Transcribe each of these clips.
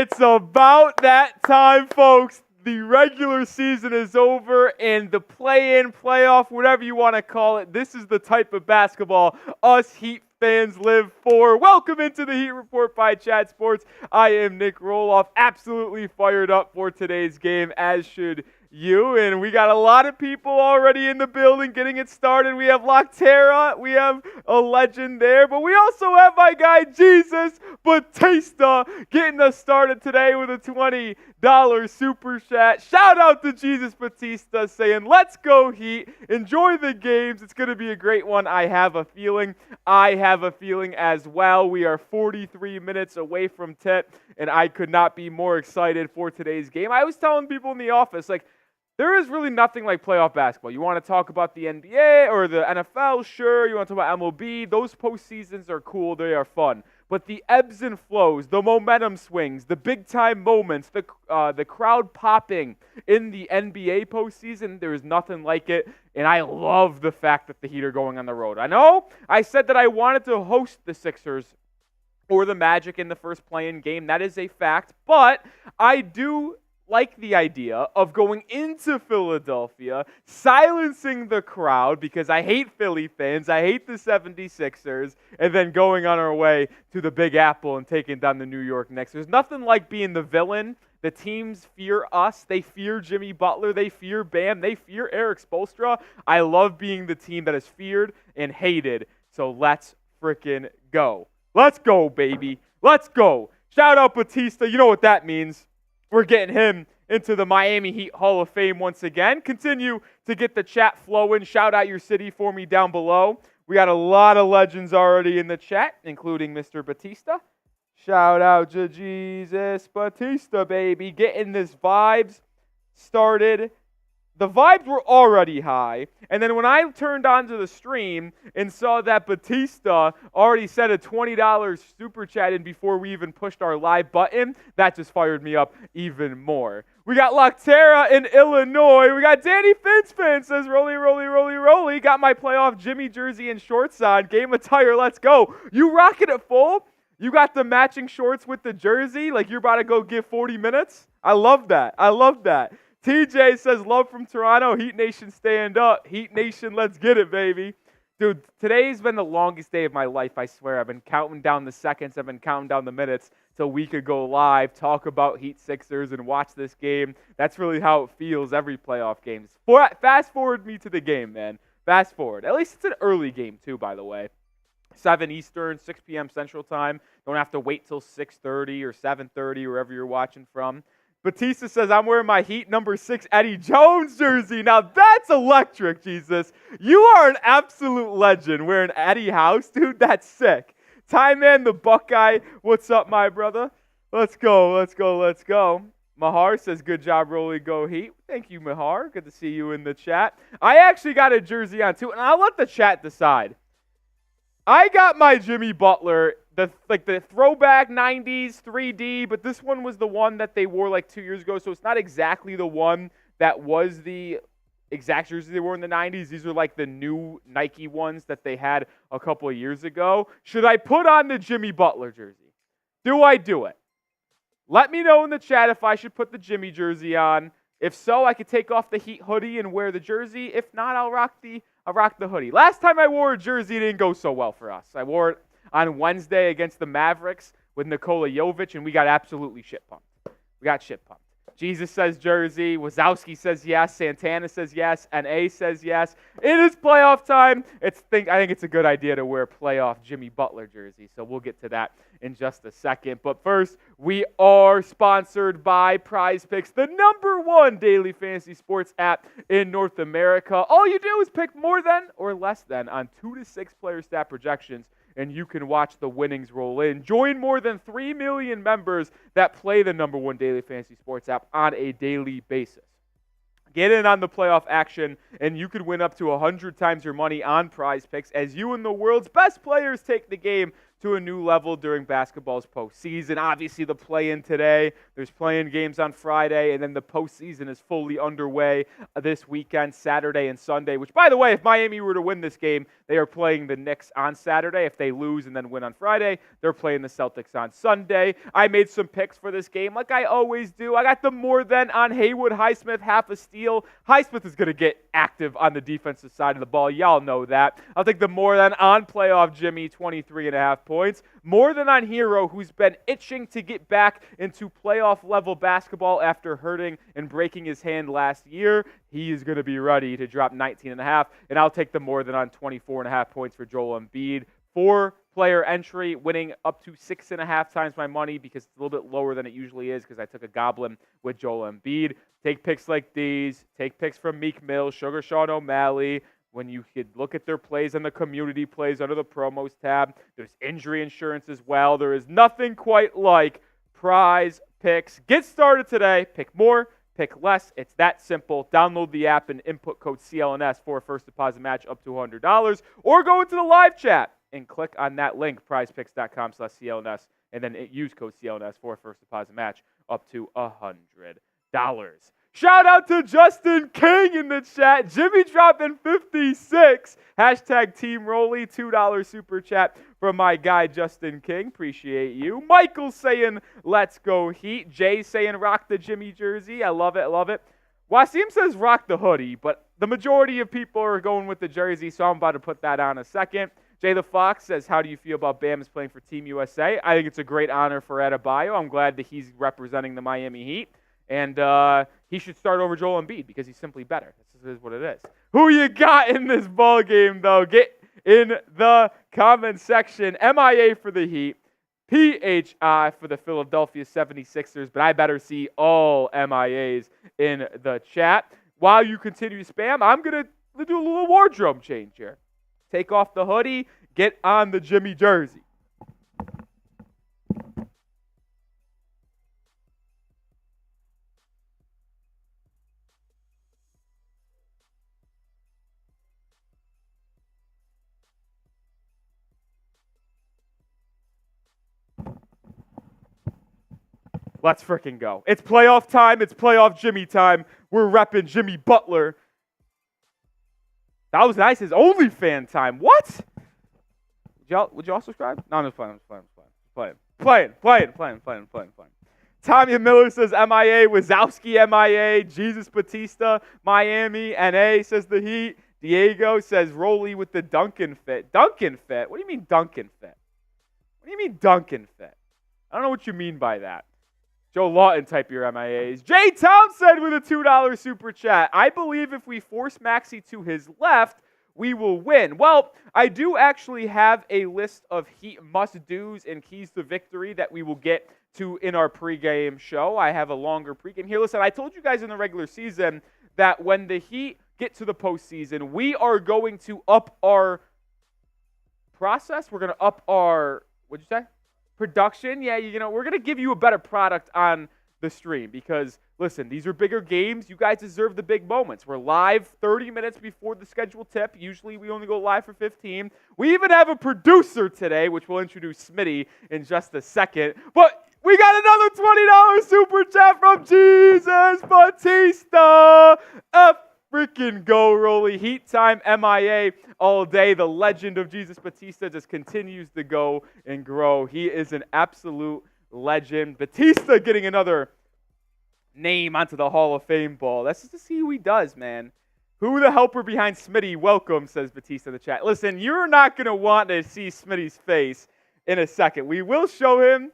It's about that time, folks. The regular season is over, and the play-in, playoff, whatever you want to call it, this is the type of basketball us Heat fans live for. Welcome into the Heat Report by Chat Sports. I am Nic Rohloff, absolutely fired up for today's game, as should you. And we got a lot of people already in the building getting it started. We have Loctera, we have a legend there, but we also have my guy Jesus Batista getting us started today with a $20 super chat. Shout out to Jesus Batista saying, let's go Heat, enjoy the games, it's going to be a great one. I have a feeling as well. We are 43 minutes away from tip, and I could not be more excited for today's game. I was telling people in the office, like, there is really nothing like playoff basketball. You want to talk about the NBA or the NFL? Sure. You want to talk about MLB? Those postseasons are cool. They are fun. But the ebbs and flows, the momentum swings, the big-time moments, the crowd popping in the NBA postseason, there is nothing like it. And I love the fact that the Heat are going on the road. I know I said that I wanted to host the Sixers or the Magic in the first play-in game. That is a fact. But I do like the idea of going into Philadelphia, silencing the crowd because I hate Philly fans, I hate the 76ers, and then going on our way to the Big Apple and taking down the New York Knicks. There's nothing like being the villain. The teams fear us. They fear Jimmy Butler. They fear Bam. They fear Eric Spoelstra. I love being the team that is feared and hated. So let's freaking go. Let's go, baby. Let's go. Shout out Batista. You know what that means. We're getting him into the Miami Heat Hall of Fame once again. Continue to get the chat flowing. Shout out your city for me down below. We got a lot of legends already in the chat, including Mr. Batista. Shout out to Jesus Batista, baby. Getting this vibes started. The vibes were already high, and then when I turned onto the stream and saw that Batista already sent a $20 super chat in before we even pushed our live button, that just fired me up even more. We got Loctera in Illinois. We got Danny Finspin says, rolly, rolly, rolly, rolly. Got my playoff Jimmy jersey and shorts on. Game attire, let's go. You rocking it full? You got the matching shorts with the jersey? Like you're about to go give 40 minutes? I love that. I love that. TJ says, love from Toronto. Heat Nation, stand up. Heat Nation, let's get it, baby. Dude, today's been the longest day of my life, I swear. I've been counting down the seconds. I've been counting down the minutes till we could go live, talk about Heat Sixers, and watch this game. That's really how it feels every playoff game. Fast forward me to the game, man. Fast forward. At least it's an early game, too, by the way. 7 Eastern, 6 p.m. Central Time. Don't have to wait till 6:30 or 7:30, wherever you're watching from. Batista says, I'm wearing my Heat number 6 Eddie Jones jersey. Now that's electric, Jesus. You are an absolute legend wearing Eddie House. Dude, that's sick. Ty Man, the Buckeye. What's up, my brother? Let's go, let's go, let's go. Mahar says, good job, Rolly, go Heat. Thank you, Mahar. Good to see you in the chat. I actually got a jersey on, too, and I'll let the chat decide. I got my Jimmy Butler, the throwback 90s 3D, but this one was the one that they wore like 2 years ago, so it's not exactly the one that was the exact jersey they wore in the 90s. These are like the new Nike ones that they had a couple of years ago. Should I put on the Jimmy Butler jersey? Do I do it? Let me know in the chat if I should put the Jimmy jersey on. If so, I could take off the Heat hoodie and wear the jersey. If not, I'll rock the hoodie. Last time I wore a jersey, it didn't go so well for us. I wore it on Wednesday against the Mavericks with Nikola Jovic, and we got absolutely shit pumped. We got shit pumped. Jesus says jersey. Wazowski says yes. Santana says yes. NA says yes. It is playoff time. I think it's a good idea to wear a playoff Jimmy Butler jersey, so we'll get to that in just a second. But first, we are sponsored by Prize Picks, the #1 daily fantasy sports app in North America. All you do is pick more than or less than on 2 to 6 player stat projections, and you can watch the winnings roll in. Join more than 3 million members that play the #1 daily fantasy sports app on a daily basis. Get in on the playoff action, and you could win up to 100 times your money on Prize Picks as you and the world's best players take the game to a new level during basketball's postseason. Obviously, the play-in today, there's play-in games on Friday, and then the postseason is fully underway this weekend, Saturday and Sunday, which, by the way, if Miami were to win this game, they are playing the Knicks on Saturday. If they lose and then win on Friday, they're playing the Celtics on Sunday. I made some picks for this game like I always do. I got the more than on Haywood Highsmith, half a steal. Highsmith is going to get active on the defensive side of the ball. Y'all know that. I'll take the more than on playoff Jimmy, 23.5 points. More than on Herro, who's been itching to get back into playoff-level basketball after hurting and breaking his hand last year. He is going to be ready to drop 19.5, and I'll take the more than on 24.5 points for Joel Embiid. 4-player entry, winning up to 6.5 times my money because it's a little bit lower than it usually is because I took a goblin with Joel Embiid. Take picks like these. Take picks from Meek Mill, Sugar Sean O'Malley. When you could look at their plays and the community plays under the promos tab, there's injury insurance as well. There is nothing quite like Prize Picks. Get started today. Pick more, pick less. It's that simple. Download the app and input code CLNS for a first deposit match up to $100, or go into the live chat and click on that link, prizepicks.com/CLNS, and then use code CLNS for a first deposit match up to $100. Shout out to Justin King in the chat. Jimmy dropping 56. Hashtag Team Rolly. $2 super chat from my guy Justin King. Appreciate you. Michael saying, let's go Heat. Jay saying, rock the Jimmy jersey. I love it, love it. Wasim says, rock the hoodie, but the majority of people are going with the jersey, so I'm about to put that on a second. Jay the Fox says, how do you feel about Bam is playing for Team USA? I think it's a great honor for Adebayo. I'm glad that he's representing the Miami Heat. And he should start over Joel Embiid because he's simply better. This is what it is. Who you got in this ball game, though? Get in the comment section. MIA for the Heat. PHI for the Philadelphia 76ers. But I better see all MIAs in the chat. While you continue to spam, I'm going to do a little wardrobe change here. Take off the hoodie. Get on the Jimmy jersey. Let's freaking go. It's playoff time. It's playoff Jimmy time. We're repping Jimmy Butler. That was nice. His OnlyFans time. What? Would y'all subscribe? No, I'm just playing. Tanya Miller says MIA. Wazowski MIA. Jesus Batista. Miami. NA says the Heat. Diego says Rolly with the Duncan fit. Duncan fit? What do you mean Duncan fit? What do you mean Duncan fit? I don't know what you mean by that. Joe Lawton type your MIAs. Jay Townsend with a $2 super chat. I believe if we force Maxey to his left, we will win. Well, I do actually have a list of Heat must-dos and keys to victory that we will get to in our pregame show. I have a longer pregame here. Listen, I told you guys in the regular season that when the Heat get to the postseason, we are going to up our process. We're going to up our, what'd you say? Production. Yeah, we're going to give you a better product on the stream because, listen, these are bigger games. You guys deserve the big moments. We're live 30 minutes before the scheduled tip. Usually we only go live for 15. We even have a producer today, which we'll introduce Smitty in just a second. But we got another $20 super chat from Jesus Batista. Freaking go, Rolly. Heat time, MIA all day. The legend of Jesus Batista just continues to go and grow. He is an absolute legend. Batista getting another name onto the Hall of Fame ball. That's just to see who he does, man. Who the helper behind Smitty? Welcome, says Batista in the chat. Listen, you're not going to want to see Smitty's face in a second. We will show him.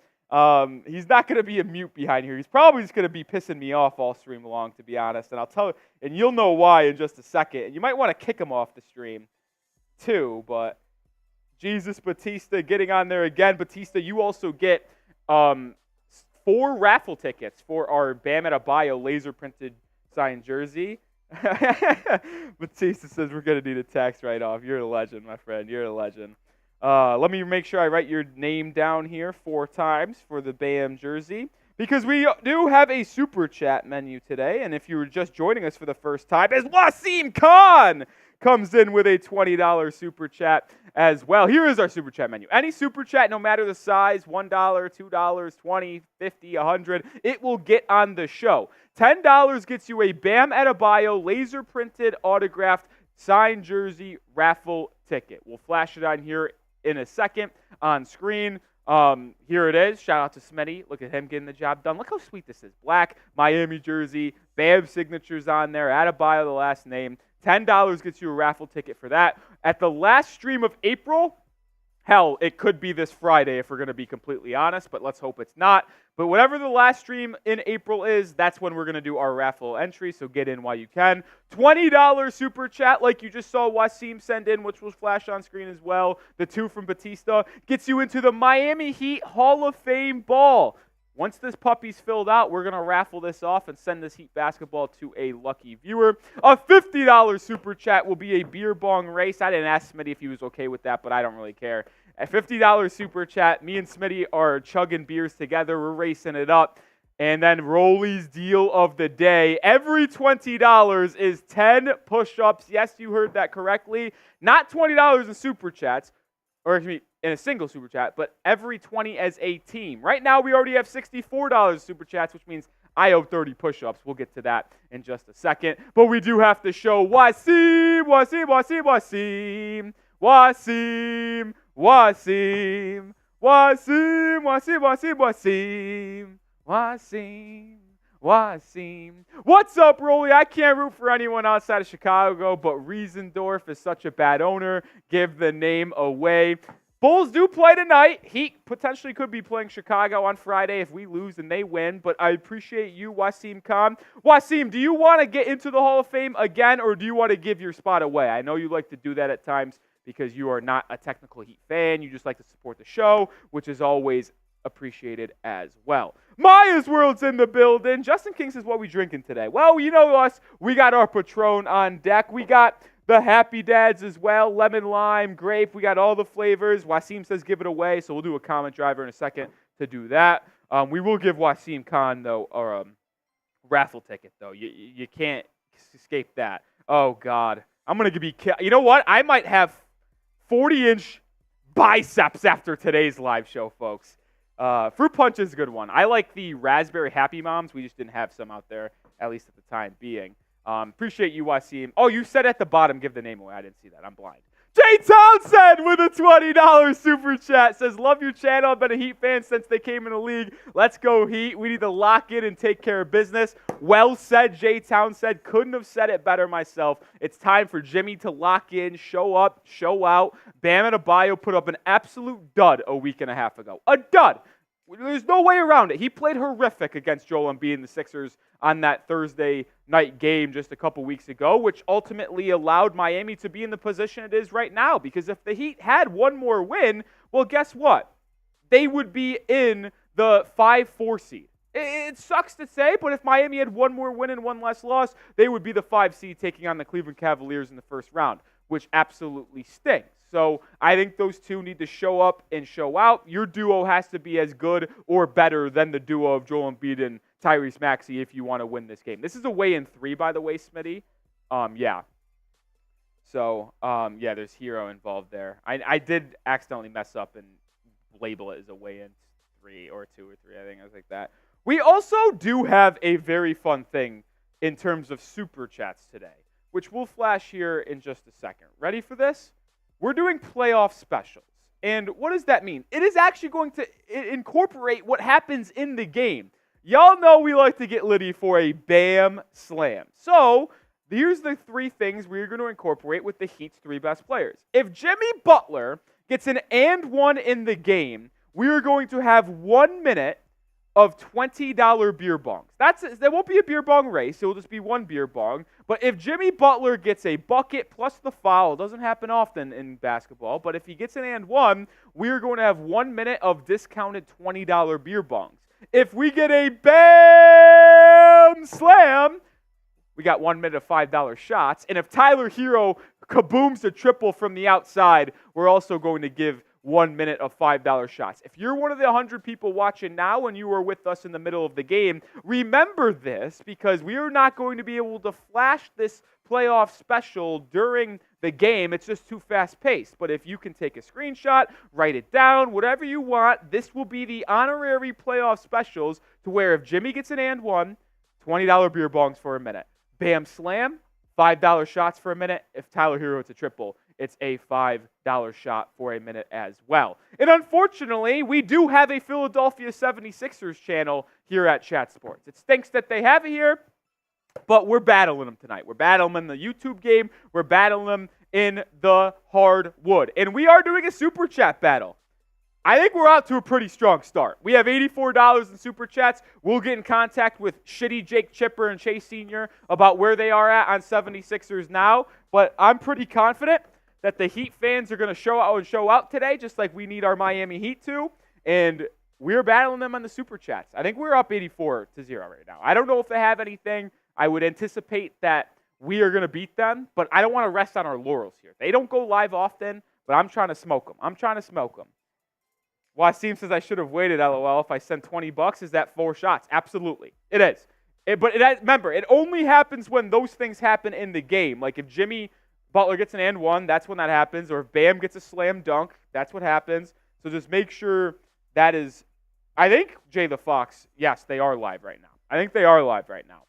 He's not going to be a mute behind here. He's probably just going to be pissing me off all stream long, to be honest. And I'll tell you, and you'll know why in just a second. And you might want to kick him off the stream, too. But Jesus Batista getting on there again. Batista, you also get 4 raffle tickets for our Bam Adebayo laser printed signed jersey. Batista says we're going to need a tax write-off. You're a legend, my friend. You're a legend. Let me make sure I write your name down here 4 times for the Bam jersey because we do have a super chat menu today. And if you were just joining us for the first time, as Wasim Khan comes in with a $20 super chat as well. Here is our super chat menu. Any super chat, no matter the size, $1, $2, $20, $50, $100, it will get on the show. $10 gets you a Bam Adebayo laser printed autographed signed jersey raffle ticket. We'll flash it on here in a second on screen. Here it is. Shout out to Smitty. Look at him getting the job done. Look how sweet this is. Black Miami jersey, Bam signatures on there, Adebayo the last name. $10 gets you a raffle ticket for that. At the last stream of April, hell, it could be this Friday if we're going to be completely honest, but let's hope it's not. But whatever the last stream in April is, that's when we're going to do our raffle entry, so get in while you can. $20 super chat, like you just saw Wasim send in, which will flash on screen as well. The 2 from Batista gets you into the Miami Heat Hall of Fame ball. Once this puppy's filled out, we're going to raffle this off and send this Heat basketball to a lucky viewer. A $50 super chat will be a beer bong race. I didn't ask Smitty if he was okay with that, but I don't really care. A $50 super chat, me and Smitty are chugging beers together. We're racing it up. And then Rolly's deal of the day. Every $20 is 10 push-ups. Yes, you heard that correctly. Not $20 in super chats, or excuse me, in a single super chat, but every 20 as a team. Right now, we already have $64 super chats, which means I owe 30 push-ups. We'll get to that in just a second. But we do have to show Wasim, Wasim, Wasim, Wasim, Wasim, Wasim, Wasim, Wasim, Wasim, Wasim, Wasim, Wasim. What's up, Rolly? I can't root for anyone outside of Chicago, but Riesendorf is such a bad owner. Give the name away. Bulls do play tonight. Heat potentially could be playing Chicago on Friday if we lose and they win, but I appreciate you, Wasim Khan. Wasim, do you want to get into the Hall of Fame again, or do you want to give your spot away? I know you like to do that at times because you are not a technical Heat fan. You just like to support the show, which is always appreciated as well. Maya's World's in the building. Justin King says, what are we drinking today? Well, you know us. We got our Patron on deck. We got the Happy Dads as well, lemon, lime, grape. We got all the flavors. Wasim says give it away, so we'll do a comment driver in a second to do that. We will give Wasim Khan, though, a raffle ticket, though. You can't escape that. Oh, God. I'm going to be you know what? I might have 40-inch biceps after today's live show, folks. Fruit punch is a good one. I like the raspberry Happy Moms. We just didn't have some out there, at least at the time being. Appreciate you, Wasim. Oh, you said at the bottom, give the name away. I didn't see that. I'm blind. Jay Townsend with a $20 super chat says, love your channel. I've been a Heat fan since they came in the league. Let's go, Heat. We need to lock in and take care of business. Well said, Jay Townsend. Couldn't have said it better myself. It's time for Jimmy to lock in, show up, show out. Bam Adebayo put up an absolute dud a week and a half ago. A dud. There's no way around it. He played horrific against Joel Embiid and the Sixers on that Thursday night game just a couple weeks ago, which ultimately allowed Miami to be in the position it is right now. Because if the Heat had one more win, well, guess what? They would be in the 5-4 seed. It sucks to say, but if Miami had one more win and one less loss, they would be the 5 seed taking on the Cleveland Cavaliers in the first round, which absolutely stinks. So I think those two need to show up and show out. Your duo has to be as good or better than the duo of Joel Embiid and Tyrese Maxey if you want to win this game. This is a weigh-in 3, by the way, Smitty. Yeah. So, yeah, there's Herro involved there. I did accidentally mess up and label it as a weigh-in 3 or 2 or 3. I think I was like that. We also do have a very fun thing in terms of super chats today, which we'll flash here in just a second. Ready for this? We're doing playoff specials. And what does that mean? It is actually going to incorporate what happens in the game. Y'all know we like to get litty for a Bam Slam. So here's the 3 things we're going to incorporate with the Heat's 3 best players. If Jimmy Butler gets an and one in the game, we are going to have 1 minute of $20 beer bongs. There won't be a beer bong race. It will just be one beer bong. But if Jimmy Butler gets a bucket plus the foul, it doesn't happen often in basketball, but if he gets an and one, we are going to have 1 minute of discounted $20 beer bongs. If we get a Bam Slam, we got 1 minute of $5 shots. And if Tyler Herro kabooms a triple from the outside, we're also going to give 1 minute of $5 shots. If you're one of the 100 people watching now and you were with us in the middle of the game, remember this, because we are not going to be able to flash this playoff special during the game. It's just too fast-paced. But if you can take a screenshot, write it down, whatever you want, this will be the honorary playoff specials to where if Jimmy gets an and one, $20 beer bongs for a minute. Bam slam, $5 shots for a minute. If Tyler Herro hits a triple, it's a $5 shot for a minute as well. And unfortunately, we do have a Philadelphia 76ers channel here at Chat Sports. It stinks that they have it here, but we're battling them tonight. We're battling them in the YouTube game. We're battling them in the hardwood. And we are doing a Super Chat battle. I think we're out to a pretty strong start. We have $84 in Super Chats. We'll get in contact with Shitty Jake Chipper and Chase Sr. about where they are at on 76ers now. But I'm pretty confident that the Heat fans are going to show out today, just like we need our Miami Heat to. And we're battling them on the Super Chats. I think we're up 84-0 right now. I don't know if they have anything. I would anticipate that we are going to beat them, but I don't want to rest on our laurels here. They don't go live often, but I'm trying to smoke them. Wasim says I should have waited, LOL. If I send $20, is that 4 shots? Absolutely. It is. Remember, it only happens when those things happen in the game. Like if Jimmy Butler gets an and one, that's when that happens. Or if Bam gets a slam dunk, that's what happens. So just make sure that is, I think, Jay the Fox, yes, they are live right now. I think they are live right now.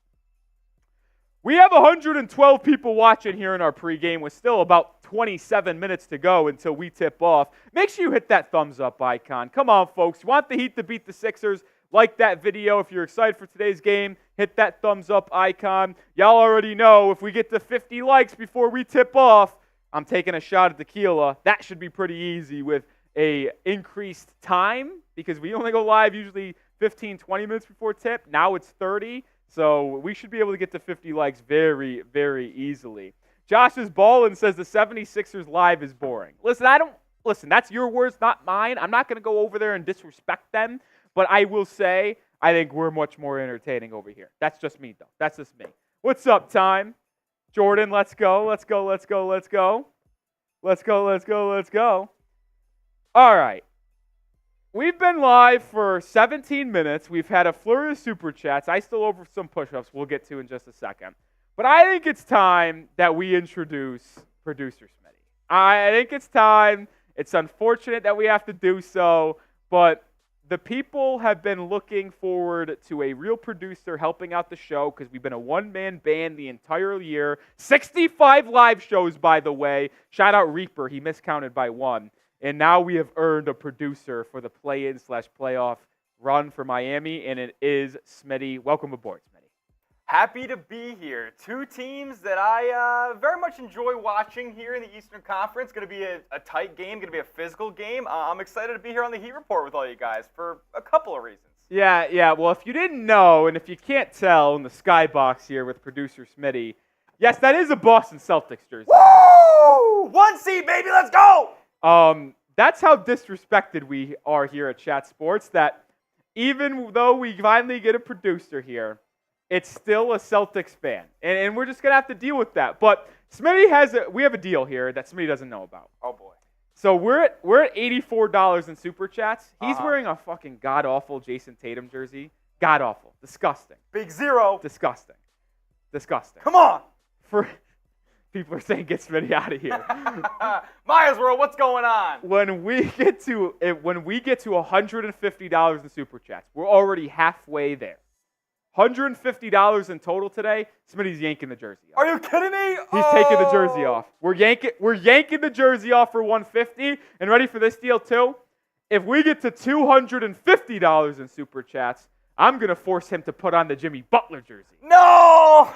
We have 112 people watching here in our pregame with still about 27 minutes to go until we tip off. Make sure you hit that thumbs up icon. Come on, folks. You want the Heat to beat the Sixers? Like that video. If you're excited for today's game, hit that thumbs up icon. Y'all already know if we get to 50 likes before we tip off, I'm taking a shot at tequila. That should be pretty easy with a increased time because we only go live usually 15, 20 minutes before tip. Now it's 30. So we should be able to get to 50 likes very, very easily. Josh is ballin' says the 76ers live is boring. Listen, that's your words, not mine. I'm not going to go over there and disrespect them, but I will say I think we're much more entertaining over here. That's just me, though. That's just me. What's up, time? Jordan, let's go. All right. We've been live for 17 minutes. We've had a flurry of Super Chats. I still over some push-ups we'll get to in just a second. But I think it's time that we introduce Producer Smitty. I think it's time. It's unfortunate that we have to do so, but the people have been looking forward to a real producer helping out the show because we've been a one-man band the entire year. 65 live shows, by the way. Shout out Reaper. He miscounted by 1. And now we have earned a producer for the play-in/playoff run for Miami, and it is Smitty. Welcome aboard, Smitty. Happy to be here. 2 teams that I very much enjoy watching here in the Eastern Conference. Going to be a tight game, going to be a physical game. I'm excited to be here on the Heat Report with all you guys for a couple of reasons. Yeah. Well, if you didn't know, and if you can't tell in the skybox here with producer Smitty, yes, that is a Boston Celtics jersey. Woo! 1 seed, baby, let's go! That's how disrespected we are here at Chat Sports, that even though we finally get a producer here, it's still a Celtics fan. And we're just going to have to deal with that. But Smitty we have a deal here that Smitty doesn't know about. Oh, boy. So we're at $84 in Super Chats. He's wearing a fucking god-awful Jason Tatum jersey. God-awful. Disgusting. Big zero. Disgusting. Come on. People are saying get Smitty out of here. Myers World, what's going on? When we get to $150 in Super Chats, we're already halfway there. $150 in total today. Smitty's yanking the jersey off. Are you kidding me? He's taking the jersey off. We're yanking the jersey off for $150. And ready for this deal too? If we get to $250 in Super Chats, I'm going to force him to put on the Jimmy Butler jersey. No!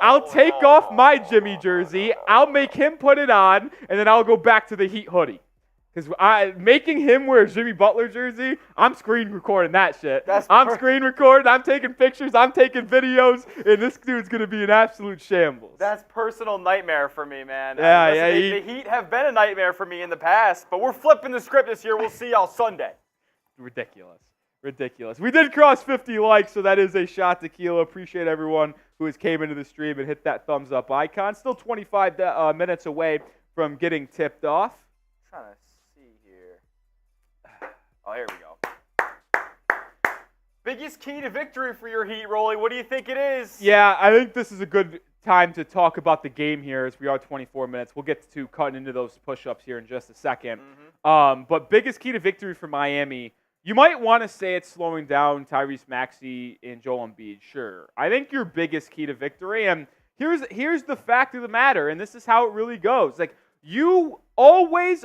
I'll take off my Jimmy jersey. I'll make him put it on, and then I'll go back to the Heat hoodie. Because making him wear a Jimmy Butler jersey, I'm screen recording that shit. I'm screen recording. I'm taking pictures. I'm taking videos. And this dude's going to be an absolute shambles. That's personal nightmare for me, man. Yeah, the Heat have been a nightmare for me in the past, but we're flipping the script this year. We'll see y'all Sunday. Ridiculous. We did cross 50 likes, so that is a shot tequila. Appreciate everyone who has came into the stream and hit that thumbs up icon. Still 25 minutes away from getting tipped off. I'm trying to see here. Oh, here we go. Biggest key to victory for your Heat, Rolly. What do you think it is? Yeah, I think this is a good time to talk about the game here as we are 24 minutes. We'll get to cutting into those push-ups here in just a second. But biggest key to victory for Miami, you might want to say it's slowing down Tyrese Maxey and Joel Embiid. Sure. I think your biggest key to victory, and here's the fact of the matter, and this is how it really goes. Like, you always,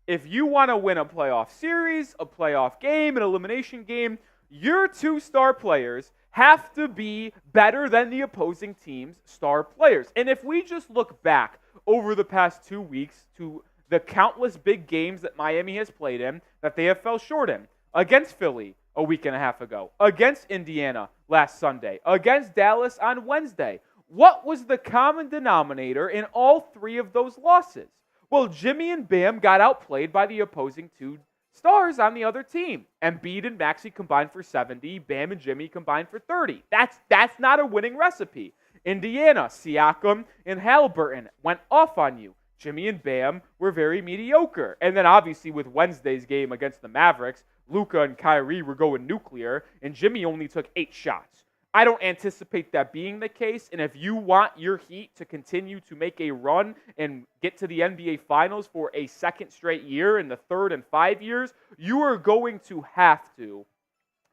if you want to win a playoff series, a playoff game, an elimination game, your 2 star players have to be better than the opposing team's star players. And if we just look back over the past 2 weeks to the countless big games that Miami has played in that they have fell short in, against Philly a week and a half ago, against Indiana last Sunday, against Dallas on Wednesday, what was the common denominator in all 3 of those losses? Well, Jimmy and Bam got outplayed by the opposing 2 stars on the other team. Embiid and Maxey combined for 70. Bam and Jimmy combined for 30. That's not a winning recipe. Indiana, Siakam and Halliburton went off on you. Jimmy and Bam were very mediocre. And then obviously with Wednesday's game against the Mavericks, Luka and Kyrie were going nuclear, and Jimmy only took 8 shots. I don't anticipate that being the case, and if you want your Heat to continue to make a run and get to the NBA Finals for a second straight year in the 3rd in 5 years, you are going to have to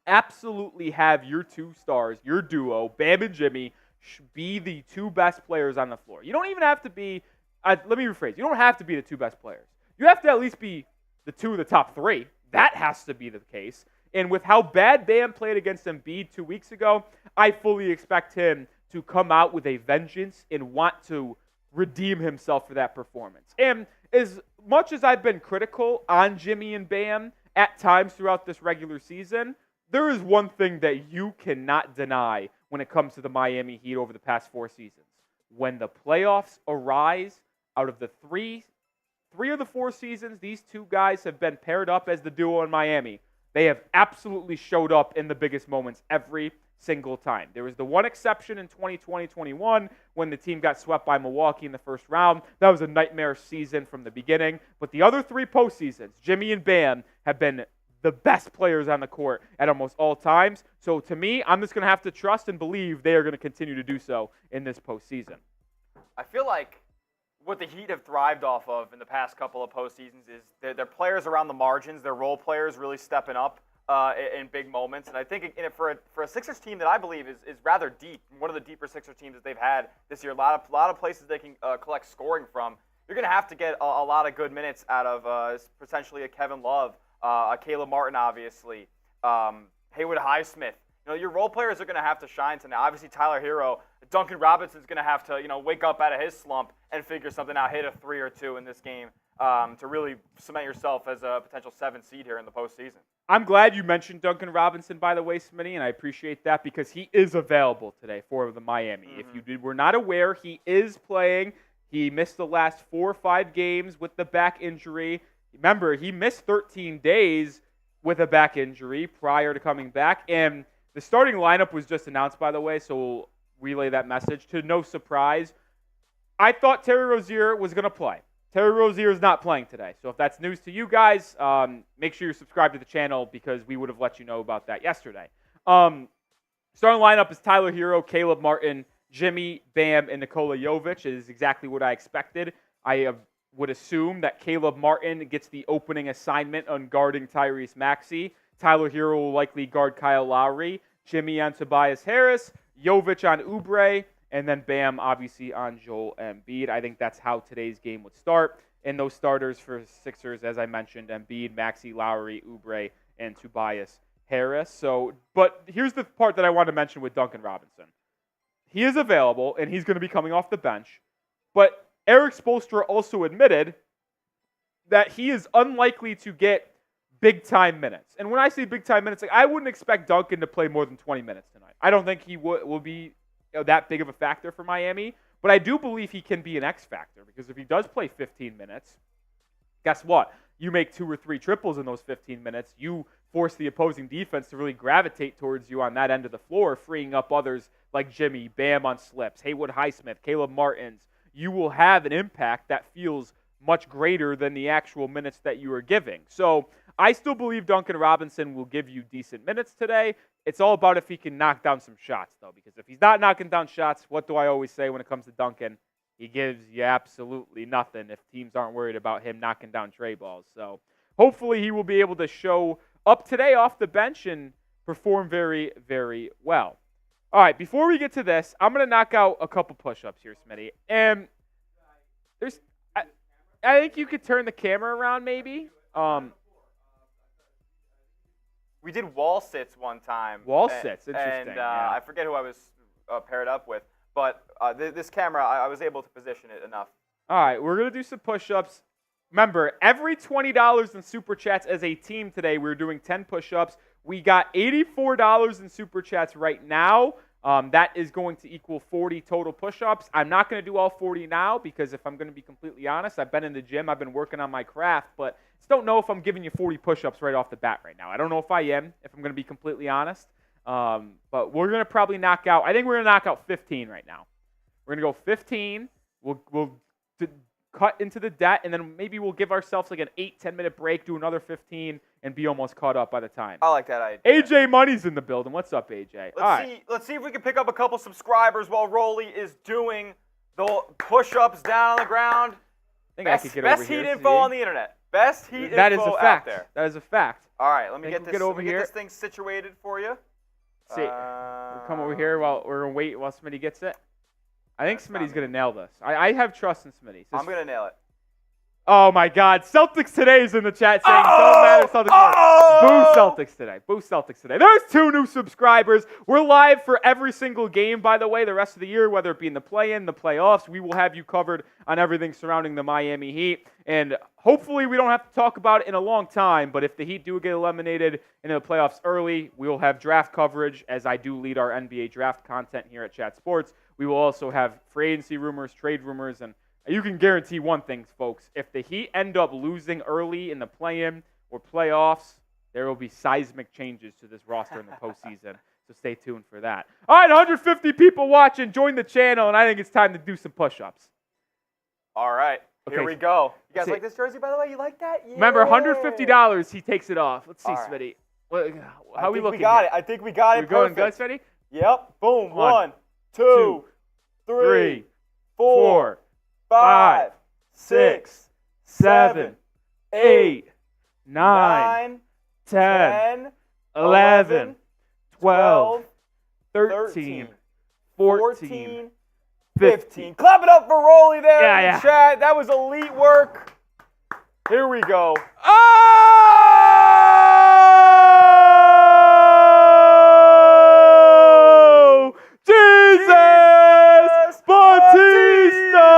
absolutely have your 2 stars, your duo, Bam and Jimmy, be the 2 best players on the floor. You don't even have to be, let me rephrase, you don't have to be the 2 best players. You have to at least be the 2 of the top 3. That has to be the case. And with how bad Bam played against Embiid 2 weeks ago, I fully expect him to come out with a vengeance and want to redeem himself for that performance. And as much as I've been critical on Jimmy and Bam at times throughout this regular season, there is one thing that you cannot deny when it comes to the Miami Heat over the past 4 seasons. When the playoffs arise, out of the three of the 4 seasons, these 2 guys have been paired up as the duo in Miami. They have absolutely showed up in the biggest moments every single time. There was the one exception in 2020-21 when the team got swept by Milwaukee in the first round. That was a nightmare season from the beginning. But the other 3 postseasons, Jimmy and Bam have been the best players on the court at almost all times. So to me, I'm just going to have to trust and believe they are going to continue to do so in this postseason. I feel like what the Heat have thrived off of in the past couple of postseasons is their players around the margins, their role players really stepping up in big moments. And I think for a Sixers team that I believe is rather deep, one of the deeper Sixers teams that they've had this year, a lot of places they can collect scoring from, you're going to have to get a lot of good minutes out of potentially a Kevin Love, a Caleb Martin, obviously, Haywood Highsmith. You know, your role players are going to have to shine tonight. Obviously, Tyler Herro, Duncan Robinson's going to have to, wake up out of his slump and figure something out, hit a 3 or 2 in this game to really cement yourself as a potential 7 seed here in the postseason. I'm glad you mentioned Duncan Robinson, by the way, Smitty, and I appreciate that because he is available today for the Miami. If you were not aware, he is playing. He missed the last 4 or 5 games with the back injury. Remember, he missed 13 days with a back injury prior to coming back, and the starting lineup was just announced, by the way, so we'll relay that message. To no surprise, I thought Terry Rozier was going to play. Terry Rozier is not playing today. So if that's news to you guys, make sure you're subscribed to the channel because we would have let you know about that yesterday. Starting lineup is Tyler Herro, Caleb Martin, Jimmy, Bam, and Nikola Jovic. It is exactly what I expected. I would assume that Caleb Martin gets the opening assignment on guarding Tyrese Maxey. Tyler Herro will likely guard Kyle Lowry, Jimmy on Tobias Harris, Jovic on Oubre, and then Bam obviously on Joel Embiid. I think that's how today's game would start. And those starters for Sixers, as I mentioned, Embiid, Maxey, Lowry, Oubre, and Tobias Harris. But here's the part that I want to mention with Duncan Robinson. He is available, and he's going to be coming off the bench. But Eric Spoelstra also admitted that he is unlikely to get big-time minutes. And when I say big-time minutes, I wouldn't expect Duncan to play more than 20 minutes tonight. I don't think he will be that big of a factor for Miami, but I do believe he can be an X factor because if he does play 15 minutes, guess what? You make 2 or 3 triples in those 15 minutes. You force the opposing defense to really gravitate towards you on that end of the floor, freeing up others like Jimmy, Bam on slips, Haywood Highsmith, Caleb Martins. You will have an impact that feels much greater than the actual minutes that you are giving. So I still believe Duncan Robinson will give you decent minutes today. It's all about if he can knock down some shots, though, because if he's not knocking down shots, what do I always say when it comes to Duncan? He gives you absolutely nothing if teams aren't worried about him knocking down tray balls. So hopefully he will be able to show up today off the bench and perform very, very well. All right, before we get to this, I'm going to knock out a couple push-ups here, Smitty. And I think you could turn the camera around maybe. We did wall sits one time. Wall sits, interesting. And yeah. I forget who I was paired up with. But this camera, I was able to position it enough. All right, we're going to do some push-ups. Remember, every $20 in Super Chats as a team today, we're doing 10 push-ups. We got $84 in Super Chats right now. That is going to equal 40 total push-ups. I'm not going to do all 40 now because if I'm going to be completely honest, I've been in the gym, I've been working on my craft, but just don't know if I'm giving you 40 push-ups right off the bat right now. I don't know if I am, if I'm going to be completely honest. But we're going to probably knock out, I think we're going to knock out 15 right now. We're going to go 15. We'll cut into the debt, and then maybe we'll give ourselves like an 8-10 minute break, do another 15, and be almost caught up by the time. I like that idea. AJ Money's in the building. What's up, AJ? Let's see if we can pick up a couple subscribers while Rolly is doing the push-ups down on the ground. I think I could get over here. Best Heat info on the internet. Best Heat info that is a fact. out there. That is a fact. All right, let me get get this thing situated for you. See, we'll come over here while we're going to wait while Smitty gets it. I think Smitty's going to nail this. I have trust in Smitty. I'm going to nail it. Oh, my God. Celtics today is in the chat saying, don't matter. Celtics. Boo Celtics today. Boo Celtics today. There's 2 new subscribers. We're live for every single game, by the way, the rest of the year, whether it be in the play-in, the playoffs. We will have you covered on everything surrounding the Miami Heat. And hopefully we don't have to talk about it in a long time, but if the Heat do get eliminated into the playoffs early, we will have draft coverage, as I do lead our NBA draft content here at Chat Sports. We will also have free agency rumors, trade rumors, and you can guarantee one thing, folks. If the Heat end up losing early in the play-in or playoffs, there will be seismic changes to this roster in the postseason. So stay tuned for that. All right, 150 people watching. Join the channel, and I think it's time to do some push-ups. All right, here we go. You guys like this jersey, by the way? You like that? Yeah. Remember, $150, he takes it off. Let's see, right. Smitty. How are we looking? I think we got it. We're going good, Smitty? Yep. Boom. 1, 2, 3, 4, 5, 6, 7, 8, 9, 10, 11, 12, 13, 14, 15. Clap it up for Rolly there in the chat. That was elite work. Here we go. Oh! Jesus! Batista!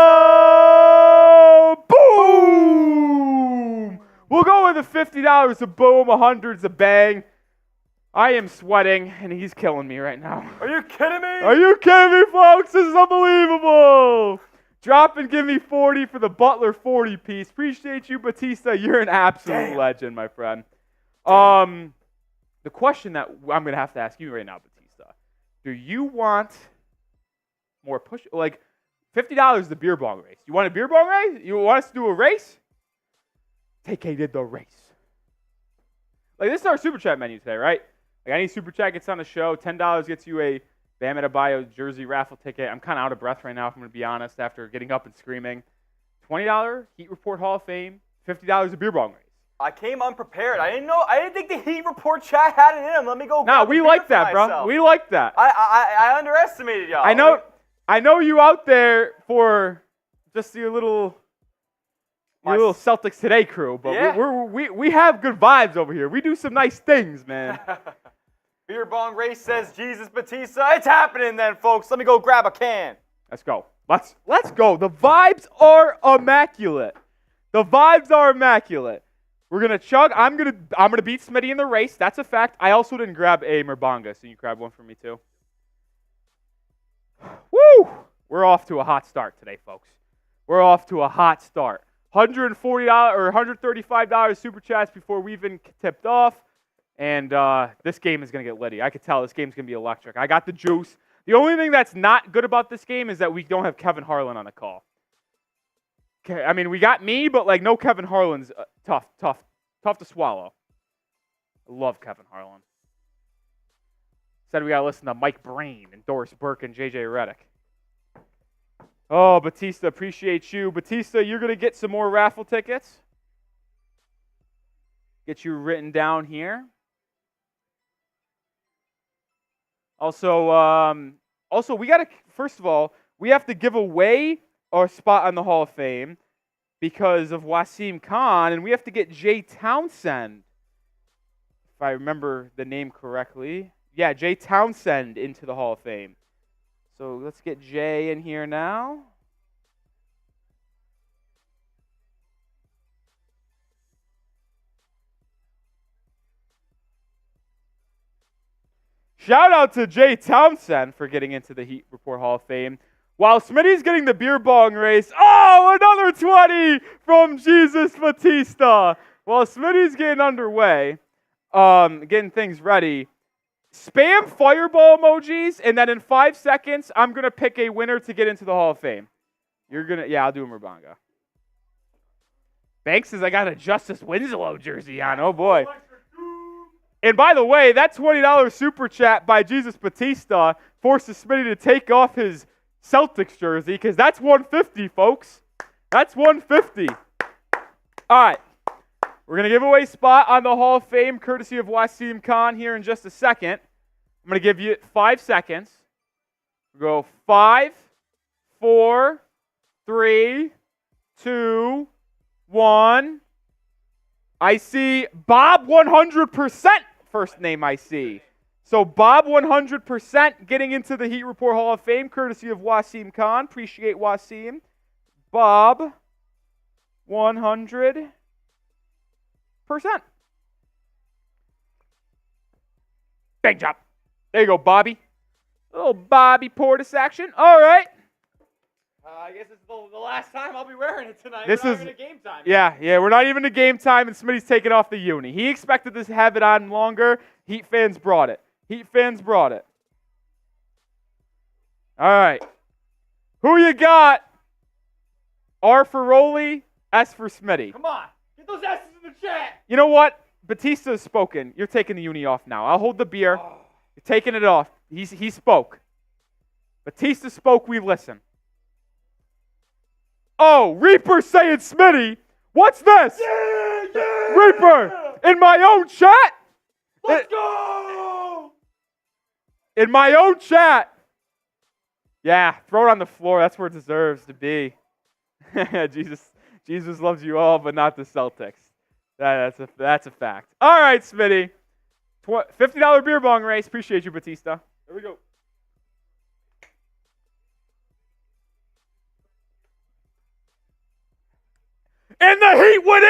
Boom! We'll go with the $50 a boom, 100's a bang. I am sweating, and he's killing me right now. Are you kidding me? Are you kidding me, folks? This is unbelievable. Drop and give me 40 for the Butler 40 piece. Appreciate you, Batista. You're an absolute legend, my friend. The question that I'm going to have to ask you right now, Batista, do you want more push? Like, $50 is the beer bong race. You want a beer bong race? You want us to do a race? TK did the race. Like, this is our Super Chat menu today, right? Like, any Super Chat gets on the show. $10 gets you a Bam Adebayo jersey raffle ticket. I'm kind of out of breath right now, if I'm going to be honest, after getting up and screaming. $20 Heat Report Hall of Fame. $50 a beer bong race. I came unprepared. I didn't think the Heat Report chat had it in them. Let me go. No, we like that, bro. We like that. I underestimated y'all. I know you out there for just your little Celtics Today crew, but we have good vibes over here. We do some nice things, man. Beer bong race says Jesus Batista. It's happening then, folks. Let me go grab a can. Let's go. Let's go. The vibes are immaculate. The vibes are immaculate. We're gonna chug. I'm gonna beat Smitty in the race. That's a fact. I also didn't grab a Merbonga, so you grab one for me too. Woo! We're off to a hot start today, folks. We're off to a hot start. $140 or $135 super chats before we even tipped off. And this game is going to get litty. I could tell this game's going to be electric. I got the juice. The only thing that's not good about this game is that we don't have Kevin Harlan on the call. Okay, I mean, we got me, but like no Kevin Harlan's tough to swallow. I love Kevin Harlan. Said we got to listen to Mike Breen and Doris Burke and J.J. Redick. Oh, Batista, appreciate you. Batista, you're going to get some more raffle tickets. Get you written down here. Also, we got to, first of all, we have to give away our spot on the Hall of Fame because of Wasim Khan, and we have to get Jay Townsend, if I remember the name correctly. Yeah, Jay Townsend into the Hall of Fame. So let's get Jay in here now. Shout out to Jay Townsend for getting into the Heat Report Hall of Fame. While Smitty's getting the beer bong race, oh, another 20 from Jesus Batista. While Smitty's getting underway, getting things ready, spam fireball emojis, and then in 5 seconds, I'm going to pick a winner to get into the Hall of Fame. I'll do a Murbanga. Banks says I got a Justice Winslow jersey on. Oh, boy. And by the way, that $20 super chat by Jesus Batista forces Smitty to take off his Celtics jersey because that's $150, folks. That's $150. All right. We're going to give away a spot on the Hall of Fame courtesy of Wasim Khan here in just a second. I'm going to give you 5 seconds. We'll go 5, 4, 3, 2, 1. I see Bob 100%. First name I see. So Bob 100% getting into the Heat Report Hall of Fame, courtesy of Wasim Khan. Appreciate Wasim. Bob 100%. Bang job. There you go, Bobby. Little Bobby Portis action. All right. I guess it's the last time I'll be wearing it tonight. This We're not is even a game time. Yeah, we're not even to game time, and Smitty's taking off the uni. He expected to have it on longer. Heat fans brought it. All right. Who you got? R for Rolly, S for Smitty. Come on. Get those S's in the chat. You know what? Batista has spoken. You're taking the uni off now. I'll hold the beer. Oh. You're taking it off. He spoke. Batista spoke. We listen. Oh, Reaper saying Smitty. What's this? Yeah. Reaper, in my own chat. Let's go. In my own chat. Yeah, throw it on the floor. That's where it deserves to be. Jesus loves you all, but not the Celtics. That's a fact. All right, Smitty. $50 beer bong race. Appreciate you, Batista. Here we go. And the Heat win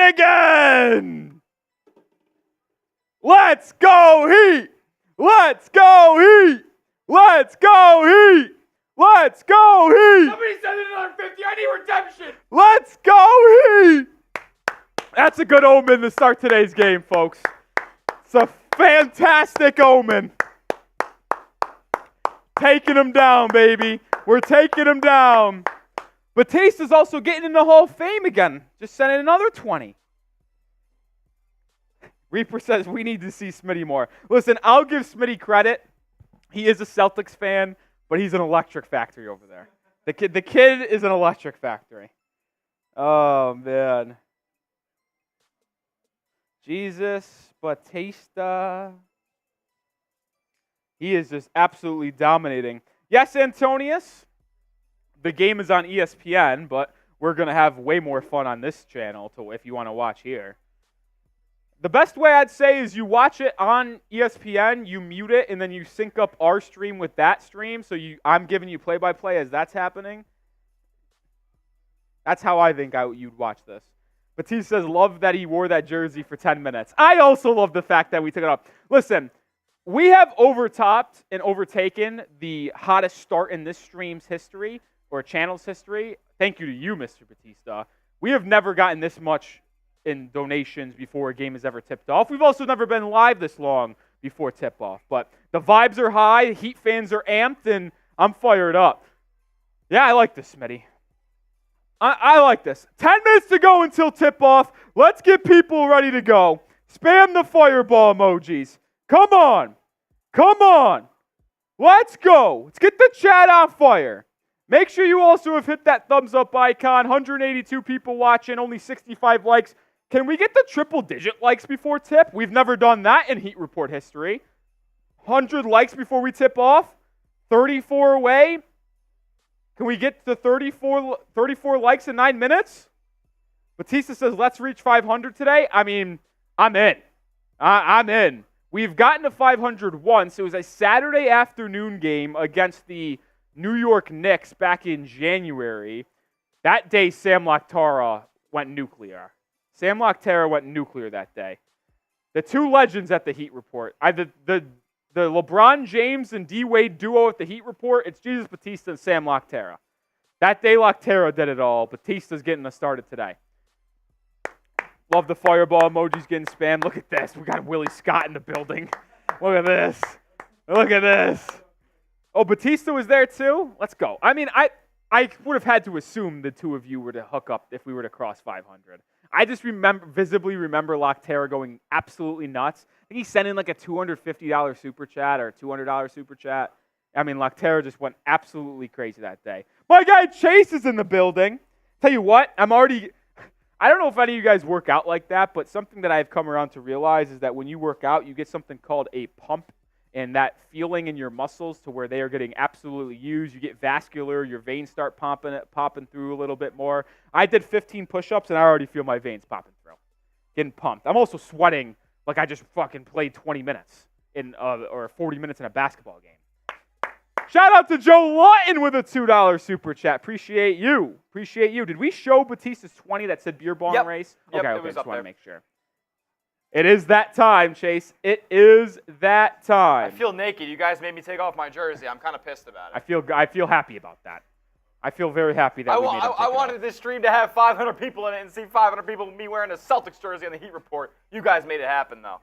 again! Let's go, Heat! Let's go, Heat! Let's go, Heat! Let's go, Heat! Somebody send another 50. I need redemption. Let's go, Heat! That's a good omen to start today's game, folks. It's a fantastic omen. Taking them down, baby. We're taking them down. Batista's also getting in the Hall of Fame again. Just sent in another 20. Reaper says we need to see Smitty more. Listen, I'll give Smitty credit. He is a Celtics fan, but he's an electric factory over there. The kid is an electric factory. Oh, man. Jesus Batista. He is just absolutely dominating. Yes, Antonius, the game is on ESPN, but we're going to have way more fun on this channel if you want to watch here. The best way I'd say is you watch it on ESPN, you mute it, and then you sync up our stream with that stream. So I'm giving you play-by-play as that's happening. That's how I think you'd watch this. Batiste says, love that he wore that jersey for 10 minutes. I also love the fact that we took it up. Listen, we have overtopped and overtaken the hottest start in this stream's history, or channel's history. Thank you to you, Mr. Batista. We have never gotten this much in donations before a game is ever tipped off. We've also never been live this long before tip-off. But the vibes are high, Heat fans are amped, and I'm fired up. Yeah, I like this, Smitty. I like this. 10 minutes to go until tip-off. Let's get people ready to go. Spam the fireball emojis. Come on. Come on. Let's go. Let's get the chat on fire. Make sure you also have hit that thumbs up icon. 182 people watching, only 65 likes. Can we get the triple-digit likes before tip? We've never done that in Heat Report history. 100 likes before we tip off. 34 away. Can we get to 34 likes in 9 minutes? Batista says, let's reach 500 today. I mean, I'm in. I'm in. We've gotten to 500 once. It was a Saturday afternoon game against the New York Knicks back in January. That day, Sam Laktara went nuclear. Sam Laktara went nuclear that day. The two legends at the Heat Report. The LeBron James and D-Wade duo at the Heat Report, it's Jesus Batista and Sam Laktara. That day, Laktara did it all. Batista's getting us started today. Love the fireball emojis getting spammed. Look at this. We got Willie Scott in the building. Look at this. Look at this. Oh, Batista was there too? Let's go. I mean, I would have had to assume the two of you were to hook up if we were to cross 500. I just visibly remember Laktara going absolutely nuts. I think he sent in like a $250 super chat or a $200 super chat. I mean, Laktara just went absolutely crazy that day. My guy Chase is in the building. Tell you what, I don't know if any of you guys work out like that, but something that I've come around to realize is that when you work out, you get something called a pump, and that feeling in your muscles to where they are getting absolutely used. You get vascular, your veins start popping through a little bit more. I did 15 push-ups, and I already feel my veins popping through, getting pumped. I'm also sweating like I just fucking played 20 minutes or 40 minutes in a basketball game. Shout out to Joe Lutton with a $2 super chat. Appreciate you. Appreciate you. Did we show Batista's 20 that said beer bong race? Yep, okay, just want to make sure. It is that time, Chase. It is that time. I feel naked. You guys made me take off my jersey. I'm kind of pissed about it. I feel happy about that. I feel very happy that we made him take I wanted this stream to have 500 people in it and see 500 people with me wearing a Celtics jersey on the Heat Report. You guys made it happen, though.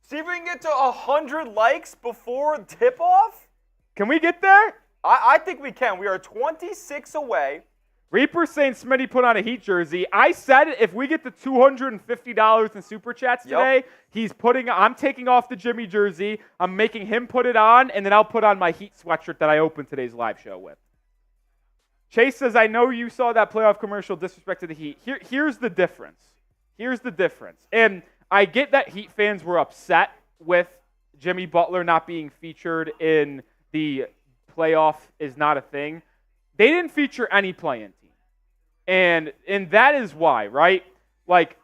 See if we can get to 100 likes before tip-off? Can we get there? I think we can. We are 26 away. Reaper saying Smitty put on a Heat jersey. I said if we get to $250 in super chats today, I'm taking off the Jimmy jersey. I'm making him put it on, and then I'll put on my Heat sweatshirt that I opened today's live show with. Chase says, I know you saw that playoff commercial disrespect to the Heat. Here's the difference. Here's the difference. And I get that Heat fans were upset with Jimmy Butler not being featured in the playoff is not a thing. They didn't feature any play-in team. And that is why, right? Like,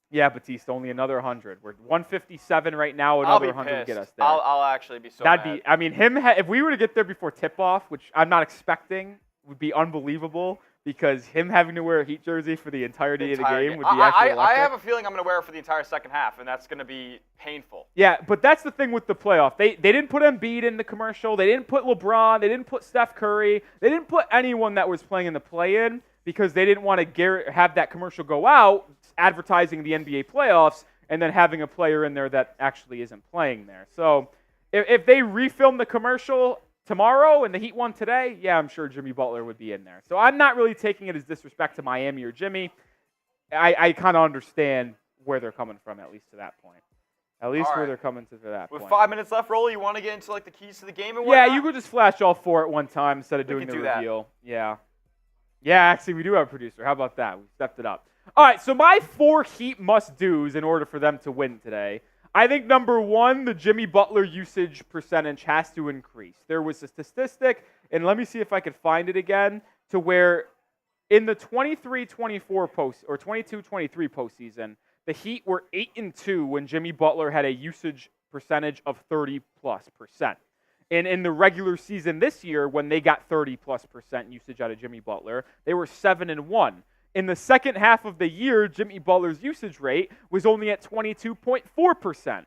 yeah, Batista, only another 100. We're 157 right now. Another 100 would get us there. I'll actually be so mad. I mean, if we were to get there before tip-off, which I'm not expecting, would be unbelievable because him having to wear a Heat jersey for the entirety of the game would be actually electric. I have a feeling I'm going to wear it for the entire second half, and that's going to be painful. Yeah, but that's the thing with the playoff. They didn't put Embiid in the commercial. They didn't put LeBron. They didn't put Steph Curry. They didn't put anyone that was playing in the play-in because they didn't want to have that commercial go out advertising the NBA playoffs and then having a player in there that actually isn't playing there. So if they refilm the commercial tomorrow and the Heat won today, yeah, I'm sure Jimmy Butler would be in there. So I'm not really taking it as disrespect to Miami or Jimmy. I kind of understand where they're coming from, at least to that point. At least where they're coming to that point. With 5 minutes left, Rolly, you want to get into like the keys to the game and whatnot? Yeah, you could just flash all four at one time instead of doing the reveal. Yeah. Yeah, actually, we do have a producer. How about that? We stepped it up. All right, so my 4 Heat must-dos in order for them to win today. I think number 1, the Jimmy Butler usage percentage has to increase. There was a statistic, and let me see if I could find it again, to where in the 23-24 post or 22-23 postseason, the Heat were 8-2 when Jimmy Butler had a usage percentage of 30+%. And in the regular season this year, when they got 30+% usage out of Jimmy Butler, they were 7-1. In the second half of the year, Jimmy Butler's usage rate was only at 22.4%.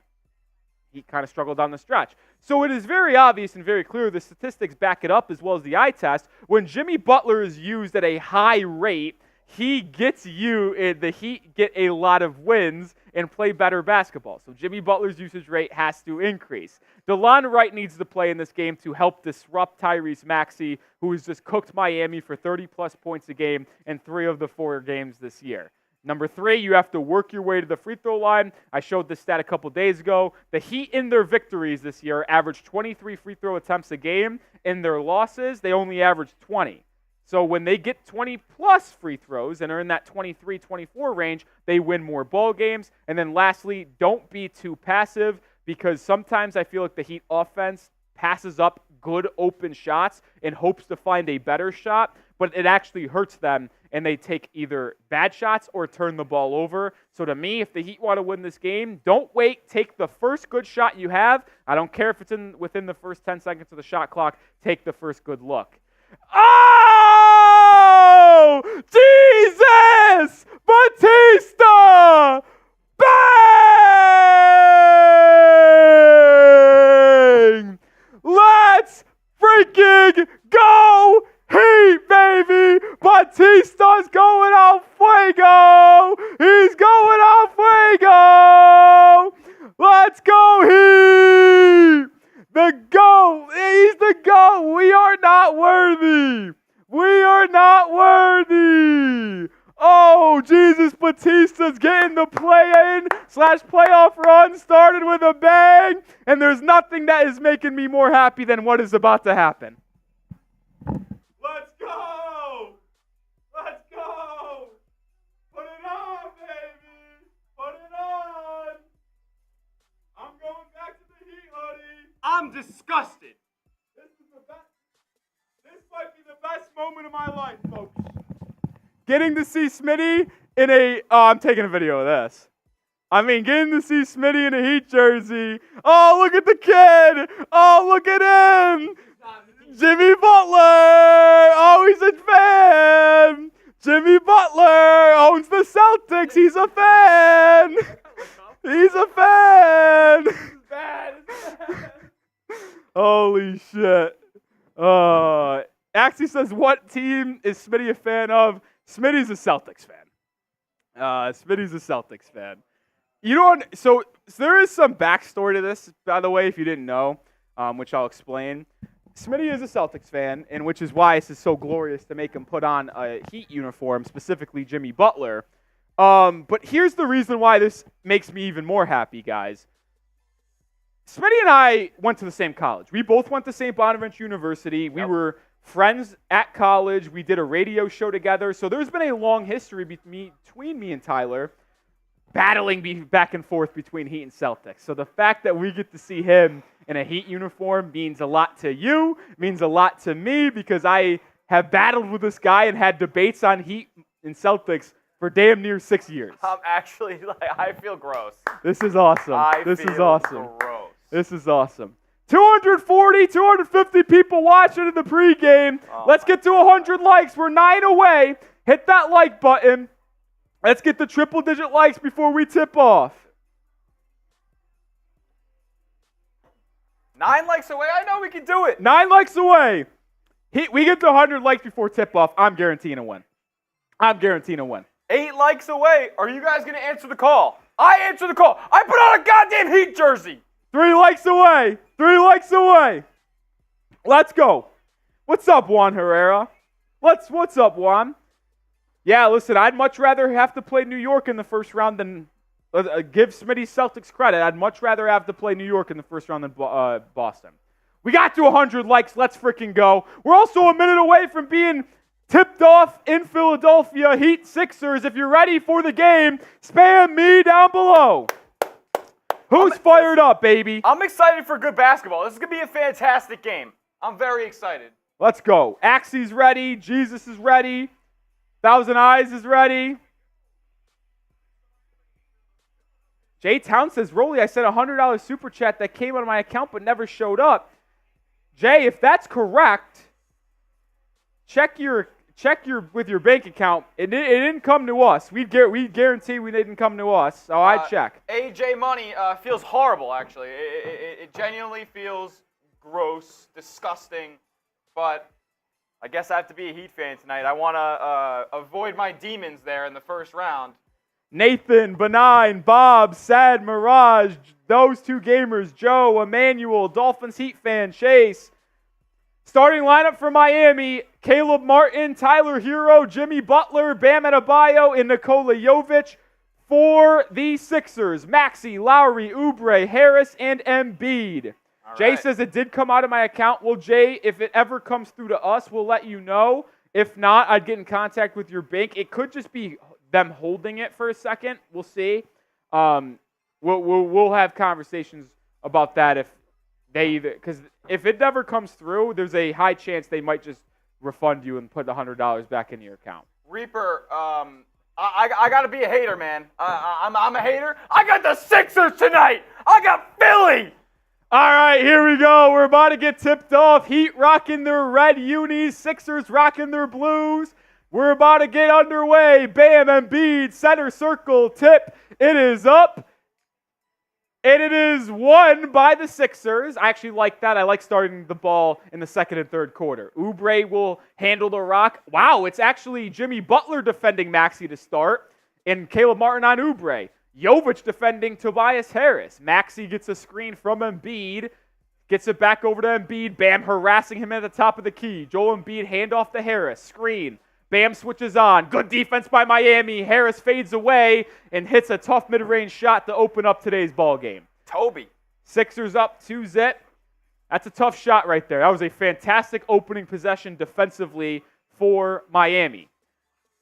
He kind of struggled down the stretch. So it is very obvious and very clear, the statistics back it up as well as the eye test. When Jimmy Butler is used at a high rate, he gets the Heat get a lot of wins and play better basketball. So Jimmy Butler's usage rate has to increase. DeLon Wright needs to play in this game to help disrupt Tyrese Maxey, who has just cooked Miami for 30-plus points a game in 3 of the 4 games this year. Number 3, you have to work your way to the free throw line. I showed this stat a couple days ago. The Heat in their victories this year averaged 23 free throw attempts a game. In their losses, they only averaged 20. So when they get 20-plus free throws and are in that 23-24 range, they win more ball games. And then lastly, don't be too passive, because sometimes I feel like the Heat offense passes up good open shots in hopes to find a better shot, but it actually hurts them, and they take either bad shots or turn the ball over. So to me, if the Heat want to win this game, don't wait. Take the first good shot you have. I don't care if it's within the first 10 seconds of the shot clock. Take the first good look. Oh! Jesus! Batista! Bang! Let's freaking go! Heat, baby! Batista's going out fuego! He's going out fuego! Let's go, Heat! The GOAT! He's the GOAT! We are not worthy! We are not worthy! Oh, Jesus, Batista's getting the play-in/playoff run started with a bang, and there's nothing that is making me more happy than what is about to happen. Let's go! Let's go! Put it on, baby! Put it on! I'm going back to the Heat, hoodie. I'm disgusted. This might be the best moment of my life, folks. Getting to see Smitty in a... Oh, I'm taking a video of this. I mean, getting to see Smitty in a Heat jersey. Oh, look at the kid. Oh, look at him. Jimmy Butler. Oh, he's a fan. Jimmy Butler owns the Celtics. He's a fan. He's a fan. It's bad. Holy shit. Axie says, what team is Smitty a fan of? Smitty's a Celtics fan. Smitty's a Celtics fan. So there is some backstory to this, by the way, if you didn't know, which I'll explain. Smitty is a Celtics fan, and which is why this is so glorious to make him put on a Heat uniform, specifically Jimmy Butler. But here's the reason why this makes me even more happy, guys. Smitty and I went to the same college. We both went to St. Bonaventure University. We were friends at college. We did a radio show together. So there's been a long history between me and Tyler battling back and forth between Heat and Celtics. So the fact that we get to see him in a Heat uniform means a lot to you, means a lot to me, because I have battled with this guy and had debates on Heat and Celtics for damn near 6 years. Actually, I feel gross. This is awesome. This is awesome. This is awesome. 240, 250 people watching in the pregame. Let's get to 100 likes. We're 9 away. Hit that like button. Let's get the triple-digit likes before we tip off. 9 likes away. I know we can do it. 9 likes away. We get to 100 likes before tip-off. I'm guaranteeing a win. I'm guaranteeing a win. 8 likes away. Are you guys going to answer the call? I answer the call. I put on a goddamn Heat jersey. 3 likes away. 3 likes away. Let's go. What's up, Juan Herrera? What's up, Juan? Yeah, listen, I'd much rather have to play New York in the first round than give Smitty Celtics credit. I'd much rather have to play New York in the first round than Boston. We got to 100 likes. Let's freaking go. We're also a minute away from being tipped off in Philadelphia. Heat-Sixers. If you're ready for the game, spam me down below. Who's fired up, baby? I'm excited for good basketball. This is going to be a fantastic game. I'm very excited. Let's go. Axie's ready. Jesus is ready. Thousand Eyes is ready. Jay Town says, Rolly, I sent a $100 super chat that came out of my account but never showed up. Jay, if that's correct, check your with your bank account. It didn't come to us. We guarantee it didn't come to us. So I'd check. AJ Money feels horrible, actually. It genuinely feels gross, disgusting, but I guess I have to be a Heat fan tonight. I want to avoid my demons there in the first round. Nathan, Benign, Bob, Sad, Mirage, those two gamers, Joe, Emmanuel, Dolphins Heat fan, Chase. Starting lineup for Miami, Caleb Martin, Tyler Herro, Jimmy Butler, Bam Adebayo, and Nikola Jovic. For the Sixers, Maxey, Lowry, Oubre, Harris, and Embiid. Jay says it did come out of my account. Well, Jay, if it ever comes through to us, we'll let you know. If not, I'd get in contact with your bank. It could just be them holding it for a second. We'll see. We'll have conversations about that if they either, because if it never comes through, there's a high chance they might just refund you and put the $100 back into your account. Reaper, I got to be a hater, man. I'm a hater. I got the Sixers tonight. I got Philly. All right, here we go. We're about to get tipped off. Heat rocking their red unis. Sixers rocking their blues. We're about to get underway. Bam, Embiid, center circle, tip. It is up. And it is won by the Sixers. I actually like that. I like starting the ball in the second and third quarter. Oubre will handle the rock. Wow, it's actually Jimmy Butler defending Maxey to start, and Caleb Martin on Oubre. Jovic defending Tobias Harris. Maxey gets a screen from Embiid, gets it back over to Embiid. Bam harassing him at the top of the key. Joel Embiid handoff to Harris. Screen. Bam switches on. Good defense by Miami. Harris fades away and hits a tough mid-range shot to open up today's ball game. Toby. Sixers up 2-0. That's a tough shot right there. That was a fantastic opening possession defensively for Miami.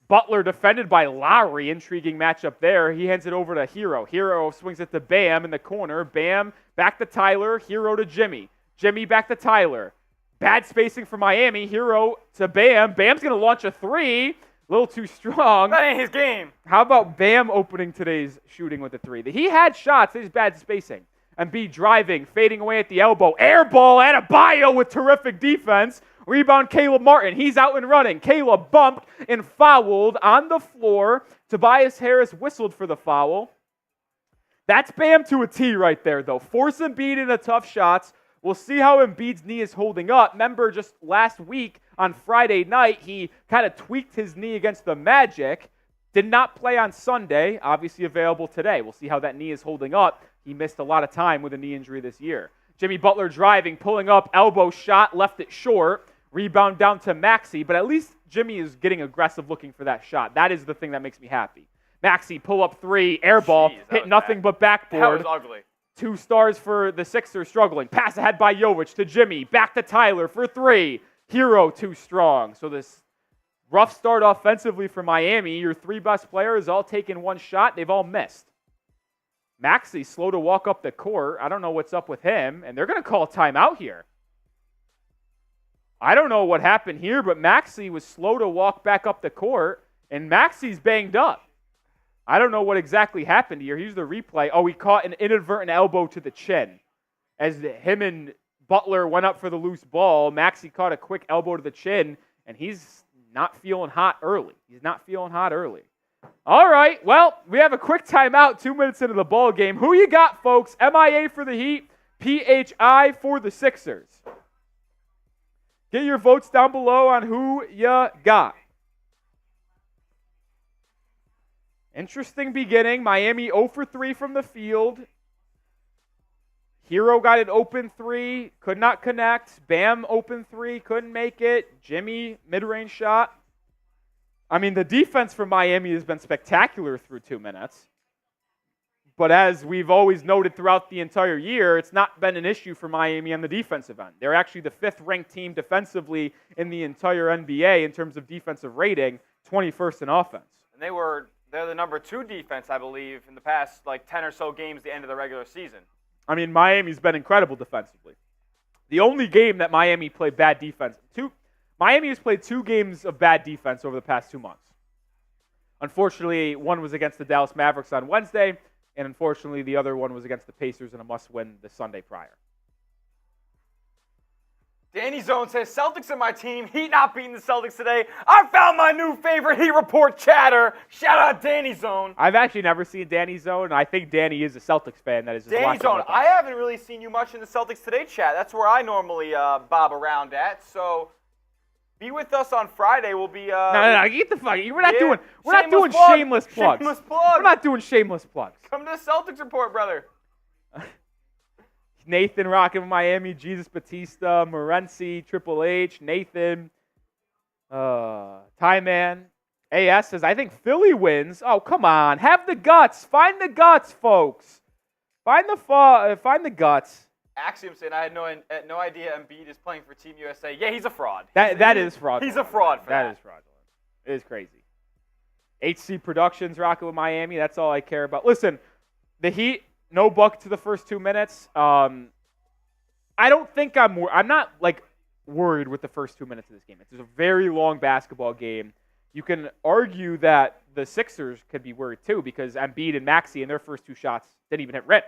Butler defended by Lowry. Intriguing matchup there. He hands it over to Herro. Herro swings it to Bam in the corner. Bam back to Tyler. Herro to Jimmy. Jimmy back to Tyler. Bad spacing for Miami. Herro to Bam. Bam's going to launch a three. A little too strong. That ain't his game. How about Bam opening today's shooting with a three? He had shots. There's bad spacing. Embiid driving, fading away at the elbow. Air ball, Adebayo with terrific defense. Rebound, Caleb Martin. He's out and running. Caleb bumped and fouled on the floor. Tobias Harris whistled for the foul. That's Bam to a T right there, though. Force Embiid into tough shots. We'll see how Embiid's knee is holding up. Remember, just last week on Friday night, he kind of tweaked his knee against the Magic. Did not play on Sunday. Obviously available today. We'll see how that knee is holding up. He missed a lot of time with a knee injury this year. Jimmy Butler driving, pulling up, elbow shot, left it short. Rebound down to Maxey, but at least Jimmy is getting aggressive looking for that shot. That is the thing that makes me happy. Maxey, pull up three, air ball, hit nothing but backboard. That was ugly. 2 stars for the Sixers struggling. Pass ahead by Jovic to Jimmy. Back to Tyler for 3. Herro too strong. So this rough start offensively for Miami. Your 3 best players all taking 1 shot. They've all missed. Maxey slow to walk up the court. I don't know what's up with him. And they're going to call timeout here. I don't know what happened here, but Maxey was slow to walk back up the court. And Maxey's banged up. I don't know what exactly happened here. Here's the replay. Oh, he caught an inadvertent elbow to the chin. As him and Butler went up for the loose ball, Maxey caught a quick elbow to the chin, and he's not feeling hot early. All right, well, we have a quick timeout 2 minutes into the ball game. Who you got, folks? MIA for the Heat, PHI for the Sixers. Get your votes down below on who you got. Interesting beginning. Miami 0 for 3 from the field. Herro got an open 3, could not connect. Bam open 3, couldn't make it. Jimmy mid-range shot. I mean, the defense for Miami has been spectacular through 2 minutes. But as we've always noted throughout the entire year, it's not been an issue for Miami on the defensive end. They're actually the 5th-ranked team defensively in the entire NBA in terms of defensive rating, 21st in offense. And they're the number 2 defense, I believe, in the past 10 or so games, the end of the regular season. I mean, Miami's been incredible defensively. The only game that Miami played bad defense, Miami has played 2 games of bad defense over the past 2 months. Unfortunately, one was against the Dallas Mavericks on Wednesday, and unfortunately, the other one was against the Pacers in a must-win the Sunday prior. Danny Zone says, Celtics are my team. Heat not beating the Celtics today. I found my new favorite Heat Report chatter. Shout out Danny Zone. I've actually never seen Danny Zone, and I think Danny is a Celtics fan that is just Danny watching Zone, with us. I haven't really seen you much in the Celtics Today chat. That's where I normally bob around at. So Be with us on Friday. We'll be. No, get the fuck. We're not doing Shameless shameless plugs. Shameless plug. We're not doing shameless plugs. Come to the Celtics report, brother. Nathan rocking with Miami, Jesus Batista, Morency, Triple H, Nathan, Ty Man. AS says, I think Philly wins. Oh, come on. Have the guts. Find the guts, folks. Find the guts. Axiom saying I had no idea Embiid is playing for Team USA. Yeah, he's a fraud. That is fraudulent. He's a fraud for that. That is fraudulent. It is crazy. HC Productions rocking with Miami. That's all I care about. Listen, the Heat, no bucket to the first 2 minutes. I don't think I'm not like worried with the first 2 minutes of this game. It's a very long basketball game. You can argue that the Sixers could be worried too because Embiid and Maxey in their first 2 shots didn't even hit rim.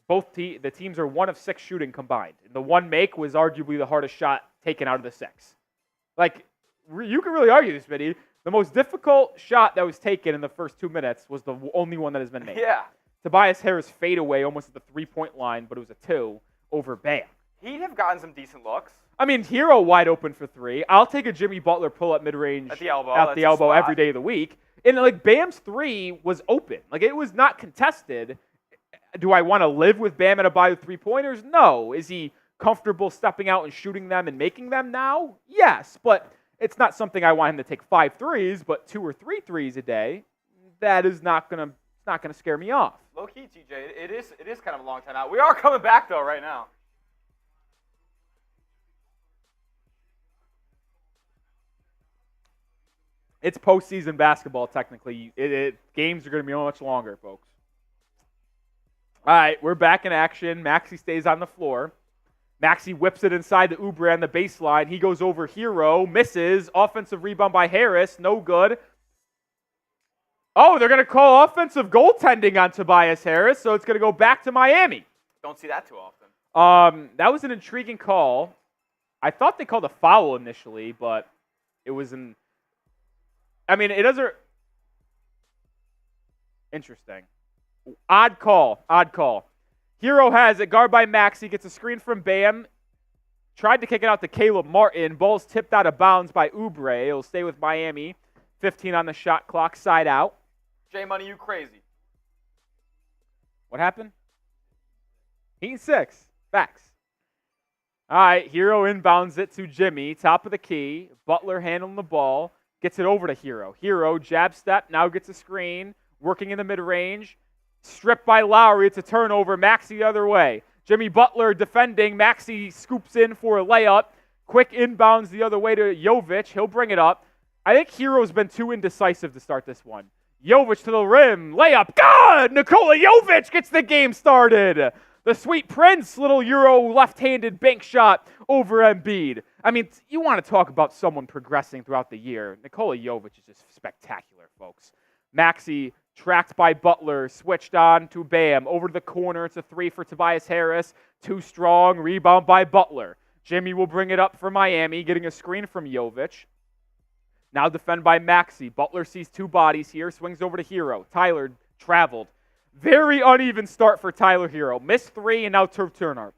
The teams are 1 of 6 shooting combined. The one make was arguably the hardest shot taken out of the 6. Like, you can really argue this, Smitty. The most difficult shot that was taken in the first 2 minutes was the only one that has been made. Yeah. Tobias Harris fadeaway almost at the 3-point line, but it was a 2 over Bam. He'd have gotten some decent looks. I mean, Herro wide open for 3. I'll take a Jimmy Butler pull-up mid-range at the elbow every day of the week. And, like, Bam's 3 was open. Like, it was not contested. Do I want to live with Bam and Adebayo 3-pointers? No. Is he comfortable stepping out and shooting them and making them now? Yes. But it's not something I want him to take 5 threes, but 2 or 3 threes a day. That is not gonna scare me off. Low key, TJ. It is kind of a long time out. We are coming back though right now. It's postseason basketball, technically. Games are going to be much longer, folks. All right, we're back in action. Maxey stays on the floor. Maxey whips it inside the Oubre on the baseline. He goes over Herro, misses. Offensive rebound by Harris, no good. Oh, they're going to call offensive goaltending on Tobias Harris, so it's going to go back to Miami. Don't see that too often. That was an intriguing call. I thought they called a foul initially, but it was an... I mean, it doesn't... Interesting. Odd call. Herro has it. Guard by Maxey. Gets a screen from Bam. Tried to kick it out to Caleb Martin. Ball's tipped out of bounds by Oubre. It'll stay with Miami. 15 on the shot clock. Side out. J-Money, you crazy. What happened? Heat 6. Facts. All right. Herro inbounds it to Jimmy. Top of the key. Butler handling the ball. Gets it over to Herro. Herro, jab step, now gets a screen. Working in the mid-range. Stripped by Lowry. It's a turnover. Maxey the other way. Jimmy Butler defending. Maxey scoops in for a layup. Quick inbounds the other way to Jovic. He'll bring it up. I think Herro's been too indecisive to start this one. Jovic to the rim. Layup. Good! Nikola Jovic gets the game started. The Sweet Prince, little Euro left-handed bank shot over Embiid. I mean, you want to talk about someone progressing throughout the year. Nikola Jovic is just spectacular, folks. Maxey tracked by Butler, switched on to Bam. Over to the corner, it's a 3 for Tobias Harris. Too strong, rebound by Butler. Jimmy will bring it up for Miami, getting a screen from Jovic. Now defend by Maxey. Butler sees 2 bodies here, swings over to Herro. Tyler traveled. Very uneven start for Tyler Herro. Missed 3 and now turnovers.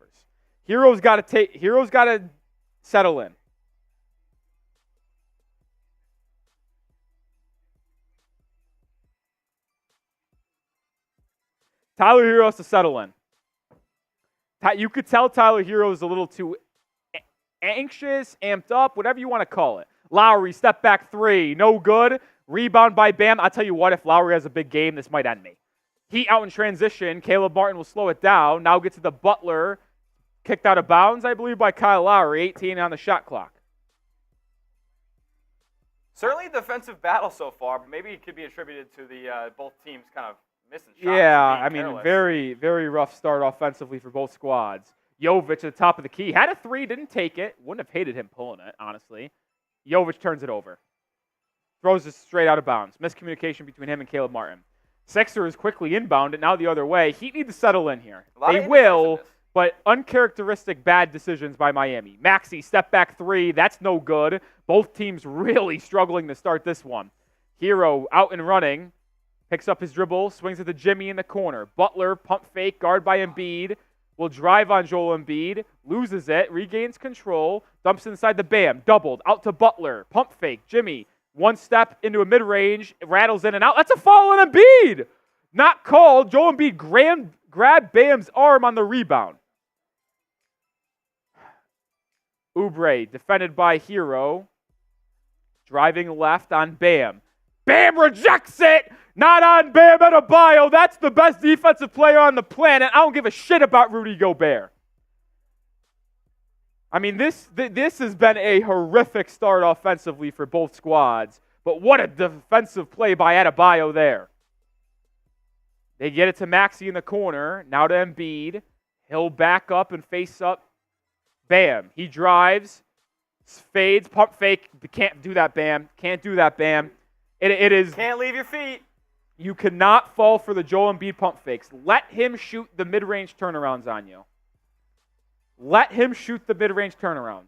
Herro's got to settle in. Tyler Herro has to settle in. You could tell Tyler Herro is a little too anxious, amped up, whatever you want to call it. Lowry, step back 3, no good. Rebound by Bam. I'll tell you what, if Lowry has a big game, this might end me. Heat out in transition. Caleb Martin will slow it down. Now gets to the Butler. Kicked out of bounds, I believe, by Kyle Lowry. 18 on the shot clock. Certainly a defensive battle so far, but maybe it could be attributed to the both teams kind of missing shots. Yeah, I mean, careless. very, very rough start offensively for both squads. Jovic at the top of the key. Had a 3, didn't take it. Wouldn't have hated him pulling it, honestly. Jovic turns it over. Throws it straight out of bounds. Miscommunication between him and Caleb Martin. Sixers quickly inbound it, now the other way. Heat need to settle in here. They will, but uncharacteristic bad decisions by Miami. Maxey, step back 3, that's no good. Both teams really struggling to start this one. Herro out and running, picks up his dribble, swings it to Jimmy in the corner. Butler, pump fake, guard by Embiid. will drive on Joel Embiid, loses it, regains control, dumps inside the Bam, doubled, out to Butler, pump fake, Jimmy, one step into a mid-range, rattles in and out. That's a foul on Embiid! Not called. Joel Embiid grabbed Bam's arm on the rebound. Oubre, defended by Herro, driving left on Bam. Bam rejects it! Not on Bam Adebayo. That's the best defensive player on the planet. I don't give a shit about Rudy Gobert. I mean, this has been a horrific start offensively for both squads. But what a defensive play by Adebayo there. They get it to Maxey in the corner. Now to Embiid. He'll back up and face up. Bam. He drives. Fades. Pump fake. Can't do that, Bam. Can't do that, Bam. It is... Can't leave your feet. You cannot fall for the Joel Embiid pump fakes. Let him shoot the mid-range turnarounds on you. Let him shoot the mid-range turnarounds.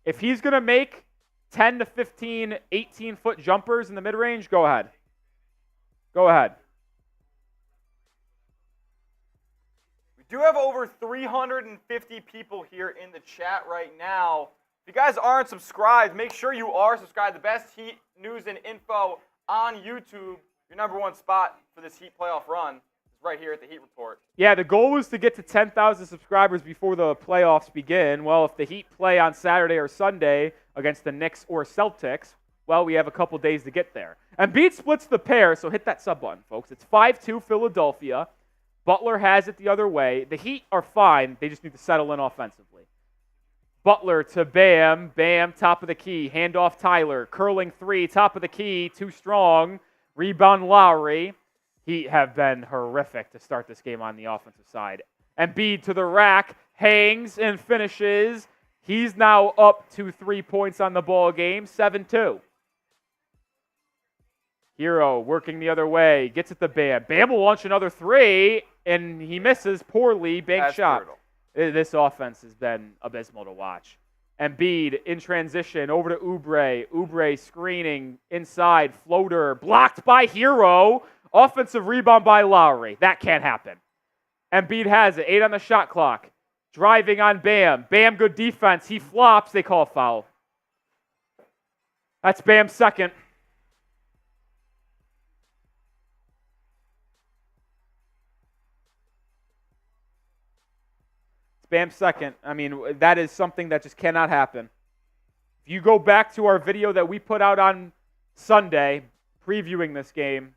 If he's going to make 10 to 15, 18-foot jumpers in the mid-range, go ahead. Go ahead. We do have over 350 people here in the chat right now. If you guys aren't subscribed, make sure you are subscribed. The best Heat news and info on YouTube. Your number one spot for this Heat playoff run is right here at the Heat Report. Yeah, the goal was to get to 10,000 subscribers before the playoffs begin. Well, if the Heat play on Saturday or Sunday against the Knicks or Celtics, well, we have a couple days to get there. Embiid splits the pair, so hit that sub button, folks. It's 5-2 Philadelphia. Butler has it the other way. The Heat are fine. They just need to settle in offensively. Butler to Bam. Bam, top of the key. Handoff Tyler. Curling three, top of the key. Too strong. Rebound Lowry. Heat have been horrific to start this game on the offensive side. Embiid to the rack. Hangs and finishes. He's now up to 3 points on the ball game. 7-2. Herro working the other way. Gets it to Bam. Bam will launch another three, and he misses poorly. Bank shot. Brutal. This offense has been abysmal to watch. Embiid in transition over to Oubre. Oubre screening inside. Floater blocked by Herro. Offensive rebound by Lowry. That can't happen. Embiid has it. 8 on the shot clock. Driving on Bam. Bam, good defense. He flops. They call a foul. That's Bam's second. Bam's second. I mean, that is something that just cannot happen. If you go back to our video that we put out on Sunday, previewing this game,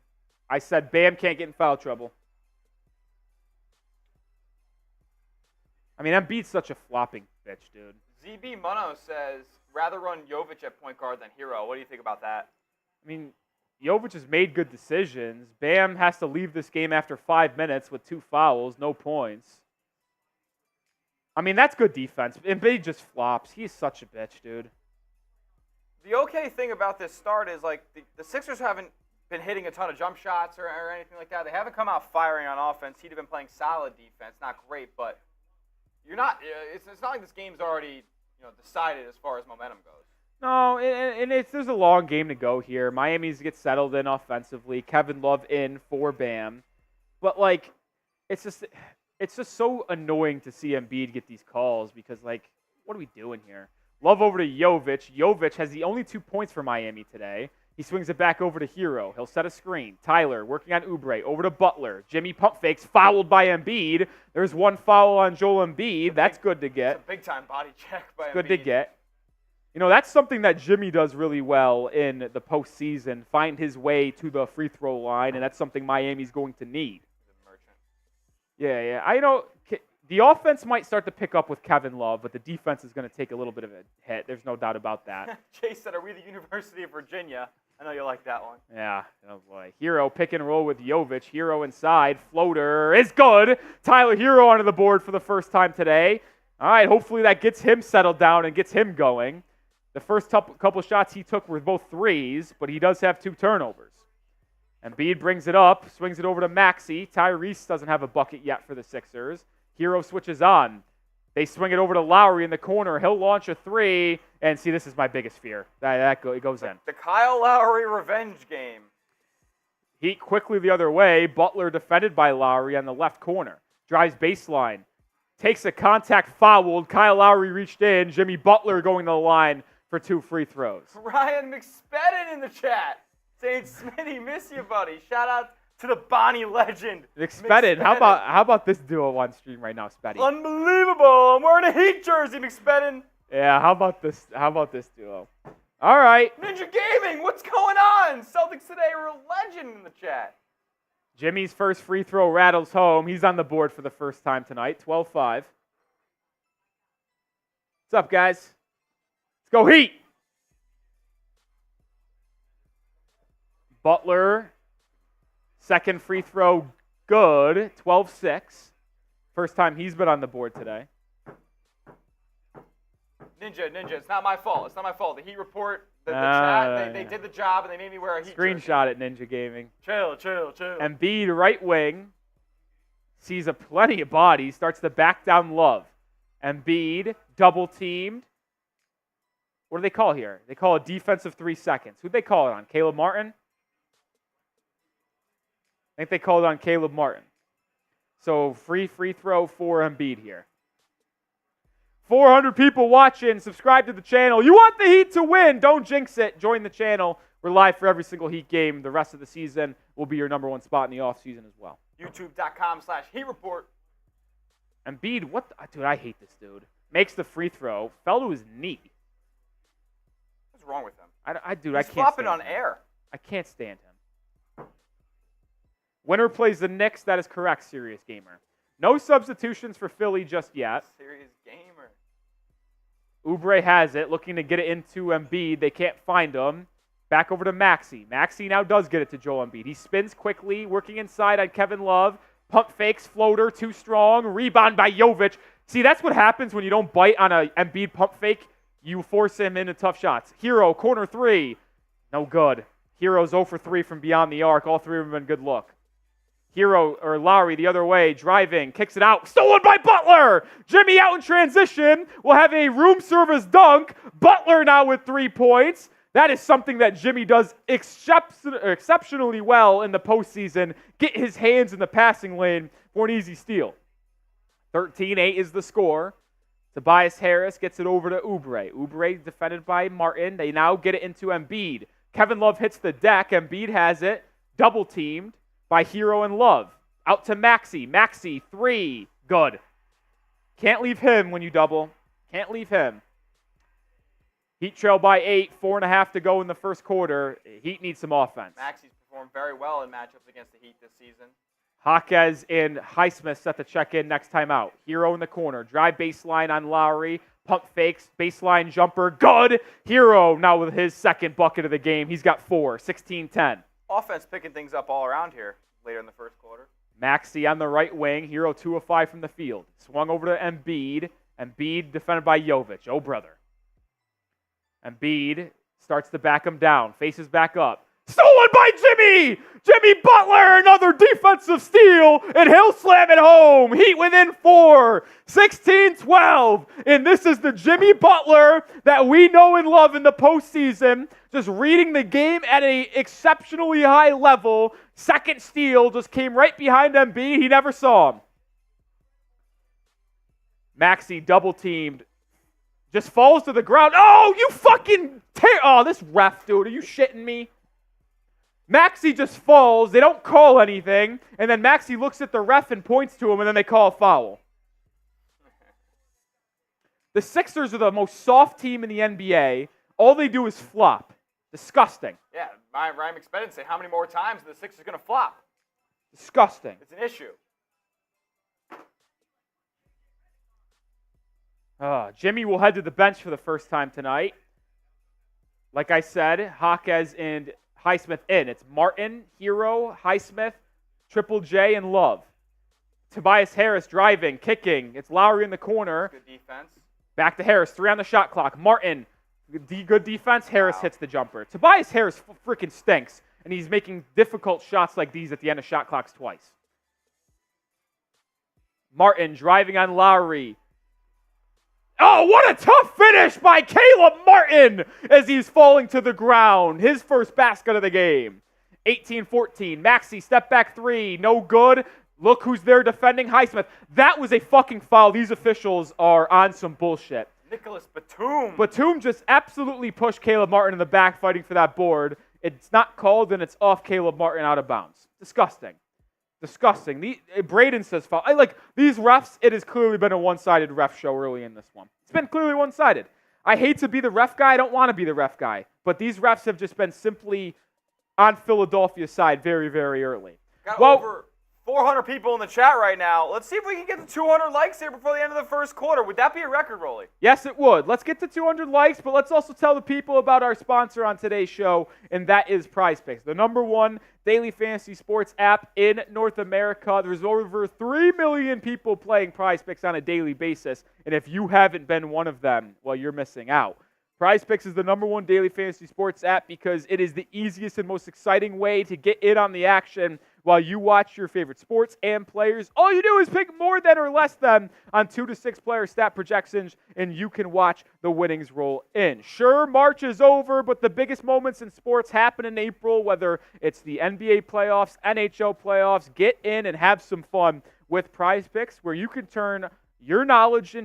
I said Bam can't get in foul trouble. I mean, Embiid's such a flopping bitch, dude. ZB Mono says, rather run Jovic at point guard than Herro. What do you think about that? I mean, Jovic has made good decisions. Bam has to leave this game after 5 minutes with 2 fouls, no points. I mean, that's good defense. Embiid just flops. He's such a bitch, dude. The okay thing about this start is, like, the Sixers haven't been hitting a ton of jump shots or anything like that. They haven't come out firing on offense. He'd have been playing solid defense. Not great, but you're not. It's not like this game's already decided as far as momentum goes. No, and there's a long game to go here. Miami's get settled in offensively. Kevin Love in for Bam. But, like, it's just so annoying to see Embiid get these calls because, like, what are we doing here? Love over to Jovic. Jovic has the only 2 points for Miami today. He swings it back over to Herro. He'll set a screen. Tyler working on Oubre. Over to Butler. Jimmy pump fakes, fouled by Embiid. There's 1 foul on Joel Embiid. That's good to get. It's a big-time body check by Embiid. Good to get. That's something that Jimmy does really well in the postseason, find his way to the free throw line, and that's something Miami's going to need. Yeah. I know the offense might start to pick up with Kevin Love, but the defense is going to take a little bit of a hit. There's no doubt about that. Chase said, are we the University of Virginia? I know you like that one. Yeah. Oh, boy. Herro pick and roll with Jovic. Herro inside. Floater is good. Tyler Herro onto the board for the first time today. All right, hopefully that gets him settled down and gets him going. The first couple shots he took were both threes, but he does have 2 turnovers. Embiid brings it up, swings it over to Maxey. Tyrese doesn't have a bucket yet for the Sixers. Herro switches on. They swing it over to Lowry in the corner. He'll launch a 3, and see, this is my biggest fear. It goes in. The Kyle Lowry revenge game. Heat quickly the other way. Butler defended by Lowry on the left corner. drives baseline, takes a contact, fouled. Kyle Lowry reached in. Jimmy Butler going to the line for 2 free throws. Ryan McSpadden in the chat saying, Smitty, miss you, buddy. Shout out to the Bonnie legend. McSpadden, how about this duo on stream right now, Spetty? Unbelievable. I'm wearing a Heat jersey, McSpadden. Yeah, how about this duo? All right. Ninja Gaming, what's going on? Celtics today are a legend in the chat. Jimmy's first free throw rattles home. He's on the board for the first time tonight, 12-5. What's up, guys? Let's go Heat. Butler, second free throw, good, 12-6. First time he's been on the board today. Ninja, it's not my fault. It's not my fault. The Heat report, the chat, they did the job, and they made me wear a Heat Screenshot jersey. it, Ninja Gaming. Chill. Embiid, right wing, sees a plenty of bodies, starts to back down Love. Embiid, double teamed. What do they call here? They call a defensive 3 seconds. Who'd they call it on? Caleb Martin? I think they called it on Caleb Martin. So free throw for Embiid here. 400 people watching. Subscribe to the channel. You want the Heat to win. Don't jinx it. Join the channel. We're live for every single Heat game. The rest of the season will be your #1 spot in the offseason as well. YouTube.com/Heat report. Embiid, dude, I hate this dude. Makes the free throw. Fell to his knee. What's wrong with him? I can't He's flopping on air. I can't stand him. Winner plays the Knicks. That is correct, Serious Gamer. No substitutions for Philly just yet. Serious Gamer. Oubre has it, looking to get it into Embiid. They can't find him. Back over to Maxey. Maxey now does get it to Joel Embiid. He spins quickly, working inside on Kevin Love. Pump fakes, floater, too strong. Rebound by Jovic. See, that's what happens when you don't bite on a Embiid pump fake. You force him into tough shots. Herro, corner 3. No good. Herro's 0 for 3 from beyond the arc. All 3 of them have been good look. Lowry the other way, driving, kicks it out. Stolen by Butler! Jimmy out in transition. Will have a room service dunk. Butler now with 3 points. That is something that Jimmy does exceptionally well in the postseason. Get his hands in the passing lane for an easy steal. 13-8 is the score. Tobias Harris gets it over to Oubre. Oubre defended by Martin. They now get it into Embiid. Kevin Love hits the deck. Embiid has it. Double teamed by Herro and Love. Out to Maxey. Maxey, 3. Good. Can't leave him when you double. Can't leave him. Heat trail by 8. 4.5 to go in the first quarter. Heat needs some offense. Maxey's performed very well in matchups against the Heat this season. Jaquez and Highsmith set the check-in next time out. Herro in the corner. Drive baseline on Lowry. Pump fakes. Baseline jumper. Good. Herro now with his second bucket of the game. He's got 4. 16-10. Offense picking things up all around here later in the first quarter. Maxey on the right wing. Herro 2 of 5 from the field. Swung over to Embiid. Embiid defended by Jovic. Oh, brother. Embiid starts to back him down. Faces back up. Stolen by Jimmy! Jimmy Butler, another defensive steal, and he'll slam it home. Heat within 4. 16-12. And this is the Jimmy Butler that we know and love in the postseason. Just reading the game at an exceptionally high level. Second steal just came right behind Embiid. He never saw him. Maxey double-teamed. Just falls to the ground. Oh, you fucking oh, this ref, dude. Are you shitting me? Maxey just falls. They don't call anything. And then Maxey looks at the ref and points to him, and then they call a foul. The Sixers are the most soft team in the NBA. All they do is flop. Disgusting. Yeah, Ryan McSpadden said, how many more times are the Sixers going to flop? Disgusting. It's an issue. Jimmy will head to the bench for the first time tonight. Like I said, Jaquez and Highsmith in. It's Martin, Herro, Highsmith, Triple J, and Love. Tobias Harris driving, kicking. It's Lowry in the corner. Good defense. Back to Harris. 3 on the shot clock. Martin, good defense. Harris hits the jumper. Tobias Harris freaking stinks, and he's making difficult shots like these at the end of shot clocks twice. Martin driving on Lowry. Oh, what a tough finish by Caleb Martin as he's falling to the ground. His first basket of the game. 18-14. Maxey, step back 3. No good. Look who's there defending Highsmith. That was a fucking foul. These officials are on some bullshit. Nicholas Batum. Batum just absolutely pushed Caleb Martin in the back fighting for that board. It's not called, and it's off Caleb Martin out of bounds. Disgusting. Braden says foul. These refs, it has clearly been a one-sided ref show early in this one. It's been clearly one-sided. I hate to be the ref guy. I don't want to be the ref guy. But these refs have just been simply on Philadelphia's side very, very early. Got over 400 people in the chat right now. Let's see if we can get to 200 likes here before the end of the first quarter. Would that be a record, Rolly? Yes, it would. Let's get to 200 likes, but let's also tell the people about our sponsor on today's show, and that is PrizePicks, the #1 daily fantasy sports app in North America. There's over 3 million people playing PrizePicks on a daily basis, and if you haven't been one of them, well, you're missing out. PrizePicks is the #1 daily fantasy sports app because it is the easiest and most exciting way to get in on the action while you watch your favorite sports and players. All you do is pick more than or less than on 2 to 6 player stat projections, and you can watch the winnings roll in. Sure, March is over, but the biggest moments in sports happen in April, whether it's the NBA playoffs, NHL playoffs. Get in and have some fun with PrizePicks, where you can turn your knowledge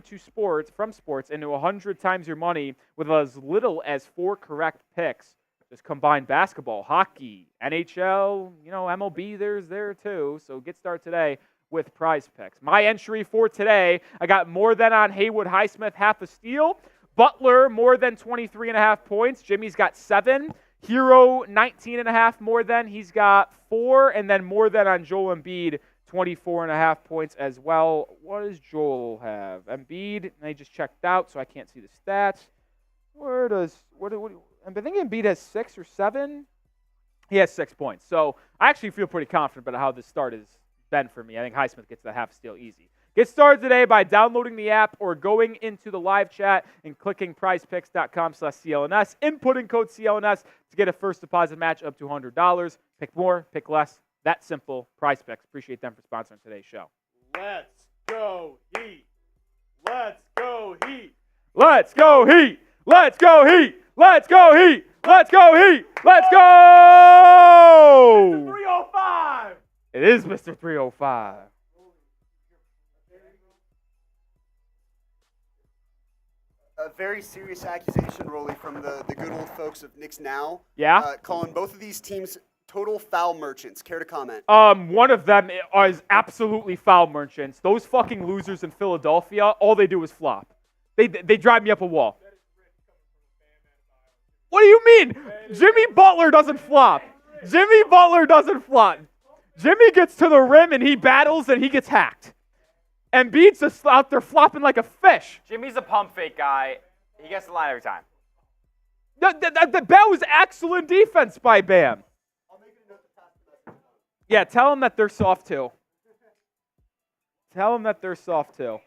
from sports into 100 times your money with as little as 4 correct picks. Just combine basketball, hockey, NHL, MLB, there's there too. So get started today with PrizePicks. My entry for today, I got more than on Haywood Highsmith, half a steal. Butler, more than 23.5 points. Jimmy's got 7. Herro, 19.5 more than. He's got 4. And then more than on Joel Embiid, 24.5 points as well. What does Joel have? Embiid, I just checked out, so I can't see the stats. I think Embiid has 6 or 7. He has 6 points. So I actually feel pretty confident about how this start has been for me. I think Highsmith gets the half steal easy. Get started today by downloading the app or going into the live chat and clicking prizepicks.com/CLNS, inputting code CLNS to get a first deposit match up to $100. Pick more, pick less. That simple. PrizePicks. Appreciate them for sponsoring today's show. Let's go Heat. Let's go Heat. Let's go Heat. Let's go Heat. Let's go Heat. Let's go Heat. Let's go. Mr. 305. It is Mr. 305. A very serious accusation, Rolly, from the good old folks of Knicks Now. Yeah? Calling both of these teams total foul merchants. Care to comment? One of them is absolutely foul merchants. Those fucking losers in Philadelphia, all they do is flop. They drive me up a wall. What do you mean? Jimmy Butler doesn't flop. Jimmy Butler doesn't flop. Jimmy gets to the rim and he battles and he gets hacked. Embiid's just out there flopping like a fish. Jimmy's a pump fake guy. He gets the line every time. That was excellent defense by Bam. Yeah, tell them that they're soft too. Tell them that they're soft too.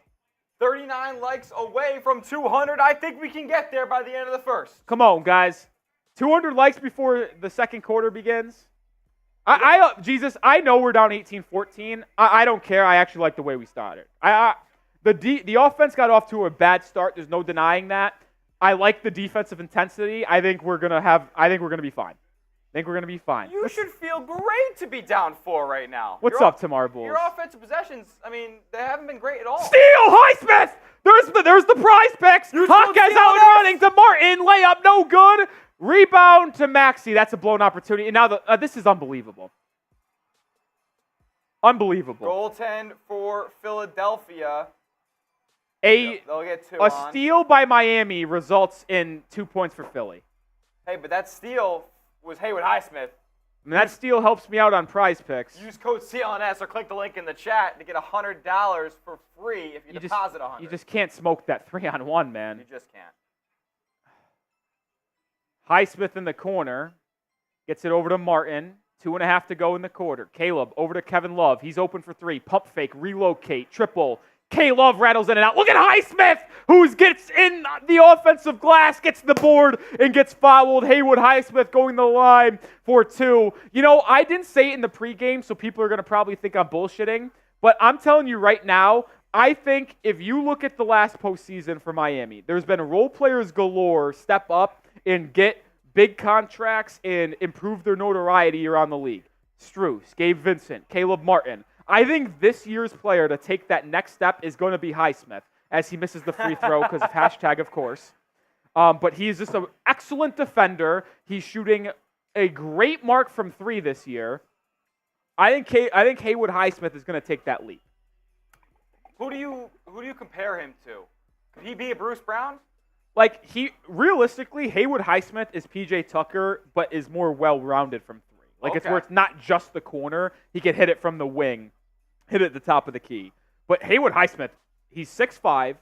39 likes away from 200. I think we can get there by the end of the first. Come on, guys. 200 likes before the second quarter begins. Jesus, I know we're down 18-14. I don't care. I actually like the way we started. The offense got off to a bad start. There's no denying that. I like the defensive intensity. I think we're gonna be fine. You should feel great to be down 4 right now. What's up, Tamar Bulls? Your offensive possessions, they haven't been great at all. Steal, Highsmith! There's the prize picks. Jaquez out and running to Martin. Layup, no good. Rebound to Maxey. That's a blown opportunity. And now this is unbelievable. Unbelievable. Goaltend for Philadelphia. They'll get 2 A steal by Miami results in 2 points for Philly. Hey, but that steal was Haywood Highsmith. That steal helps me out on prize picks. Use code CLNS or click the link in the chat to get $100 for free if you deposit $100. You just can't smoke that 3-on-1, man. You just can't. Highsmith in the corner. Gets it over to Martin. 2.5 to go in the quarter. Caleb over to Kevin Love. He's open for 3. Pump fake. Relocate. Triple. K-Love rattles in and out. Look at Highsmith, who gets in the offensive glass, gets the board, and gets fouled. Haywood Highsmith going the line for 2. I didn't say it in the pregame, so people are going to probably think I'm bullshitting. But I'm telling you right now, I think if you look at the last postseason for Miami, there's been role players galore step up and get big contracts and improve their notoriety around the league. Strus, Gabe Vincent, Caleb Martin. I think this year's player to take that next step is going to be Highsmith, as he misses the free throw because of hashtag, of course. But he's just an excellent defender. He's shooting a great mark from 3 this year. I think Haywood Highsmith is going to take that leap. Who do you compare him to? Could he be a Bruce Brown? Like, realistically, Haywood Highsmith is PJ Tucker, but is more well-rounded from 3. Like, it's where it's not just the corner. He can hit it from the wing, hit it at the top of the key. But Haywood Highsmith, he's 6'5",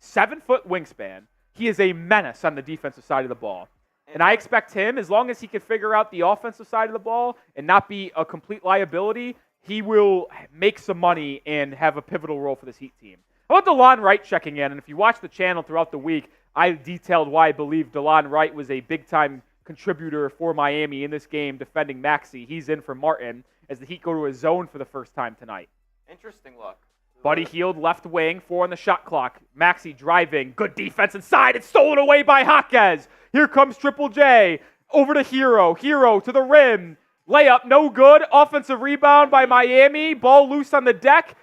7-foot wingspan. He is a menace on the defensive side of the ball. And I expect him, as long as he can figure out the offensive side of the ball and not be a complete liability, he will make some money and have a pivotal role for this Heat team. How about DeLon Wright checking in? And if you watch the channel throughout the week, I detailed why I believe DeLon Wright was a big-time contributor for Miami in this game defending Maxey. He's in for Martin as the Heat go to a zone for the first time tonight. Interesting look. Buddy Hield, left wing, 4 on the shot clock. Maxey driving, good defense inside. It's stolen away by Jaquez. Here comes Triple J. Over to Herro. Herro to the rim. Layup, no good. Offensive rebound by Miami. Ball loose on the deck.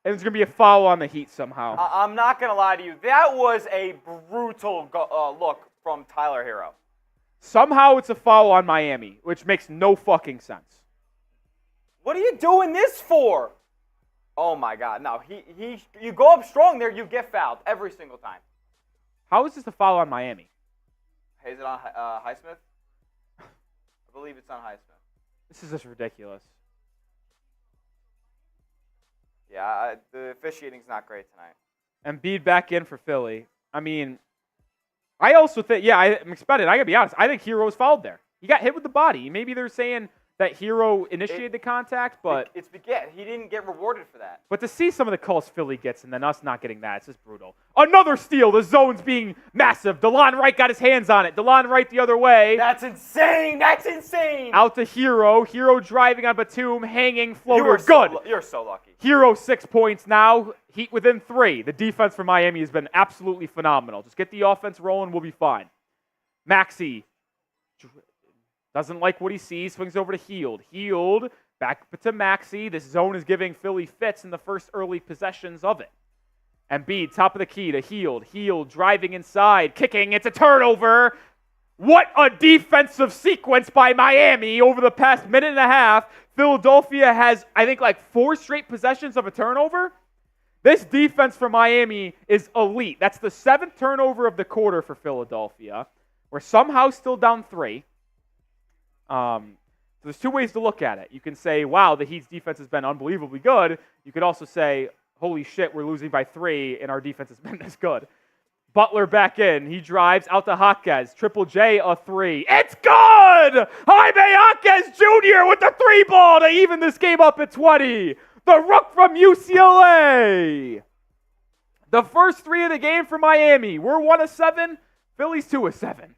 And there's going to be a foul on the Heat somehow. I'm not going to lie to you. That was a brutal look from Tyler Herro. Somehow it's a foul on Miami, which makes no fucking sense. What are you doing this for? Oh, my God. No, you go up strong there, you get fouled every single time. How is this a foul on Miami? Hey, is it on Highsmith? I believe it's on Highsmith. This is just ridiculous. Yeah, the officiating's not great tonight. Embiid back in for Philly. I mean, I also think, I'm expected. I got to be honest. I think Herro was fouled there. He got hit with the body. Maybe they're saying that Herro initiated the contact, but he didn't get rewarded for that. But to see some of the calls Philly gets and then us not getting that, it's just brutal. Another steal. The zone's being massive. DeLon Wright got his hands on it. DeLon Wright the other way. That's insane. That's insane. Out to Herro. Herro driving on Batum, hanging floater. You're so lucky. Herro 6 points now. Heat within 3. The defense for Miami has been absolutely phenomenal. Just get the offense rolling. We'll be fine. Maxey doesn't like what he sees. Swings over to Hield. Hield back to Maxey. This zone is giving Philly fits in the first early possessions of it. Embiid, top of the key to Hield. Hield driving inside, kicking. It's a turnover. What a defensive sequence by Miami over the past minute and a half. Philadelphia has, I think, like 4 straight possessions of a turnover. This defense for Miami is elite. That's the 7th turnover of the quarter for Philadelphia. We're somehow still down 3. So there's 2 ways to look at it. You can say, wow, the Heat's defense has been unbelievably good. You could also say, holy shit, we're losing by 3, and our defense has been this good. Butler back in. He drives out to Jaquez. Triple J a 3. It's good! Jaime Jaquez Jr. with the 3-ball to even this game up at 20. The Rook from UCLA. The first 3 of the game for Miami. We're 1 of 7. Philly's 2 of 7.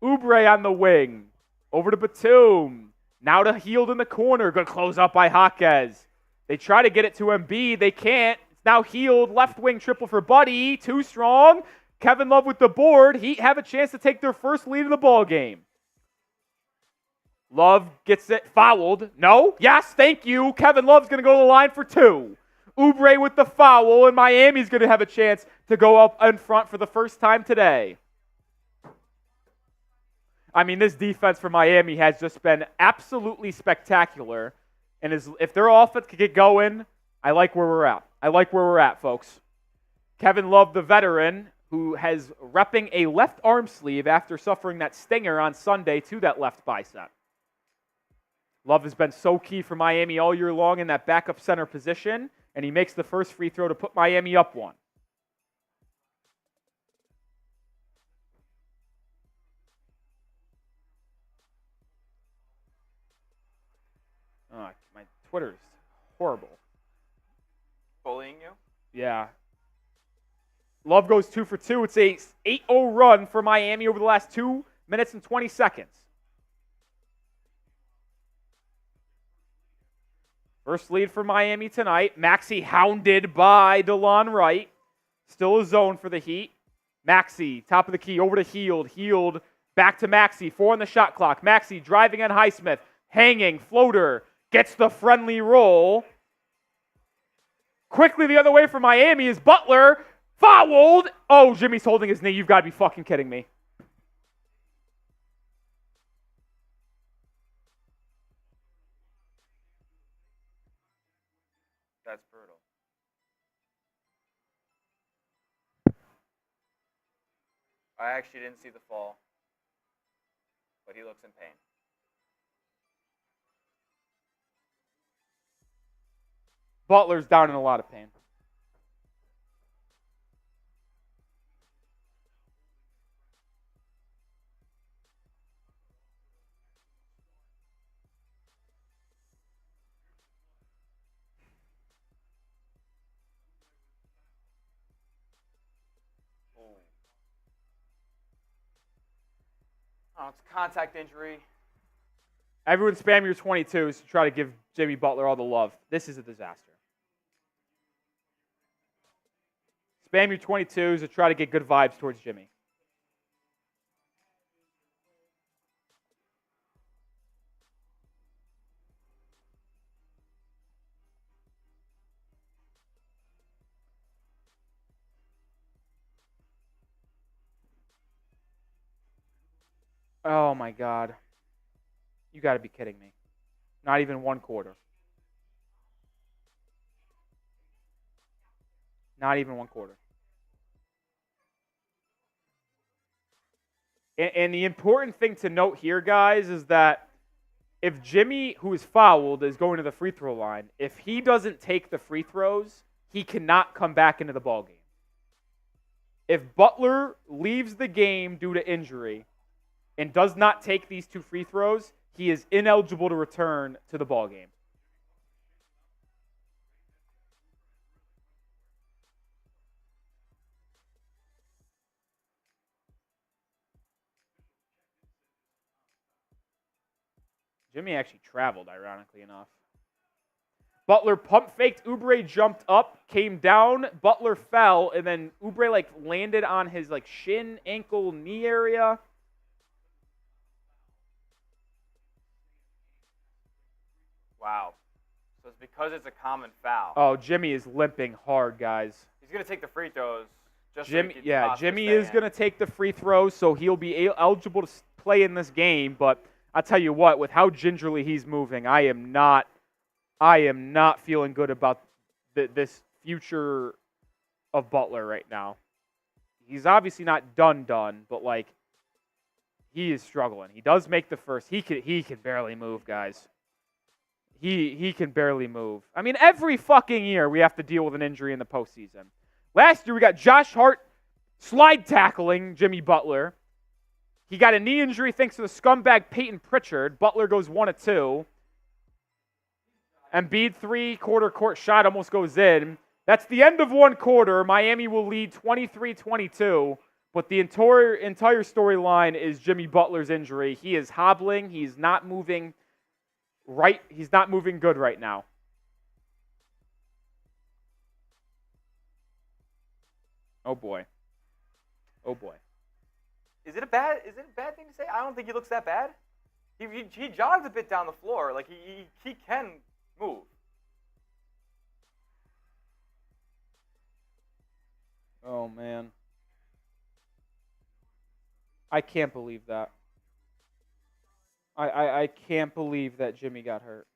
Oubre on the wing. Over to Batum. Now to Hield in the corner. Good close up by Jaquez. They try to get it to Embiid. They can't. It's now Hield. Left wing triple for Buddy. Too strong. Kevin Love with the board. Heat have a chance to take their first lead of the ball game. Love gets it fouled. No. Yes, thank you. Kevin Love's going to go to the line for 2. Oubre with the foul, and Miami's going to have a chance to go up in front for the first time today. I mean, this defense for Miami has just been absolutely spectacular. And if their offense could get going, I like where we're at. I like where we're at, folks. Kevin Love, the veteran, who has repping a left arm sleeve after suffering that stinger on Sunday to that left bicep. Love has been so key for Miami all year long in that backup center position, and he makes the first free throw to put Miami up 1. My Twitter's horrible. Bullying you? Yeah. Love goes 2 for 2. It's a 8-0 run for Miami over the last 2 minutes and 20 seconds. First lead for Miami tonight. Maxey hounded by DeLon Wright. Still a zone for the Heat. Maxey, top of the key, over to Hield. Hield back to Maxey. 4 on the shot clock. Maxey driving on Highsmith. Hanging, floater. Gets the friendly roll. Quickly the other way for Miami is Butler. Fouled. Oh, Jimmy's holding his knee. You've got to be fucking kidding me. That's brutal. I actually didn't see the fall, but he looks in pain. Butler's down in a lot of pain. Oh, it's a contact injury. Everyone spam your 22s to try to give Jimmy Butler all the love. This is a disaster. Spam your 22s to try to get good vibes towards Jimmy. Oh my God. You got to be kidding me. Not even one quarter. Not even one quarter. And the important thing to note here, guys, is that if Jimmy, who is fouled, is going to the free throw line, if he doesn't take the free throws, he cannot come back into the ballgame. If Butler leaves the game due to injury and does not take these 2 free throws, he is ineligible to return to the ballgame. Jimmy actually traveled, ironically enough. Butler pump faked. Oubre jumped up, came down. Butler fell, and then Oubre landed on his shin, ankle, knee area. Wow. So it's because it's a common foul. Oh, Jimmy is limping hard, guys. He's going to take the free throws. Jimmy is going to take the free throws, so he'll be eligible to play in this game. But I'll tell you what, with how gingerly he's moving, I am not feeling good about this future of Butler right now. He's obviously not done, but he is struggling. He does make the first. He can barely move, guys. He can barely move. I mean, every fucking year we have to deal with an injury in the postseason. Last year we got Josh Hart slide tackling Jimmy Butler. He got a knee injury thanks to the scumbag Peyton Pritchard. Butler goes 1 of 2. Embiid 3-quarter court shot almost goes in. That's the end of one quarter. Miami will lead 23-22. But the entire storyline is Jimmy Butler's injury. He is hobbling. He's not moving right. He's not moving good right now. Oh boy. Oh boy. Is it a bad thing to say? I don't think he looks that bad. He jogs a bit down the floor. He can move. Oh man. I can't believe that. I can't believe that Jimmy got hurt.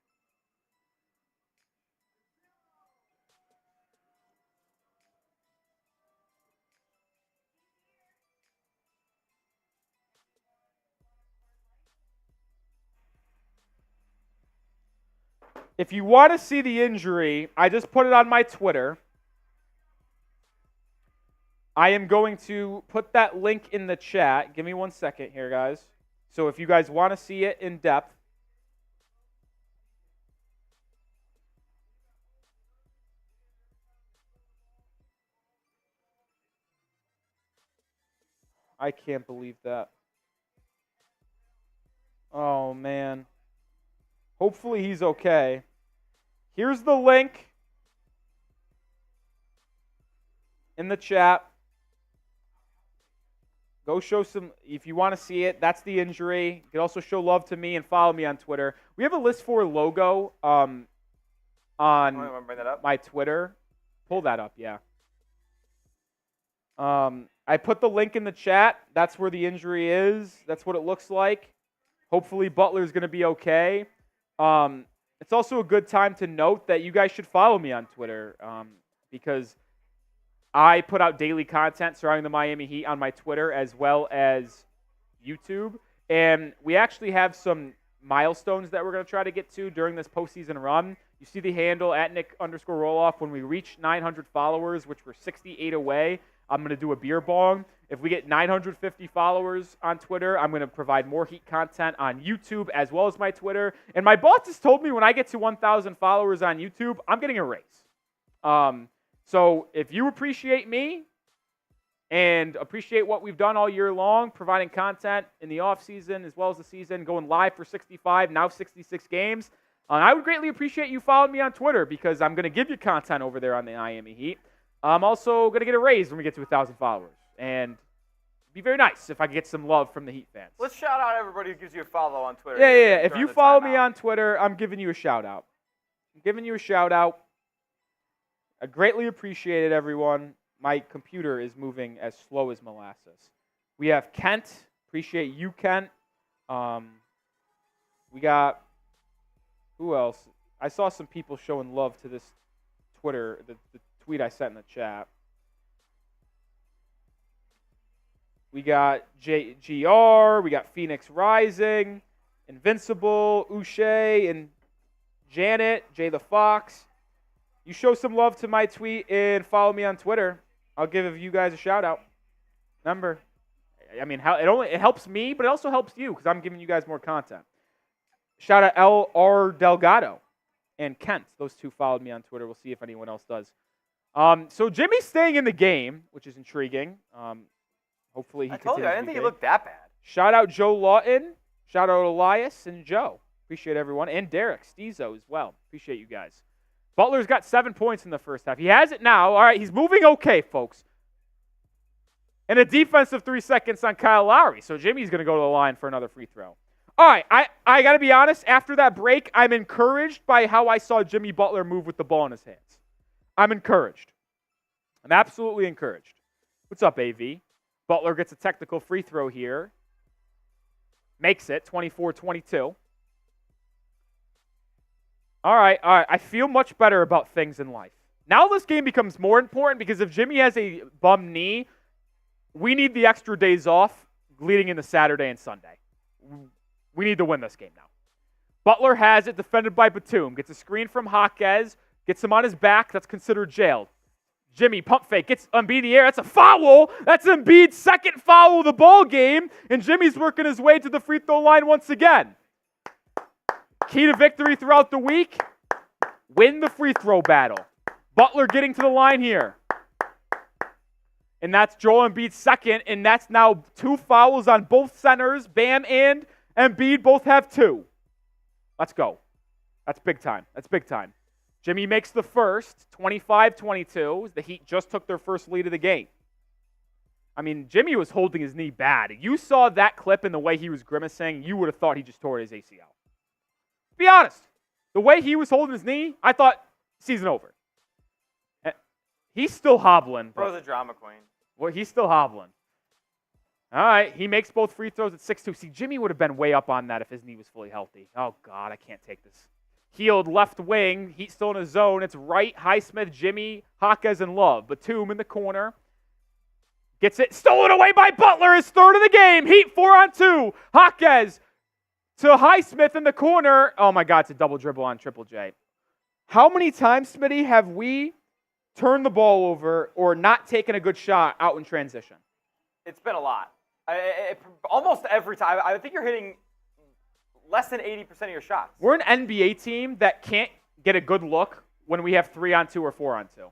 If you want to see the injury, I just put it on my Twitter. I am going to put that link in the chat. Give me 1 second here, guys. So if you guys want to see it in depth, I can't believe that. Oh, man. Hopefully he's okay. Here's the link in the chat. Go show some, if you want to see it, that's the injury. You can also show love to me and follow me on Twitter. We have a List 4 logo on Bring that up? my Twitter. Pull that up, yeah. I put the link in the chat. That's where the injury is. That's what it looks like. Hopefully Butler's going to be okay. It's also a good time to note that you guys should follow me on Twitter because I put out daily content surrounding the Miami Heat on my Twitter as well as YouTube. And we actually have some milestones that we're going to try to get to during this postseason run. You see the handle at Nic_Rohloff. When we reach 900 followers, which we're 68 away, I'm going to do a beer bong. If we get 950 followers on Twitter, I'm going to provide more Heat content on YouTube as well as my Twitter. And my boss has told me when I get to 1,000 followers on YouTube, I'm getting a raise. So if you appreciate me and appreciate what we've done all year long, providing content in the offseason as well as the season, going live for 65, now 66 games, I would greatly appreciate you following me on Twitter because I'm going to give you content over there on the Miami Heat. I'm also going to get a raise when we get to 1,000 followers. And it'd be very nice if I could get some love from the Heat fans. Let's shout out everybody who gives you a follow on Twitter. Yeah. If you follow me on Twitter, I'm giving you a shout out. I greatly appreciate it, everyone. My computer is moving as slow as molasses. We have Kent. Appreciate you, Kent. We got, who else? I saw some people showing love to this Twitter, the tweet I sent in the chat. We got GR, we got Phoenix Rising, Invincible, Uche, and Janet, Jay the Fox. You show some love to my tweet and follow me on Twitter. I'll give you guys a shout out. Remember, I mean, it helps me, but it also helps you because I'm giving you guys more content. Shout out LR Delgado and Kent. Those two followed me on Twitter. We'll see if anyone else does. So Jimmy's staying in the game, which is intriguing. Hopefully he continues. I didn't think he looked that bad. Shout out Joe Lawton. Shout out Elias and Joe. Appreciate everyone. And Derek Stezo as well. Appreciate you guys. Butler's got 7 points in the first half. He has it now. All right, he's moving okay, folks. And a defensive 3 seconds on Kyle Lowry. So Jimmy's going to go to the line for another free throw. All right, I got to be honest. After that break, I'm encouraged by how I saw Jimmy Butler move with the ball in his hands. I'm encouraged. I'm absolutely encouraged. What's up, AV? Butler gets a technical free throw here. Makes it 24-22. All right. I feel much better about things in life. Now this game becomes more important because if Jimmy has a bum knee, we need the extra days off leading into Saturday and Sunday. We need to win this game now. Butler has it defended by Batum. Gets a screen from Jaquez. Gets him on his back. That's considered jailed. Jimmy, pump fake, gets Embiid in the air. That's a foul. That's Embiid's second foul of the ball game. And Jimmy's working his way to the free throw line once again. Key to victory throughout the week, win the free throw battle. Butler getting to the line here. And that's Joel Embiid's second, and that's now 2 fouls on both centers. Bam and Embiid both have 2. Let's go. That's big time. Jimmy makes the first, 25-22. The Heat just took their first lead of the game. I mean, Jimmy was holding his knee bad. You saw that clip and the way he was grimacing, you would have thought he just tore his ACL. Be honest. The way he was holding his knee, I thought, season over. He's still hobbling. Bro's a drama queen. Well, he's still hobbling. All right, he makes both free throws at 6-2. See, Jimmy would have been way up on that if his knee was fully healthy. Oh, God, I can't take this. Healed left wing. Heat still in his zone. It's Wright, Highsmith, Jimmy, Jaquez, and Love. Batum in the corner. Gets it. Stolen away by Butler. His third of the game. Heat 4-on-2. Jaquez to Highsmith in the corner. Oh, my God, it's a double dribble on Triple J. How many times, Smitty, have we turned the ball over or not taken a good shot out in transition? It's been a lot. Almost every time. I think you're hitting less than 80% of your shots. We're an NBA team that can't get a good look when we have 3-on-2 or 4-on-2.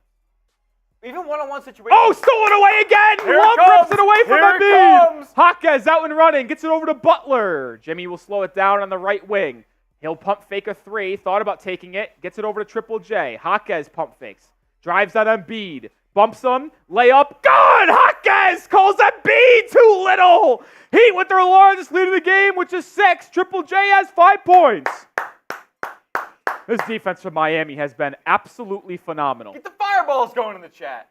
Even one-on-one situations. Oh, stolen away again! Love rips it away from Embiid. Jaquez out and running, gets it over to Butler. Jimmy will slow it down on the right wing. He'll pump fake a 3, thought about taking it, gets it over to Triple J. Jaquez pump fakes, drives on Embiid. Bumps him. Layup. Good! Jaquez calls Embiid too little. Heat with their largest lead of the game, which is 6. Triple J has 5 points. This defense from Miami has been absolutely phenomenal. Get the fireballs going in the chat.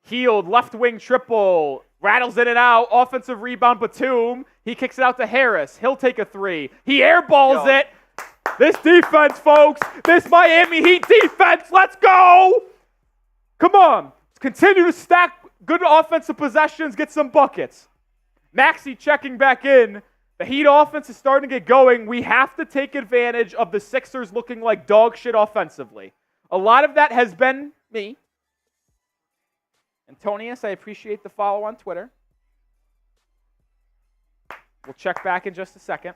Healed, left wing triple. Rattles in and out. Offensive rebound, Batum. He kicks it out to Harris. He'll take a 3. He airballs it. This defense, folks. This Miami Heat defense. Let's go. Come on. Continue to stack good offensive possessions. Get some buckets. Maxey checking back in. The Heat offense is starting to get going. We have to take advantage of the Sixers looking like dog shit offensively. A lot of that has been me. Antonius, I appreciate the follow on Twitter. We'll check back in just a second.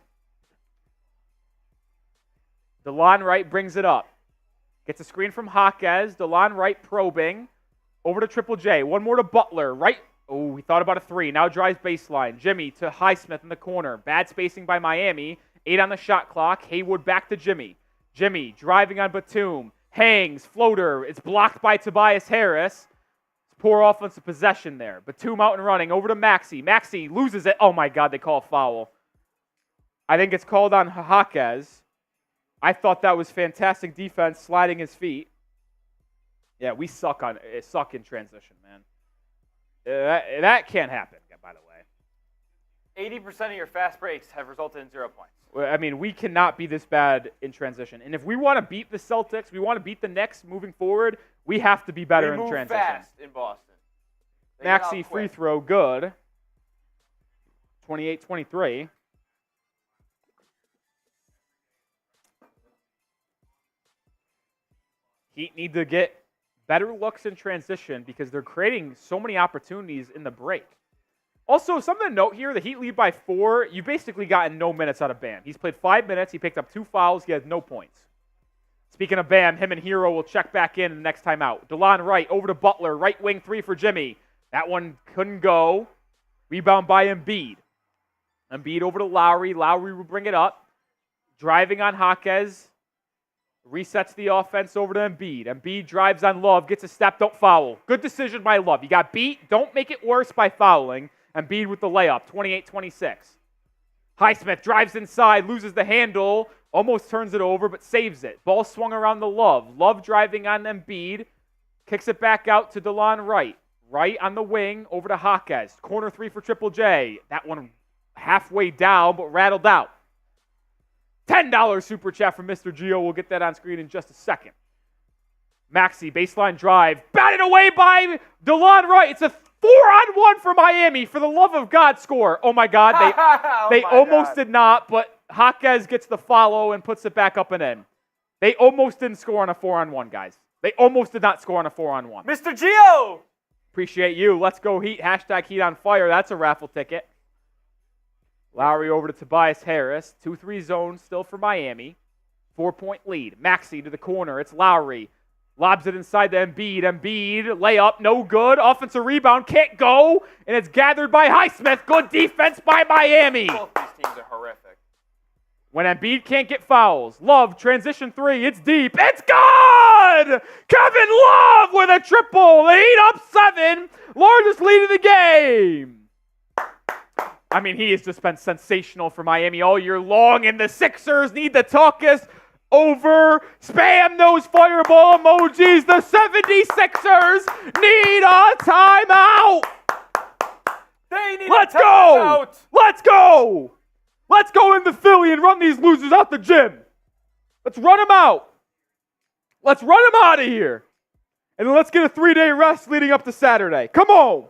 DeLon Wright brings it up. Gets a screen from Jaquez. DeLon Wright probing. Over to Triple J. One more to Butler. Right. Oh, he thought about a 3. Now drives baseline. Jimmy to Highsmith in the corner. Bad spacing by Miami. 8 on the shot clock. Haywood back to Jimmy. Jimmy driving on Batum. Hangs. Floater. It's blocked by Tobias Harris. Poor offensive possession there. Batum out and running. Over to Maxey. Maxey loses it. Oh, my God. They call a foul. I think it's called on Jaquez. I thought that was fantastic defense, sliding his feet. Yeah, we suck in transition, man. That can't happen, by the way. 80% of your fast breaks have resulted in 0 points. I mean, we cannot be this bad in transition. And if we want to beat the Celtics, we want to beat the Knicks moving forward, we have to be better in transition. Fast in Boston. Maxey free throw, good. 28-23. Heat need to get better looks in transition because they're creating so many opportunities in the break. Also, something to note here, the Heat lead by 4. You basically gotten no minutes out of Bam. He's played 5 minutes. He picked up 2 fouls. He has no points. Speaking of Bam, him and Herro will check back in the next time out. DeLon Wright over to Butler. Right wing 3 for Jimmy. That one couldn't go. Rebound by Embiid. Embiid over to Lowry. Lowry will bring it up. Driving on Jaquez. Resets the offense over to Embiid. Embiid drives on Love. Gets a step. Don't foul. Good decision by Love. You got beat. Don't make it worse by fouling. Embiid with the layup. 28-26. Highsmith drives inside. Loses the handle. Almost turns it over, but saves it. Ball swung around to Love. Love driving on Embiid. Kicks it back out to DeLon Wright. Wright on the wing over to Jaquez. Corner 3 for Triple J. That one halfway down, but rattled out. $10 super chat from Mr. Gio. We'll get that on screen in just a second. Maxey, baseline drive. Batted away by DeLon Wright. It's a 4-on-1 for Miami. For the love of God, score. Oh, my God. They almost did not, but Jaquez gets the follow and puts it back up and in. They almost didn't score on a 4-on-1, guys. They almost did not score on a 4-on-1. Mr. Gio! Appreciate you. Let's go Heat. Hashtag Heat on fire. That's a raffle ticket. Lowry over to Tobias Harris. 2-3 zone still for Miami. 4-point lead. Maxey to the corner. It's Lowry. Lobs it inside to Embiid. Embiid, layup, no good. Offensive rebound, can't go. And it's gathered by Highsmith. Good defense by Miami. Both these teams are horrific. When Embiid can't get fouls. Love, transition 3. It's deep. It's good! Kevin Love with a triple. The Heat up 7. Largest lead of the game. I mean, he has just been sensational for Miami all year long, and the Sixers need to talk us over. Spam those fireball emojis. The 76ers need a timeout. They need Let's a timeout. go. Let's go. Let's go into Philly and run these losers out the gym. Let's run them out. Let's run them out of here. And then let's get a 3-day rest leading up to Saturday. Come on.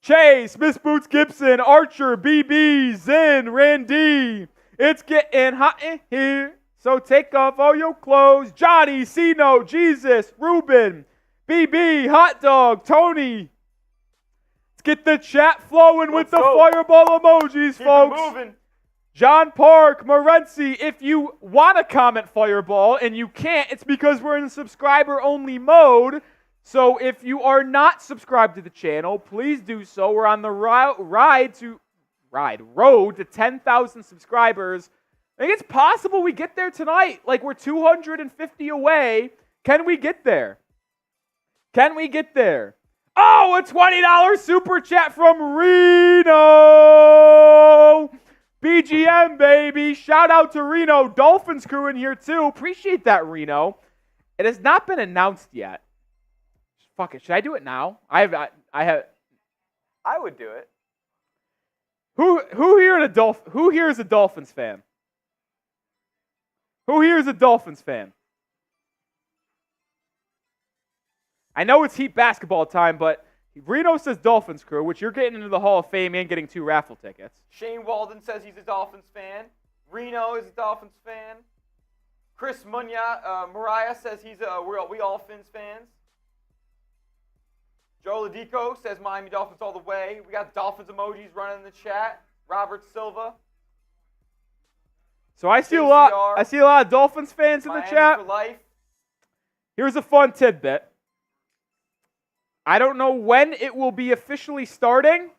Chase, Miss Boots Gibson, Archer, BB, Zen, Randy. It's getting hot in here, so take off all your clothes. Johnny, C-Note, Jesus, Ruben, BB, Hot Dog, Tony. Let's get the chat flowing with the fireball emojis, folks. Keep it moving. John Park, Morency, if you want to comment fireball and you can't, it's because we're in subscriber-only mode. So if you are not subscribed to the channel, please do so. We're on the road to 10,000 subscribers. I think it's possible we get there tonight. Like, we're 250 away. Can we get there? Can we get there? Oh, a $20 super chat from Reno. BGM, baby. Shout out to Reno. Dolphins crew in here, too. Appreciate that, Reno. It has not been announced yet. Fuck it. Should I do it now? I would do it. Who here is a Dolphins fan? Who here is a Dolphins fan? I know it's Heat basketball time, but Reno says Dolphins crew, which you're getting into the Hall of Fame and getting 2 raffle tickets. Shane Walden says he's a Dolphins fan. Reno is a Dolphins fan. Chris Mariah says we all Fins fans. Joe Ladico says Miami Dolphins all the way. We got Dolphins emojis running in the chat. Robert Silva. So I see a lot of Dolphins fans in the Miami chat. for life. Here's a fun tidbit. I don't know when it will be officially starting,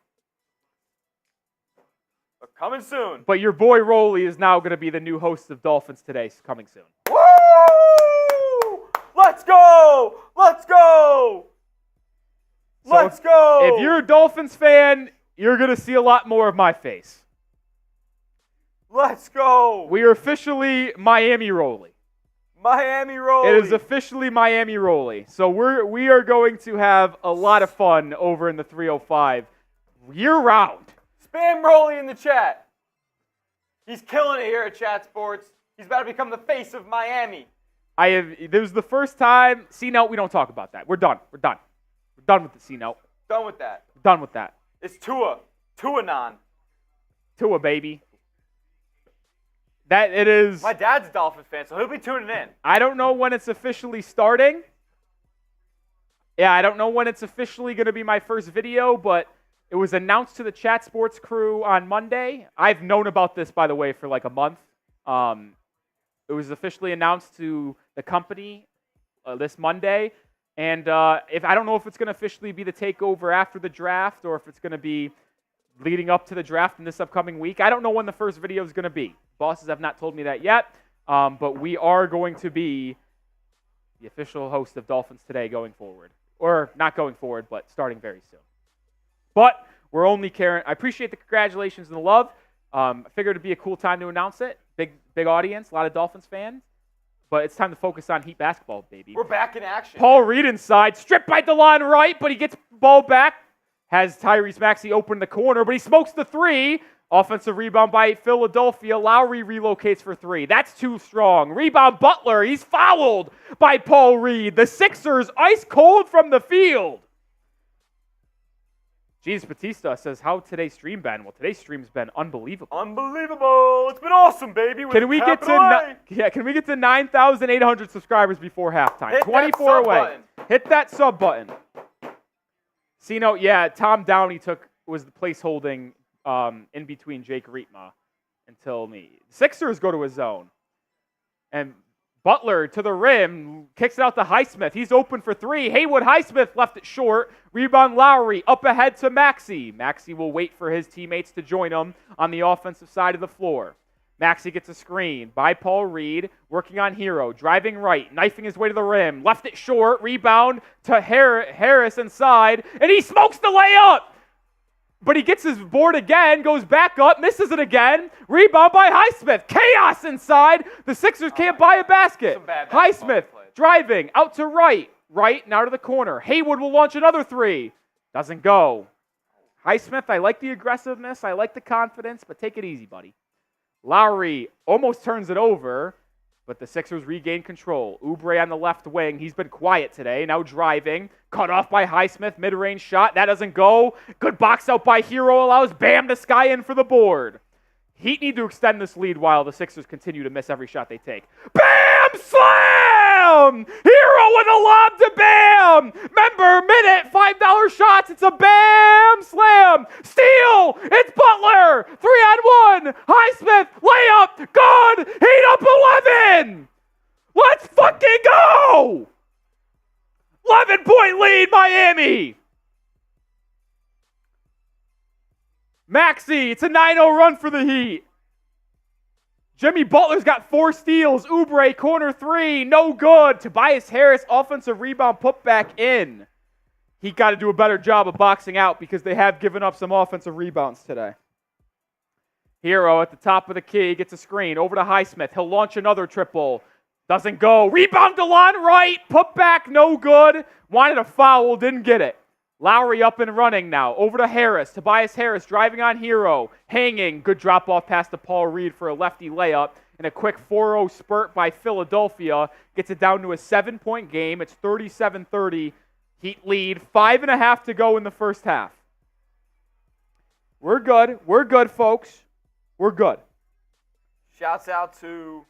But coming soon. but your boy Roley is now going to be the new host of Dolphins Today, coming soon. Woo! Let's go! Let's go! So Let's go! If you're a Dolphins fan, you're going to see a lot more of my face. Let's go! We are officially Miami Roley. Miami Roley. It is officially Miami Roley. So we are going to have a lot of fun over in the 305 year-round. Spam Roley in the chat. He's killing it here at Chat Sports. He's about to become the face of Miami. This was the first time. C-Note, we don't talk about that. We're done. We're done. We're done with the C-Note. Done with that. Done with that. It's Tua. Tua-non. Tua, baby. That it is. My dad's a Dolphins fan, so he'll be tuning in. I don't know when it's officially starting. Yeah, I don't know when it's officially going to be my first video, but it was announced to the Chat Sports crew on Monday. I've known about this, by the way, for like a month. It was officially announced to the company this Monday. And I don't know if it's going to officially be the takeover after the draft or if it's going to be leading up to the draft in this upcoming week. I don't know when the first video is going to be. Bosses have not told me that yet, but we are going to be the official host of Dolphins Today going forward. Or not going forward, but starting very soon. But we're only caring. I appreciate the congratulations and the love. I figured it'd be a cool time to announce it. Big audience, a lot of Dolphins fans. But it's time to focus on Heat basketball, baby. We're back in action. Paul Reed inside, stripped by DeLon Wright, but he gets the ball back. Has Tyrese Maxey open the corner, but he smokes the 3. Offensive rebound by Philadelphia. Lowry relocates for 3. That's too strong. Rebound Butler. He's fouled by Paul Reed. The Sixers ice cold from the field. Jesus Batista says, how today's stream been? Well, today's stream's been unbelievable. Unbelievable. It's been awesome, baby. Can we get to 9,800 subscribers before halftime? Hit 24 that sub away. button. Hit that sub button. C-Note, yeah, Tom Downey was the placeholding in between Jake Rietma until me. Sixers go to a zone. And Butler to the rim, kicks it out to Highsmith. He's open for 3. Haywood Highsmith left it short. Rebound Lowry, up ahead to Maxey. Maxey will wait for his teammates to join him on the offensive side of the floor. Maxey gets a screen by Paul Reed, working on Herro, driving right, knifing his way to the rim. Left it short, rebound to Harris inside, and he smokes the layup! But he gets his board again, goes back up, misses it again. Rebound by Highsmith. Chaos inside. The Sixers can't buy a basket. Highsmith driving out to right. Right, now to the corner. Haywood will launch another 3. Doesn't go. Highsmith, I like the aggressiveness. I like the confidence, but take it easy, buddy. Lowry almost turns it over, but the Sixers regain control. Oubre on the left wing. He's been quiet today. Now driving. Cut off by Highsmith. Mid-range shot. That doesn't go. Good box out by Herro. Allows Bam to sky in for the board. Heat need to extend this lead while the Sixers continue to miss every shot they take. Bam! Slam! Herro with a lob to Bam! Remember, minute, $5 shots. It's a Bam! Slam! Steal! It's Butler! 3-on-1! Highsmith! Layup! Good! Heat up 11! Let's fucking go! 11-point lead, Miami! Maxey, it's a 9-0 run for the Heat. Jimmy Butler's got 4 steals. Oubre, corner 3, no good. Tobias Harris, offensive rebound, put back in. He got to do a better job of boxing out because they have given up some offensive rebounds today. Herro at the top of the key gets a screen. Over to Highsmith. He'll launch another triple. Doesn't go. Rebound to Lon Wright. Put back, no good. Wanted a foul, didn't get it. Lowry up and running now. Over to Harris. Tobias Harris driving on Herro. Hanging. Good drop-off pass to Paul Reed for a lefty layup. And a quick 4-0 spurt by Philadelphia. Gets it down to a 7-point game. It's 37-30. Heat lead. 5.5 to go in the first half. We're good. We're good, folks. We're good. Shouts out to...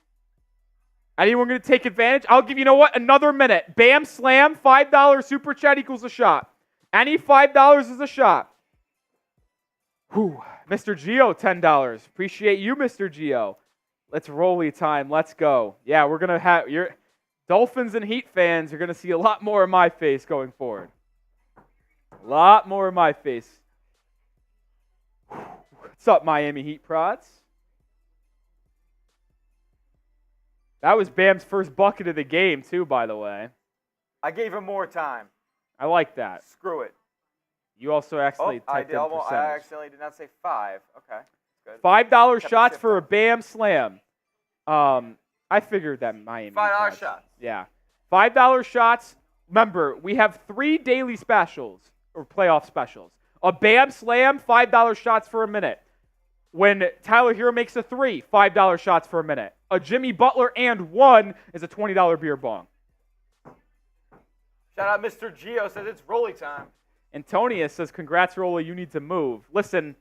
Anyone going to take advantage? I'll give you know what? Another minute. Bam, slam. $5 super chat equals a shot. Any $5 is a shot. Whew. Mr. Geo, $10. Appreciate you, Mr. Geo. Let's rolly time. Let's go. Yeah, we're going to have your Dolphins and Heat fans are going to see a lot more of my face going forward. A lot more of my face. What's up, Miami Heat prods? That was Bam's first bucket of the game, too, by the way. I gave him more time. I like that. Screw it. You also accidentally typed in I percentage. accidentally did not say 5. Okay. Good. $5 shots for a Bam slam. I figured that Miami. $5 shots. Yeah. $5 shots. Remember, we have 3 daily specials, or playoff specials. A Bam slam, $5 shots for a minute. When Tyler Herro makes a 3, $5 shots for a minute. A Jimmy Butler and 1 is a $20 beer bong. Shout out Mr. Geo, says it's rolly time. Antonius says, congrats, Rolly, you need to move. Listen,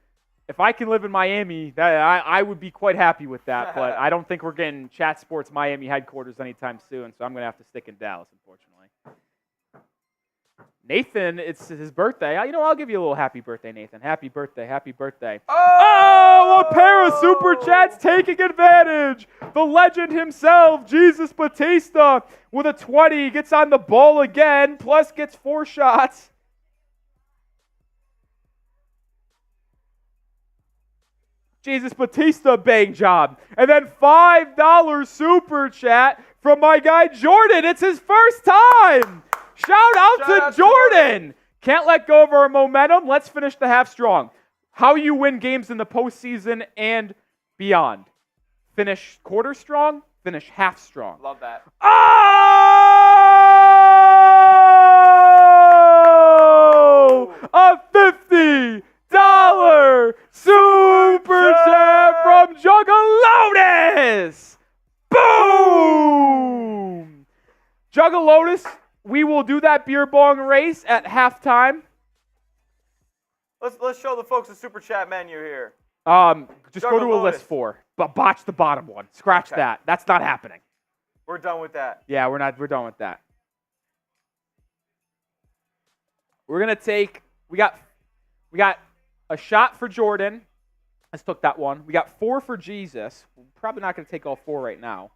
if I can live in Miami, I would be quite happy with that, but I don't think we're getting Chat Sports Miami headquarters anytime soon, so I'm going to have to stick in Dallas, unfortunately. Nathan, it's his birthday. You know, I'll give you a little happy birthday, Nathan. Happy birthday, happy birthday. Oh, a pair of super chats taking advantage. The legend himself, Jesus Batista, with a 20, gets on the ball again, plus gets 4 shots. Jesus Batista, bang job. And then $5 super chat from my guy Jordan. It's his first time. Shout out to Jordan. Can't let go of our momentum. Let's finish the half strong. How you win games in the postseason and beyond. Finish quarter strong, finish half strong. Love that. Oh! A $50 super chat from Juggalotus. Boom! Juggalotus, we will do that beer bong race at halftime. Let's show the folks the super chat menu here. Just go to a list 4, but botch the bottom one. Scratch that. That's not happening. We're done with that. Yeah, we're done with that. We're gonna take. We got a shot for Jordan. Let's took that one. We got 4 for Jesus. We're probably not gonna take all 4 right now.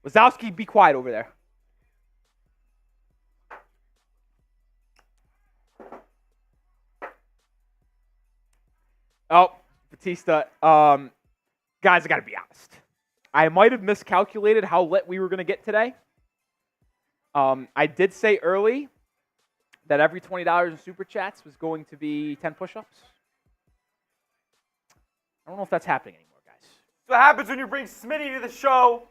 Wazowski, be quiet over there. Oh, Batista. Guys, I got to be honest. I might have miscalculated how lit we were going to get today. I did say early that every $20 in Super Chats was going to be 10 push-ups. I don't know if that's happening anymore, guys. That's what happens when you bring Smitty to the show.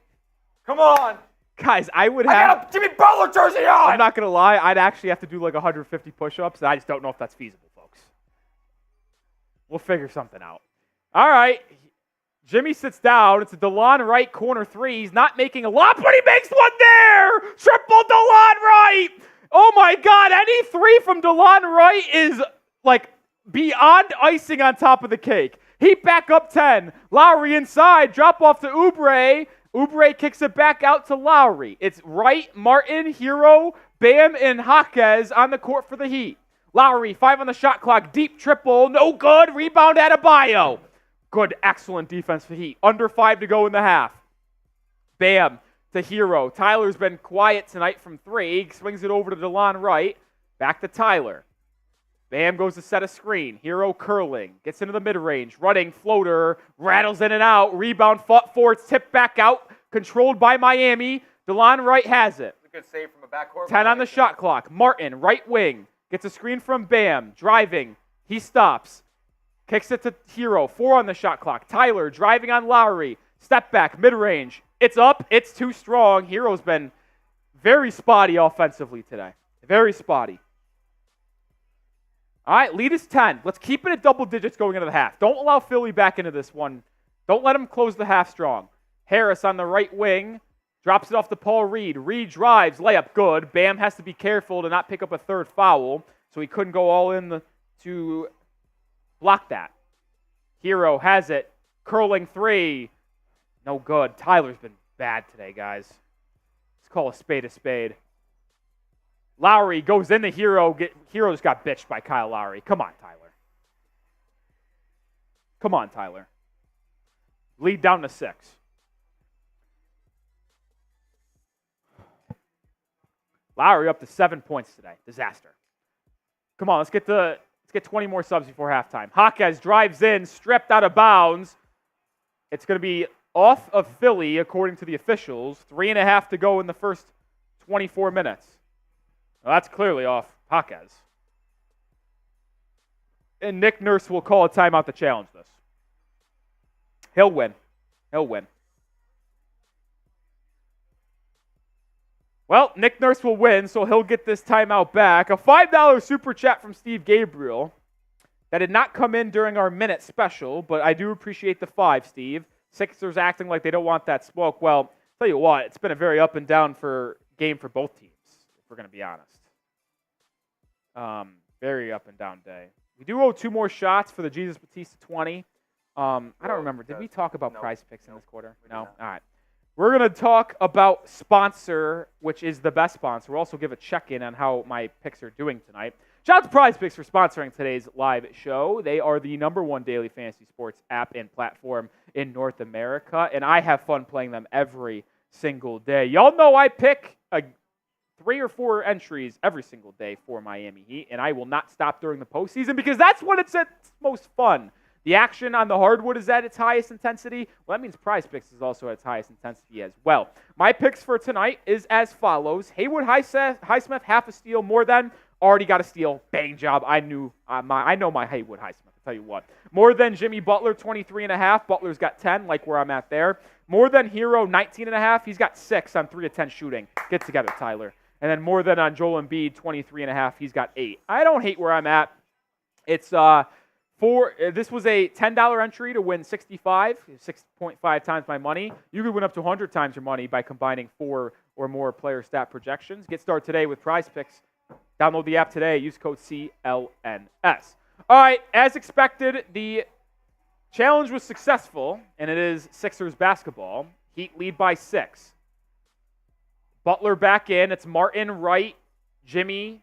Come on. Guys, I got a Jimmy Butler jersey on. I'm not going to lie. I'd actually have to do like 150 push-ups, and I just don't know if that's feasible, folks. We'll figure something out. All right. Jimmy sits down. It's a DeLon Wright corner 3. He's not making a lot, but he makes one there. Triple DeLon Wright. Oh, my God. Any 3 from DeLon Wright is like beyond icing on top of the cake. Heat back up 10. Lowry inside. Drop off to Oubre. Oubre kicks it back out to Lowry. It's Wright, Martin, Herro, Bam, and Jaquez on the court for the Heat. Lowry, 5 on the shot clock. Deep triple. No good. Rebound Adebayo. Good, excellent defense for Heat. Under 5 to go in the half. Bam to Herro. Tyler's been quiet tonight from 3. Swings it over to DeLon Wright. Back to Tyler. Bam goes to set a screen. Herro curling. Gets into the mid-range. Running. Floater. Rattles in and out. Rebound. Fought for. It's tipped back out. Controlled by Miami. DeLon Wright has it. It's a good save from a backcourt. 10 on the shot clock. Martin, right wing. Gets a screen from Bam. Driving. He stops. Kicks it to Herro. 4 on the shot clock. Tyler driving on Lowry. Step back. Mid-range. It's up. It's too strong. Herro's been very spotty offensively today. Very spotty. All right, lead is 10. Let's keep it at double digits going into the half. Don't allow Philly back into this one. Don't let them close the half strong. Harris on the right wing. Drops it off to Paul Reed. Reed drives. Layup good. Bam has to be careful to not pick up a third foul, so he couldn't go all in to block that. Herro has it. Curling 3. No good. Tyler's been bad today, guys. Let's call a spade a spade. Lowry goes into Herro. Herro's got bitched by Kyle Lowry. Come on, Tyler. Come on, Tyler. Lead down to 6. Lowry up to 7 points today. Disaster. Come on, let's get 20 more subs before halftime. Jaquez drives in, stripped out of bounds. It's going to be off of Philly, according to the officials. 3.5 to go in the first 24 minutes. Well, that's clearly off Jaquez. And Nick Nurse will call a timeout to challenge this. He'll win. He'll win. Well, Nick Nurse will win, so he'll get this timeout back. A $5 super chat from Steve Gabriel. That did not come in during our minute special, but I do appreciate the 5, Steve. Sixers acting like they don't want that smoke. Well, tell you what, it's been a very up and down game for both teams, if we're going to be honest. Very up and down day. We do owe 2 more shots for the Jesus Batista 20. I don't remember. Did we talk about prize picks in this quarter? No? All right. We're going to talk about sponsor, which is the best sponsor. We'll also give a check-in on how my picks are doing tonight. Shout out to Prize Picks for sponsoring today's live show. They are the #1 daily fantasy sports app and platform in North America, and I have fun playing them every single day. Y'all know I pick 3 or 4 entries every single day for Miami Heat, and I will not stop during the postseason because that's when it's at its most fun. The action on the hardwood is at its highest intensity. Well, that means Prize Picks is also at its highest intensity as well. My picks for tonight is as follows. Haywood Highsmith, half a steal, more than. Already got a steal. Bang job. I know my Haywood Highsmith. I'll tell you what. More than Jimmy Butler, 23.5. Butler's got 10, like where I'm at there. More than Herro, 19.5. He's got 6 on 3 of 10 shooting. Get together, Tyler. And then more than on Joel Embiid, 23.5. He's got 8. I don't hate where I'm at. It's this was a $10 entry to win 65, 6.5 times my money. You could win up to 100 times your money by combining 4 or more player stat projections. Get started today with Prize Picks. Download the app today. Use code CLNS. All right, as expected, the challenge was successful, and it is Sixers basketball. Heat lead by 6. Butler back in. It's Martin, Wright, Jimmy,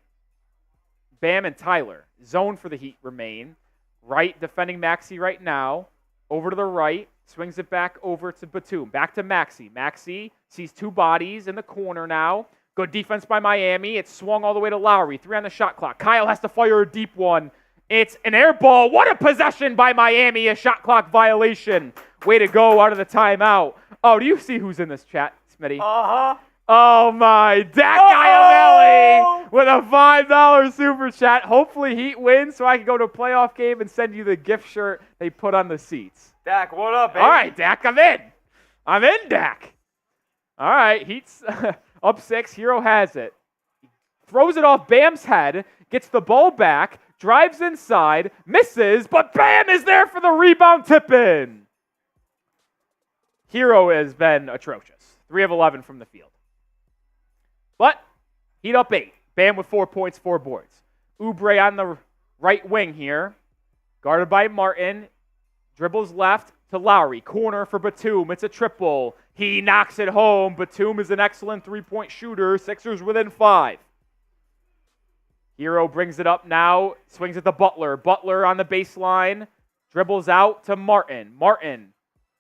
Bam, and Tyler. Zone for the Heat remain. Wright defending Maxey right now. Over to the right. Swings it back over to Batum. Back to Maxey. Maxey sees 2 bodies in the corner now. Good defense by Miami. It's swung all the way to Lowry. 3 on the shot clock. Kyle has to fire a deep one. It's an air ball. What a possession by Miami. A shot clock violation. Way to go out of the timeout. Oh, do you see who's in this chat, Smitty? Uh-huh. Oh, my. Dak Iameli with a $5 super chat. Hopefully Heat wins so I can go to a playoff game and send you the gift shirt they put on the seats. Dak, what up, baby? All right, Dak, I'm in. I'm in, Dak. All right, Heat's up 6. Herro has it. Throws it off Bam's head, gets the ball back, drives inside, misses, but Bam is there for the rebound tip-in. Herro has been atrocious. 3 of 11 from the field. But Heat up 8. Bam with 4 points, 4 boards. Oubre on the right wing here. Guarded by Martin. Dribbles left to Lowry. Corner for Batum. It's a triple. He knocks it home. Batum is an excellent 3-point shooter. Sixers within 5. Herro brings it up now. Swings it to Butler. Butler on the baseline. Dribbles out to Martin. Martin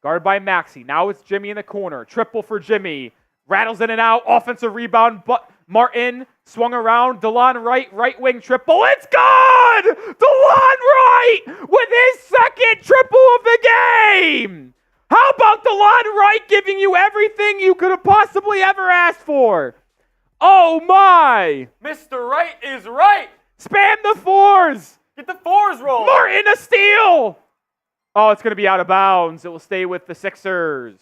guarded by Maxey. Now it's Jimmy in the corner. Triple for Jimmy. Rattles in and out. Offensive rebound. But Martin swung around. DeLon right wing triple. It's good! DeLon Wright with his second triple of the game! How about DeLon Wright giving you everything you could have possibly ever asked for? Oh my! Mr. Right is right. Spam the fours! Get the fours rolling. Martin a steal! Oh, it's going to be out of bounds. It will stay with the Sixers.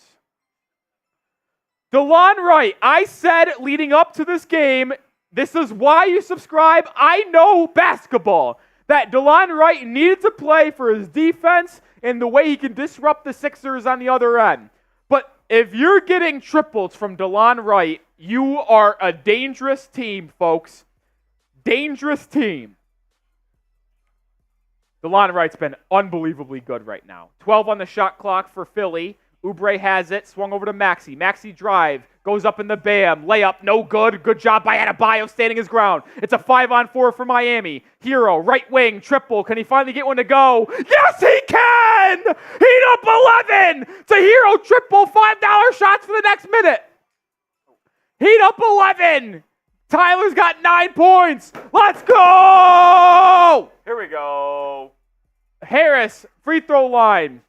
DeLon Wright, I said leading up to this game, this is why you subscribe. I know basketball. That DeLon Wright needed to play for his defense and the way he can disrupt the Sixers on the other end. But if you're getting triples from DeLon Wright, you are a dangerous team, folks. Dangerous team. DeLon Wright's been unbelievably good right now. 12 on the shot clock for Philly. Oubre has it, swung over to Maxey. Maxey drive, goes up in the bam, layup, no good. Good job by Adebayo standing his ground. It's a 5-on-4 for Miami. Herro, right wing, triple. Can he finally get one to go? Yes, he can! Heat up 11 to Herro, triple, $5 shots for the next minute. Heat up 11. Tyler's got 9 points. Let's go! Here we go. Harris, free throw line.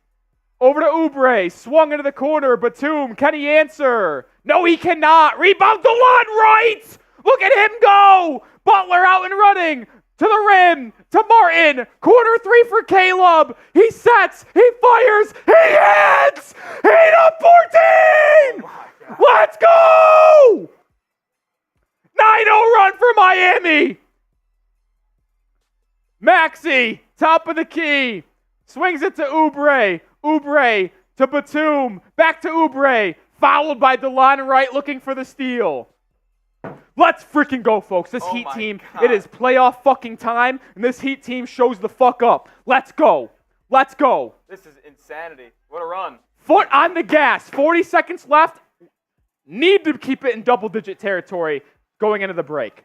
Over to Oubre, swung into the corner. Batum, can he answer? No, he cannot. Rebound to Wright. Look at him go. Butler out and running to the rim to Martin. Corner three for Caleb. He sets. He fires. He hits. Heat up 14. Let's go. 9-0 run for Miami. Maxey, top of the key. Swings it to Oubre. Oubre to Batum. Back to Oubre. Fouled by DeLon Wright looking for the steal. Let's freaking go, folks. This Heat team, it is playoff fucking time, and this Heat team shows the fuck up. Let's go. Let's go. This is insanity. What a run. Foot on the gas. 40 seconds left. Need to keep it in double-digit territory going into the break.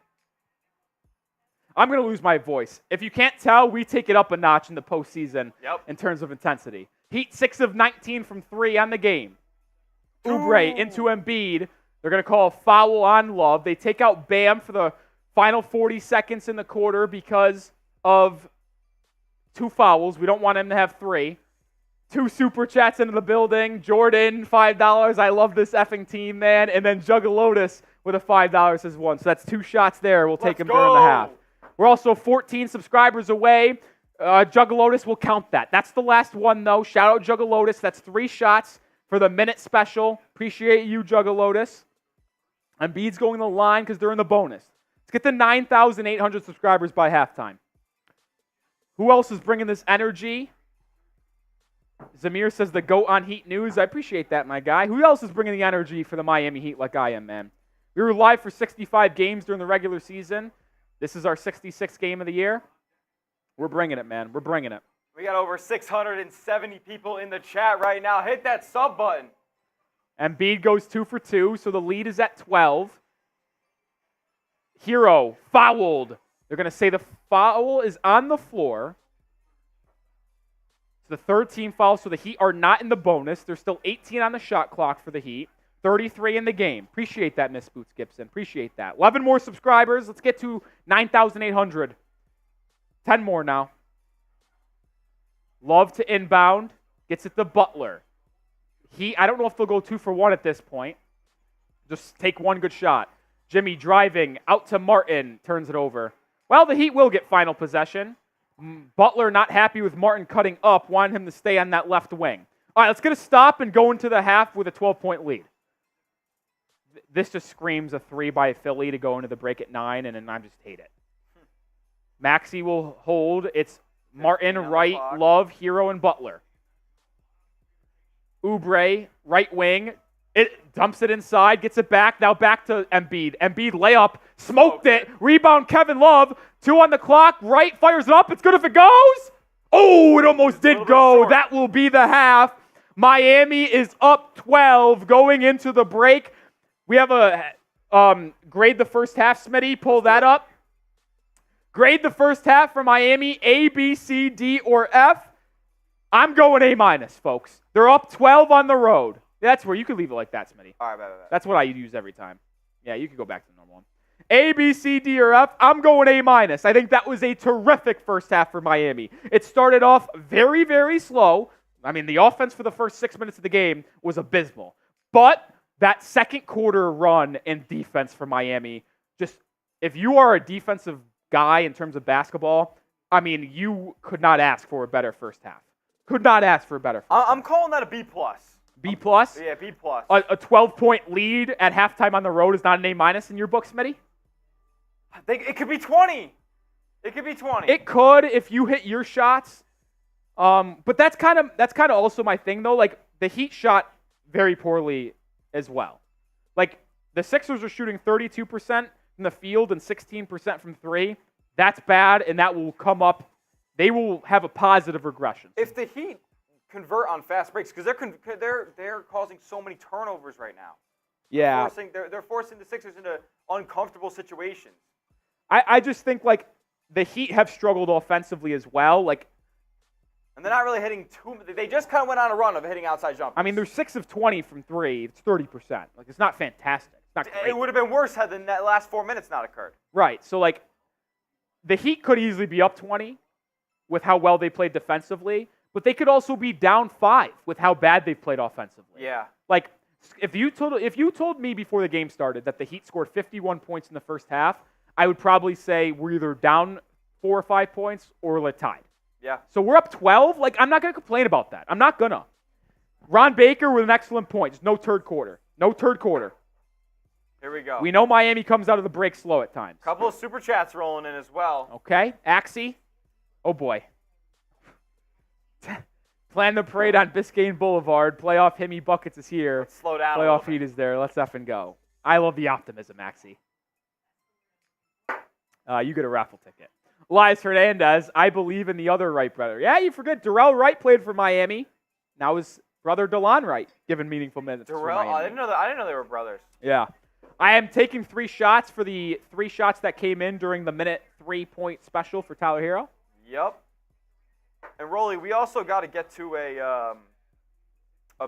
I'm going to lose my voice. If you can't tell, we take it up a notch in the postseason in terms of intensity. Heat 6 of 19 from 3 on the game. Oubre into Embiid. They're going to call a foul on Love. They take out Bam for the final 40 seconds in the quarter because of 2 fouls. We don't want him to have 3. 2 super chats into the building. Jordan, $5. I love this effing team, man. And then Juggalotus with a $5 says 1. So that's 2 shots there. We'll take him during the half. We're also 14 subscribers away. Juggalotus will count that. That's the last one, though. Shout out Juggalotus. That's 3 shots for the minute special. Appreciate you, Juggalotus. Embiid's going to the line because they're in the bonus. Let's get to 9,800 subscribers by halftime. Who else is bringing this energy? Zamir says the GOAT on Heat News. I appreciate that, my guy. Who else is bringing the energy for the Miami Heat like I am, man? We were live for 65 games during the regular season. This is our 66th game of the year. We're bringing it, man. We're bringing it. We got over 670 people in the chat right now. Hit that sub button. Embiid goes 2 for 2, so the lead is at 12. Herro fouled. They're going to say the foul is on the floor. It's the third team foul, so the Heat are not in the bonus. There's still 18 on the shot clock for the Heat. 33 in the game. Appreciate that, Miss Boots Gibson. Appreciate that. 11 more subscribers. Let's get to 9,800. 10 more now. Love to inbound. Gets it to Butler. I don't know if they'll go 2 for 1 at this point. Just take one good shot. Jimmy driving out to Martin. Turns it over. Well, the Heat will get final possession. Butler not happy with Martin cutting up. Wanted him to stay on that left wing. All right, let's get a stop and go into the half with a 12-point lead. This just screams a 3 by Philly to go into the break at 9, and then I just hate it. Maxey will hold. It's Martin, Wright, Love, Herro, and Butler. Oubre, right wing. It dumps it inside, gets it back. Now back to Embiid. Embiid layup, smoked it. Rebound, Kevin Love. 2 on the clock. Wright fires it up. It's good if it goes. Oh, it almost did go. That will be the half. Miami is up 12 going into the break. We have a grade the first half, Smitty. Pull that up. Grade the first half for Miami, A, B, C, D, or F. I'm going A-, folks. They're up 12 on the road. That's where you could leave it like that, Smitty. All right, That's what I use every time. Yeah, you could go back to the normal one. A, B, C, D, or F. I'm going A-. I think that was a terrific first half for Miami. It started off very, very slow. I mean, the offense for the first 6 minutes of the game was abysmal. But that second quarter run in defense for Miami, just if you are a defensive guy in terms of basketball, I mean, you could not ask for a better first half. Could not ask for a better first half. I'm calling that a B+. B+? Yeah, B+. A 12-point lead at halftime on the road is not an A- in your book, Smitty? It could be 20. It could be 20. It could if you hit your shots. But that's kind of also my thing though. Like the Heat shot very poorly as well. Like the Sixers are shooting 32% from the field and 16% from three. That's bad, and that will come up. They will have a positive regression. If the Heat convert on fast breaks, because they're causing so many turnovers right now. Yeah. They're forcing the Sixers into uncomfortable situations. I just think like the Heat have struggled offensively as well. Like, and they're not really hitting they just kind of went on a run of hitting outside jumpers. I mean, they're 6 of 20 from three. It's 30%. Like, it's not fantastic. It's not great. It would have been worse had the last 4 minutes not occurred. Right. So, like, the Heat could easily be up 20 with how well they played defensively, but they could also be down 5 with how bad they've played offensively. Yeah. Like, if you told me before the game started that the Heat scored 51 points in the first half, I would probably say we're either down 4 or 5 points or we're tied. Yeah. So we're up 12. Like, I'm not going to complain about that. I'm not going to. Ron Baker with an excellent point. Just no third quarter. No third quarter. Here we go. We know Miami comes out of the break slow at times. Couple of super chats rolling in as well. Okay. Axie. Oh, boy. Plan the parade on Biscayne Boulevard. Playoff Himmy Buckets is here. Let's slow down Playoff Heat is there. Let's effing go. I love the optimism, Axie. You get a raffle ticket. Elias Hernandez, I believe in the other Wright brother. Yeah, you forget Darrell Wright played for Miami. Now his brother DeLon Wright given meaningful minutes for Darrell, Miami. I didn't know they were brothers. Yeah. I am taking 3 shots for the 3 shots that came in during the minute 3-point special for Tyler Herro. Yep. And Rolly, we also got to get to a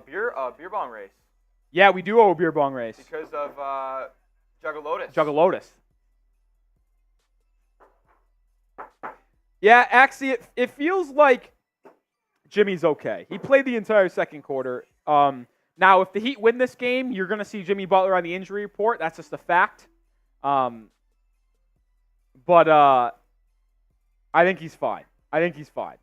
beer bong race. Yeah, we do owe a beer bong race. Because of Juggalotus. Juggalotus. Yeah, actually, it feels like Jimmy's okay. He played the entire second quarter. Now, if the Heat win this game, you're going to see Jimmy Butler on the injury report. That's just a fact. But I think he's fine. I think he's fine.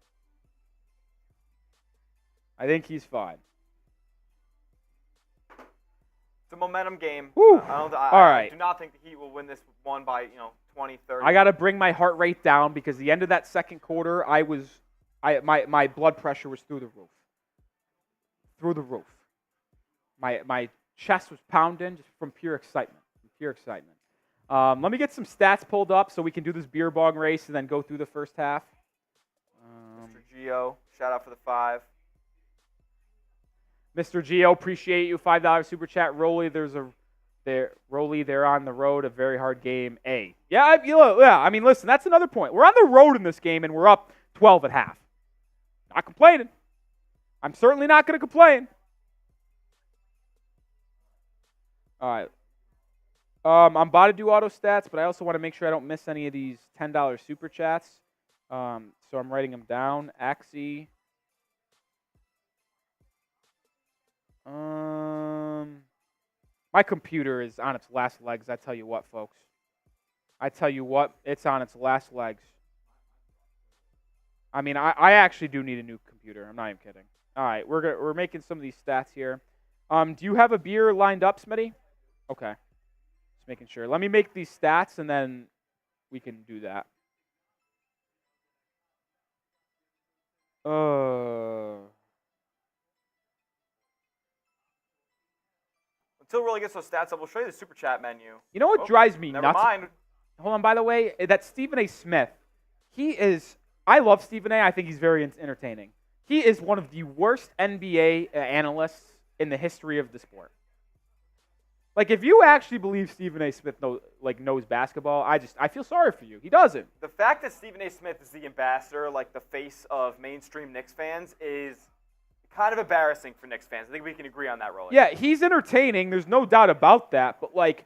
It's a momentum game. Woo. All right. I do not think the Heat will win this one by 20, 30. I got to bring my heart rate down because the end of that second quarter, my blood pressure was through the roof. Through the roof. My chest was pounding just from pure excitement. Let me get some stats pulled up so we can do this beer bong race and then go through the first half. Mr. Gio, shout out for the 5. Mr. Gio, appreciate you. $5 super chat. Rolly, they're on the road. A very hard game. A. Yeah. I mean, listen, that's another point. We're on the road in this game and we're up 12 at half. Not complaining. I'm certainly not going to complain. All right. I'm about to do auto stats, but I also want to make sure I don't miss any of these $10 super chats. So I'm writing them down. Axie. My computer is on its last legs. I tell you what, folks. It's on its last legs. I mean, I actually do need a new computer. I'm not even kidding. All right, we're making some of these stats here. Do you have a beer lined up, Smitty? Okay. Just making sure. Let me make these stats, and then we can do that. Until Rolly gets those stats up, we'll show you the super chat menu. You know what drives me never nuts? mind. Hold on, by the way, that Stephen A. Smith, I love Stephen A. I think he's very entertaining. He is one of the worst NBA analysts in the history of the sport. Like, if you actually believe Stephen A. Smith knows basketball, I feel sorry for you. He doesn't. The fact that Stephen A. Smith is the ambassador, like the face of mainstream Knicks fans, is kind of embarrassing for Knicks fans. I think we can agree on that, Rolly. Yeah, he's entertaining. There's no doubt about that. But, like,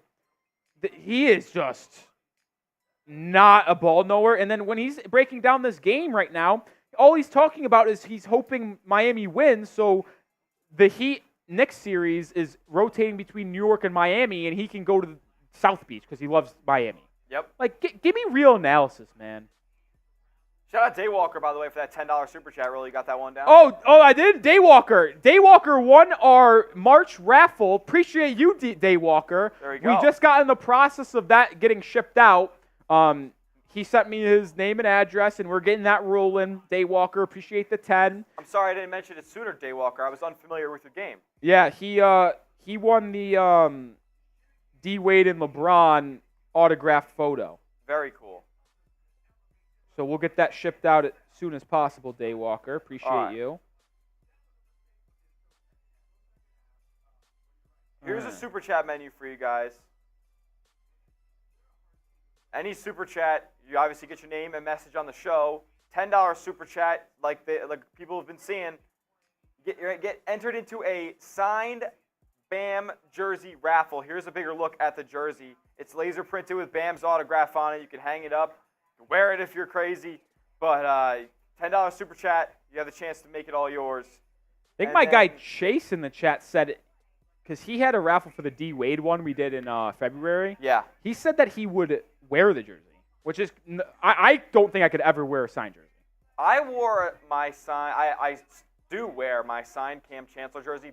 he is just not a ball knower. And then when he's breaking down this game right now, all he's talking about is he's hoping Miami wins. So the Heat-Knicks series is rotating between New York and Miami, and he can go to South Beach because he loves Miami. Yep. Like, give me real analysis, man. Shout out Daywalker, by the way, for that $10 super chat. Really got that one down. Oh, I did? Daywalker. Daywalker won our March raffle. Appreciate you, Daywalker. There we go. We just got in the process of that getting shipped out. He sent me his name and address, and we're getting that rolling. Daywalker, appreciate the 10. I'm sorry I didn't mention it sooner, Daywalker. I was unfamiliar with your game. Yeah, he won the D Wade and LeBron autographed photo. Very cool. So we'll get that shipped out as soon as possible, Daywalker. Appreciate you. Here's a super chat menu for you guys. Any super chat, you obviously get your name and message on the show. $10 super chat, like people have been seeing, get entered into a signed Bam jersey raffle. Here's a bigger look at the jersey. It's laser printed with Bam's autograph on it. You can hang it up. Wear it if you're crazy, but $10 super chat, you have the chance to make it all yours. I think my guy Chase in the chat said, because he had a raffle for the D Wade one we did in February. Yeah. He said that he would wear the jersey, which is, I don't think I could ever wear a signed jersey. I wore my I do wear my signed Cam Chancellor jersey,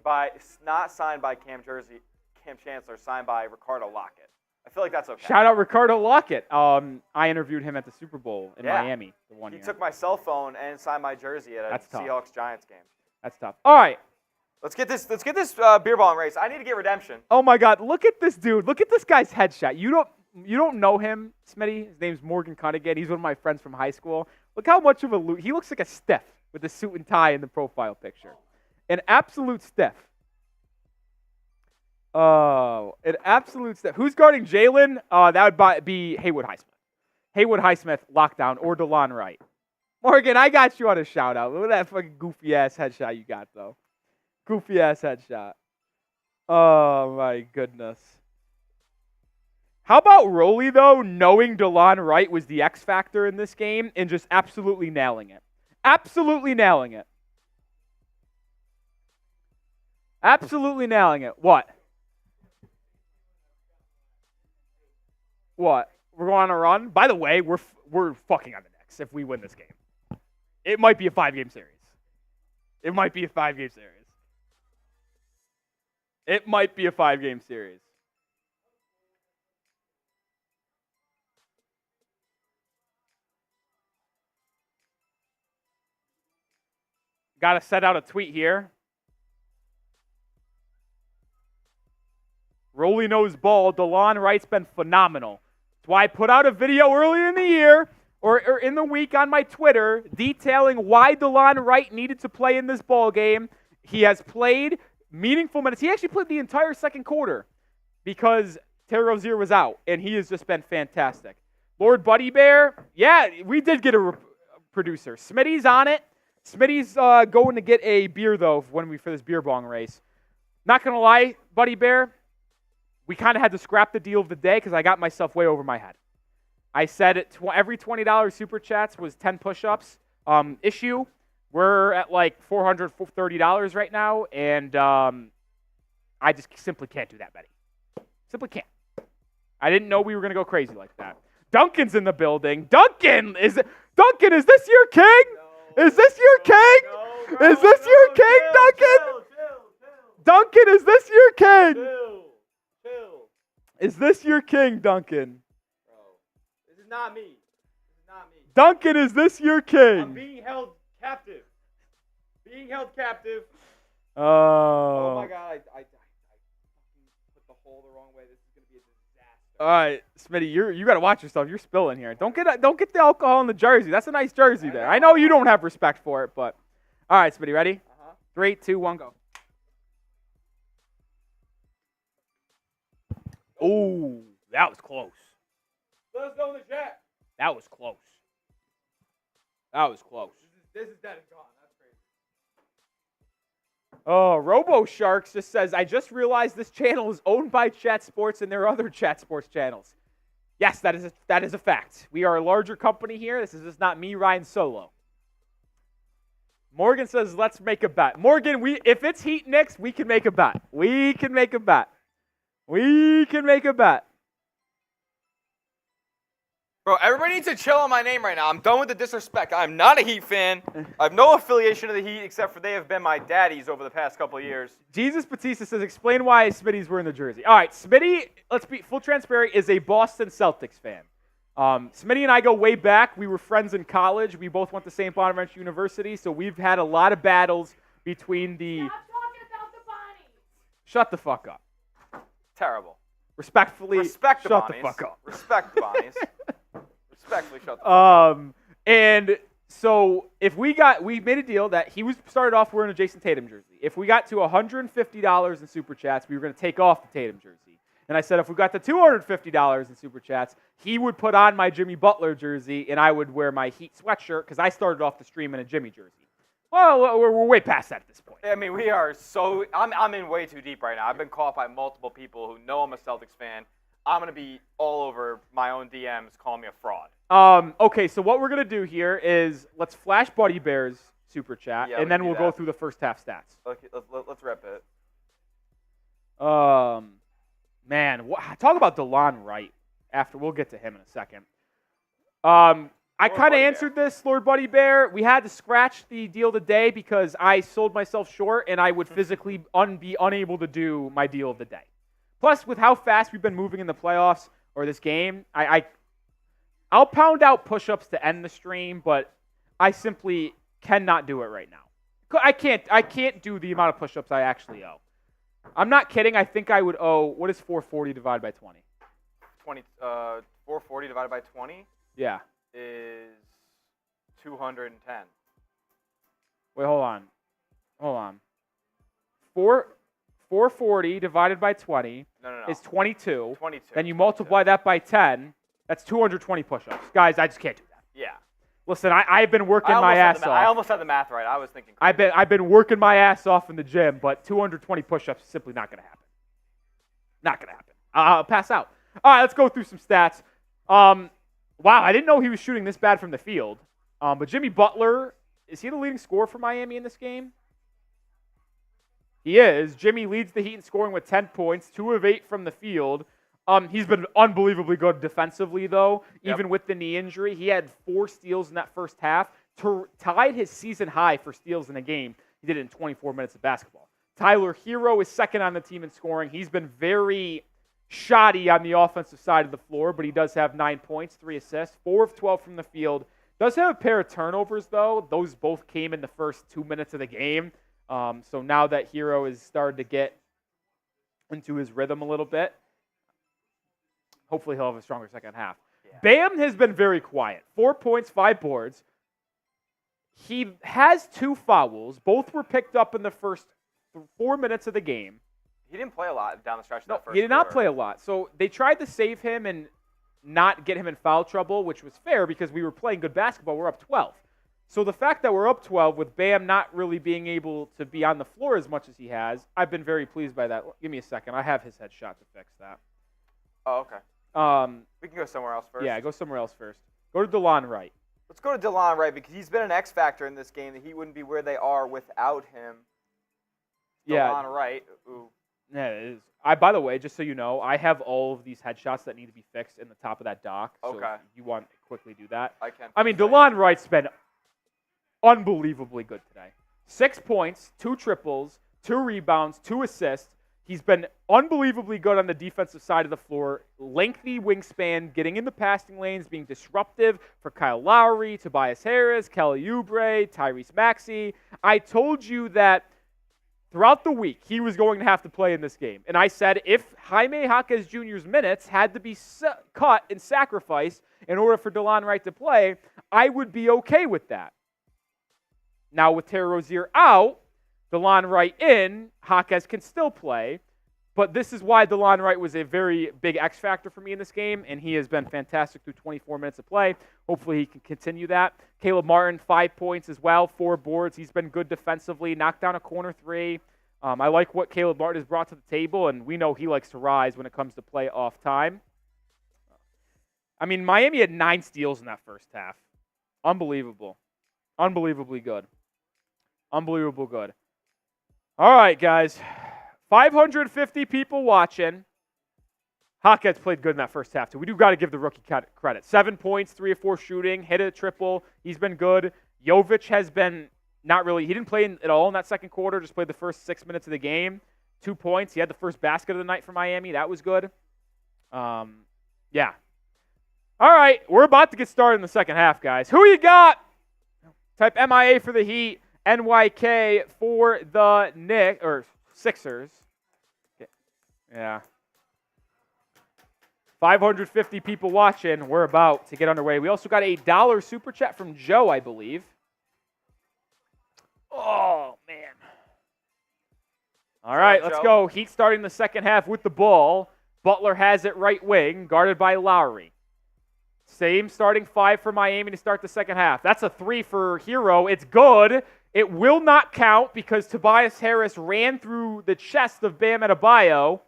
not signed by Cam Chancellor, signed by Ricardo Lockett. I feel like that's okay. Shout out Ricardo Lockett. I interviewed him at the Super Bowl in Miami the one year. He took my cell phone and signed my jersey at a Seahawks-Giants game. That's tough. All right. Let's get this beer bong race. I need to get redemption. Oh my God! Look at this dude. Look at this guy's headshot. You don't know him, Smitty. His name's Morgan Cunningham. He's one of my friends from high school. Look how much of a loot. He looks like a stiff with a suit and tie in the profile picture. An absolute stiff. Oh, an absolute stiff. Who's guarding Jalen? That would be Haywood Highsmith. Haywood Highsmith, lockdown, or DeLon Wright. Morgan, I got you on a shout out. Look at that fucking goofy ass headshot you got though. Goofy ass headshot. Oh my goodness. How about Rolly though, knowing DeLon Wright was the X factor in this game and just absolutely nailing it. Absolutely nailing it. Absolutely nailing it. What? What? We're going on a run? By the way, we're fucking on the Knicks if we win this game. It might be a 5-game series. It might be a 5-game series. It might be a 5-game series. Got to set out a tweet here. Rolly knows ball. DeLon Wright's been phenomenal. That's why I put out a video early in the year or in the week on my Twitter detailing why DeLon Wright needed to play in this ball game. He has played meaningful minutes. He actually played the entire second quarter because Terry Rozier was out, and he has just been fantastic. Lord Buddy Bear, yeah, we did get a producer. Smitty's on it. Smitty's going to get a beer, though, for this beer bong race. Not going to lie, Buddy Bear, we kind of had to scrap the deal of the day because I got myself way over my head. I said every $20 super chats was 10 push-ups. Issue, we're at like $430 right now, and I just simply can't do that many. Simply can't. I didn't know we were going to go crazy like that. Duncan's in the building. Duncan, is this your king? No, is this your king? No, is this your king, Duncan? Chill. Duncan, is this your king? Chill. Is this your king, Duncan? Bro, this is not me. Duncan, is this your king? I'm being held captive. Oh my God, I put the hole the wrong way. This is gonna be a disaster. All right, Smitty, you got to watch yourself. You're spilling here. Don't get the alcohol in the jersey. That's a nice jersey there. I know you don't have respect for it, but all right, Smitty, ready? 3, 2, 1, go. Oh, that was close. Let us know in the chat. That was close. That was close. This is dead and gone. That's crazy. Oh, Robo Sharks just says, I just realized this channel is owned by Chat Sports and there are other Chat Sports channels. Yes, that is a fact. We are a larger company here. This is just not me, Ryan Solo. Morgan says, let's make a bet. Morgan, if it's Heat Knicks, we can make a bet. We can make a bet. We can make a bet. Bro, everybody needs to chill on my name right now. I'm done with the disrespect. I'm not a Heat fan. I have no affiliation to the Heat except for they have been my daddies over the past couple of years. Jesus Batista says, explain why Smitty's wearing the jersey. All right, Smitty, let's be full transparent, is a Boston Celtics fan. Smitty and I go way back. We were friends in college. We both went to St. Bonaventure University, so we've had a lot of battles between the... Stop talking about the Bonnies. Shut the fuck up. Terrible. Respectfully, Respect the shut Bonnies. the fuck up. Respect the Bonnies. Respectfully shut the fuck up. And so if we made a deal that he started off wearing a Jason Tatum jersey. If we got to $150 in Super Chats, we were going to take off the Tatum jersey. And I said if we got to $250 in Super Chats, he would put on my Jimmy Butler jersey and I would wear my Heat sweatshirt because I started off the stream in a Jimmy jersey. Well, we're way past that at this point. I mean, we are so... I'm in way too deep right now. I've been caught by multiple people who know I'm a Celtics fan. I'm going to be all over my own DMs calling me a fraud. Okay, so what we're going to do here is let's flash Buddy Bear's Super Chat, Yeah, and then we we'll can do go that. through the first half stats. Let's rip it. Man, talk about DeLon Wright. We'll get to him in a second. I kind of Buddy answered this, Lord Buddy Bear. We had to scratch the deal today because I sold myself short, and I would physically be unable to do my deal of the day. Plus, with how fast we've been moving in the playoffs or this game, I'll pound out push-ups to end the stream, but I simply cannot do it right now. I can't do the amount of push-ups I actually owe. I'm not kidding. I think I would owe, what is 440 divided by 20? 440 divided by 20 Yeah. is 210. Wait, hold on. 440 divided by 20 No. is 22. 22. Then you multiply that by 10. That's 220 push-ups. Guys, I just can't do that. Yeah. Listen, I've been working my ass off. I almost had the math right. I was thinking. I've been working my ass off in the gym, but 220 push-ups is simply not going to happen. Not going to happen. I'll pass out. All right, let's go through some stats. Wow, I didn't know he was shooting this bad from the field. But Jimmy Butler, is he the leading scorer for Miami in this game? He is. Jimmy leads the Heat in scoring with 10 points, 2 of 8 from the field. He's been unbelievably good defensively, though, even with the knee injury. He had 4 steals in that first half, tied his season high for steals in a game. He did it in 24 minutes of basketball. Tyler Herro is second on the team in scoring. He's been very shoddy on the offensive side of the floor, but he does have 9 points, 3 assists, 4 of 12 from the field. Does have a pair of turnovers, though. Those both came in the first 2 minutes of the game. So now that Herro has started to get into his rhythm a little bit, hopefully he'll have a stronger second half. Yeah. Bam has been very quiet. 4 points, 5 boards. He has 2 fouls. Both were picked up in the first 4 minutes of the game. He didn't play a lot down the stretch. No, he did not play a lot. So they tried to save him and not get him in foul trouble, which was fair because we were playing good basketball. We're up 12. So the fact that we're up 12 with Bam not really being able to be on the floor as much as he has, I've been very pleased by that. Give me a second. I have his headshot to fix that. Oh, okay. We can go somewhere else first. Yeah, go somewhere else first. Go to DeLon Wright. Let's go to DeLon Wright because he's been an X factor in this game. That he wouldn't be where they are without him. DeLon Wright. Ooh. Yeah, it is. By the way, just so you know, I have all of these headshots that need to be fixed in the top of that dock. So Okay. if you want to quickly do that. I can. I mean, DeLon Wright's been unbelievably good today. 6 points, 2 triples, 2 rebounds, 2 assists. He's been unbelievably good on the defensive side of the floor. Lengthy wingspan, getting in the passing lanes, being disruptive for Kyle Lowry, Tobias Harris, Kelly Oubre, Tyrese Maxey. I told you that throughout the week he was going to have to play in this game. And I said if Jaime Jaquez Jr.'s minutes had to be cut and sacrificed in order for DeLon Wright to play, I would be okay with that. Now with Terry Rozier out, DeLon Wright in, Jaquez can still play, but this is why DeLon Wright was a very big X factor for me in this game, and he has been fantastic through 24 minutes of play. Hopefully he can continue that. Caleb Martin, 5 points as well, 4 boards. He's been good defensively, knocked down a corner 3. I like what Caleb Martin has brought to the table, and we know he likes to rise when it comes to playoff time. I mean, Miami had 9 steals in that first half. Unbelievable. Unbelievably good. Unbelievable good. All right, guys. 550 people watching. Jaquez played good in that first half, too. We do got to give the rookie credit. 7 points, 3 or 4 shooting, hit a triple. He's been good. Jovic has been not really. He didn't play at all in that second quarter, just played the first 6 minutes of the game. 2 points. He had the first basket of the night for Miami. That was good. Yeah. All right, we're about to get started in the second half, guys. Who you got? Type MIA for the Heat, NYK for the Knicks, or Sixers. Yeah. 550 people watching. We're about to get underway. We also got a $1 super chat from Joe, I believe. Oh, man. All right, let's go. Heat starting the second half with the ball. Butler has it right wing, guarded by Lowry. Same starting 5 for Miami to start the second half. That's a 3 for Herro. It's good. It will not count because Tobias Harris ran through the chest of Bam Adebayo.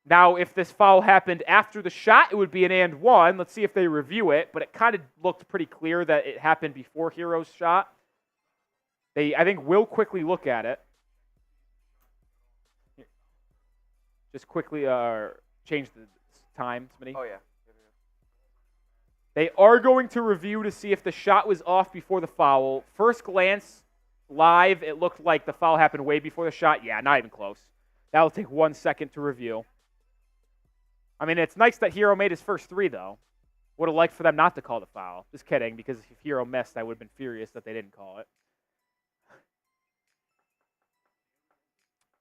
Now, if this foul happened after the shot, it would be an and one. Let's see if they review it, but it kind of looked pretty clear that it happened before Herro's shot. They, I think, will quickly look at it. Just quickly change the time, Smitty. Oh, yeah. They are going to review to see if the shot was off before the foul. First glance, live, it looked like the foul happened way before the shot. Yeah, not even close. That will take 1 second to review. I mean, it's nice that Herro made his first 3, though. Would have liked for them not to call the foul. Just kidding, because if Herro missed, I would have been furious that they didn't call it.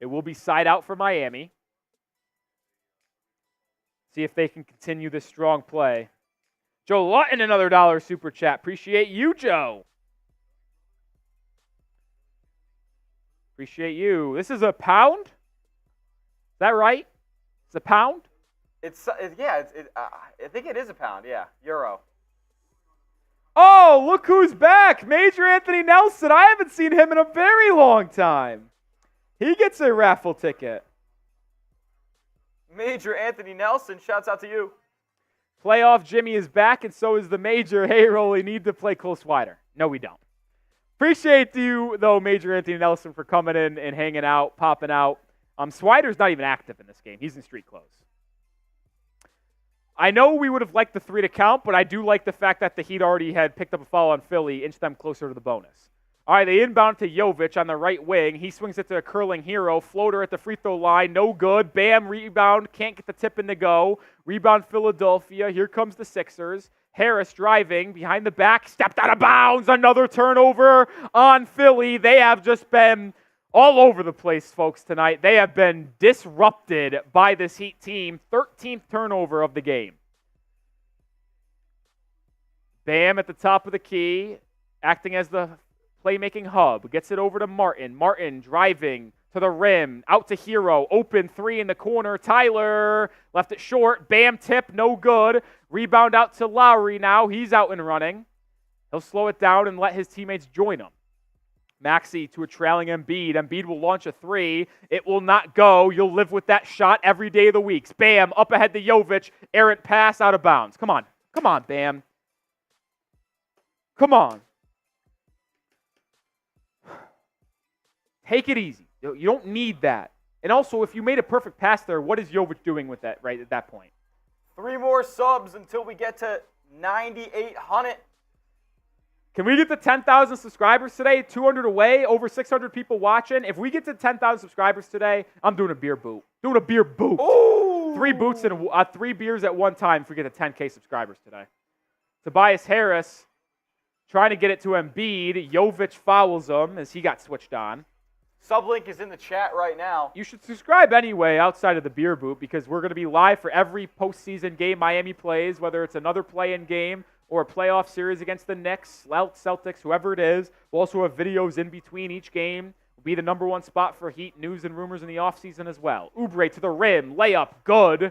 It will be side out for Miami. See if they can continue this strong play. Joe Lutton, another $1 super chat. Appreciate you, Joe. Appreciate you. This is a pound? Is that right? It's a pound? I think it is a pound, yeah. Euro. Oh, look who's back. Major Anthony Nelson. I haven't seen him in a very long time. He gets a raffle ticket. Major Anthony Nelson, shouts out to you. Playoff Jimmy is back, and so is the Major. Hey, Rolly, need to play close wider. No, we don't. Appreciate you, though, Major Anthony Nelson, for coming in and hanging out, popping out. Swider's not even active in this game. He's in street clothes. I know we would have liked the 3 to count, but I do like the fact that the Heat already had picked up a foul on Philly, inched them closer to the bonus. All right, they inbound to Jovic on the right wing. He swings it to a curling Herro. Floater at the free throw line. No good. Bam, rebound. Can't get the tip in to go. Rebound Philadelphia. Here comes the Sixers. Harris driving behind the back. Stepped out of bounds. Another turnover on Philly. They have just been all over the place, folks, tonight. They have been disrupted by this Heat team. 13th turnover of the game. Bam at the top of the key, acting as the playmaking hub. Gets it over to Martin. Martin driving to the rim. Out to Herro. Open 3 in the corner. Tyler left it short. Bam tip. No good. Rebound out to Lowry now. He's out and running. He'll slow it down and let his teammates join him. Maxey to a trailing Embiid. Embiid will launch a 3. It will not go. You'll live with that shot every day of the week. Bam up ahead to Jovic. Errant pass out of bounds. Come on. Come on, Bam. Come on. Take it easy. You don't need that. And also, if you made a perfect pass there, what is Jovic doing with that right at that point? 3 more subs until we get to 9,800. Can we get to 10,000 subscribers today? 200 away, over 600 people watching. If we get to 10,000 subscribers today, I'm doing a beer boot. Doing a beer boot. Ooh. 3 boots and 3 beers at one time if we get to 10K subscribers today. Tobias Harris trying to get it to Embiid. Jovic fouls him as he got switched on. Sublink is in the chat right now. You should subscribe anyway outside of the beer boot because we're going to be live for every postseason game Miami plays, whether it's another play-in game or a playoff series against the Knicks, Celtics, whoever it is. We'll also have videos in between each game. We'll be the #1 spot for Heat news and rumors in the offseason as well. Oubre to the rim, layup, good.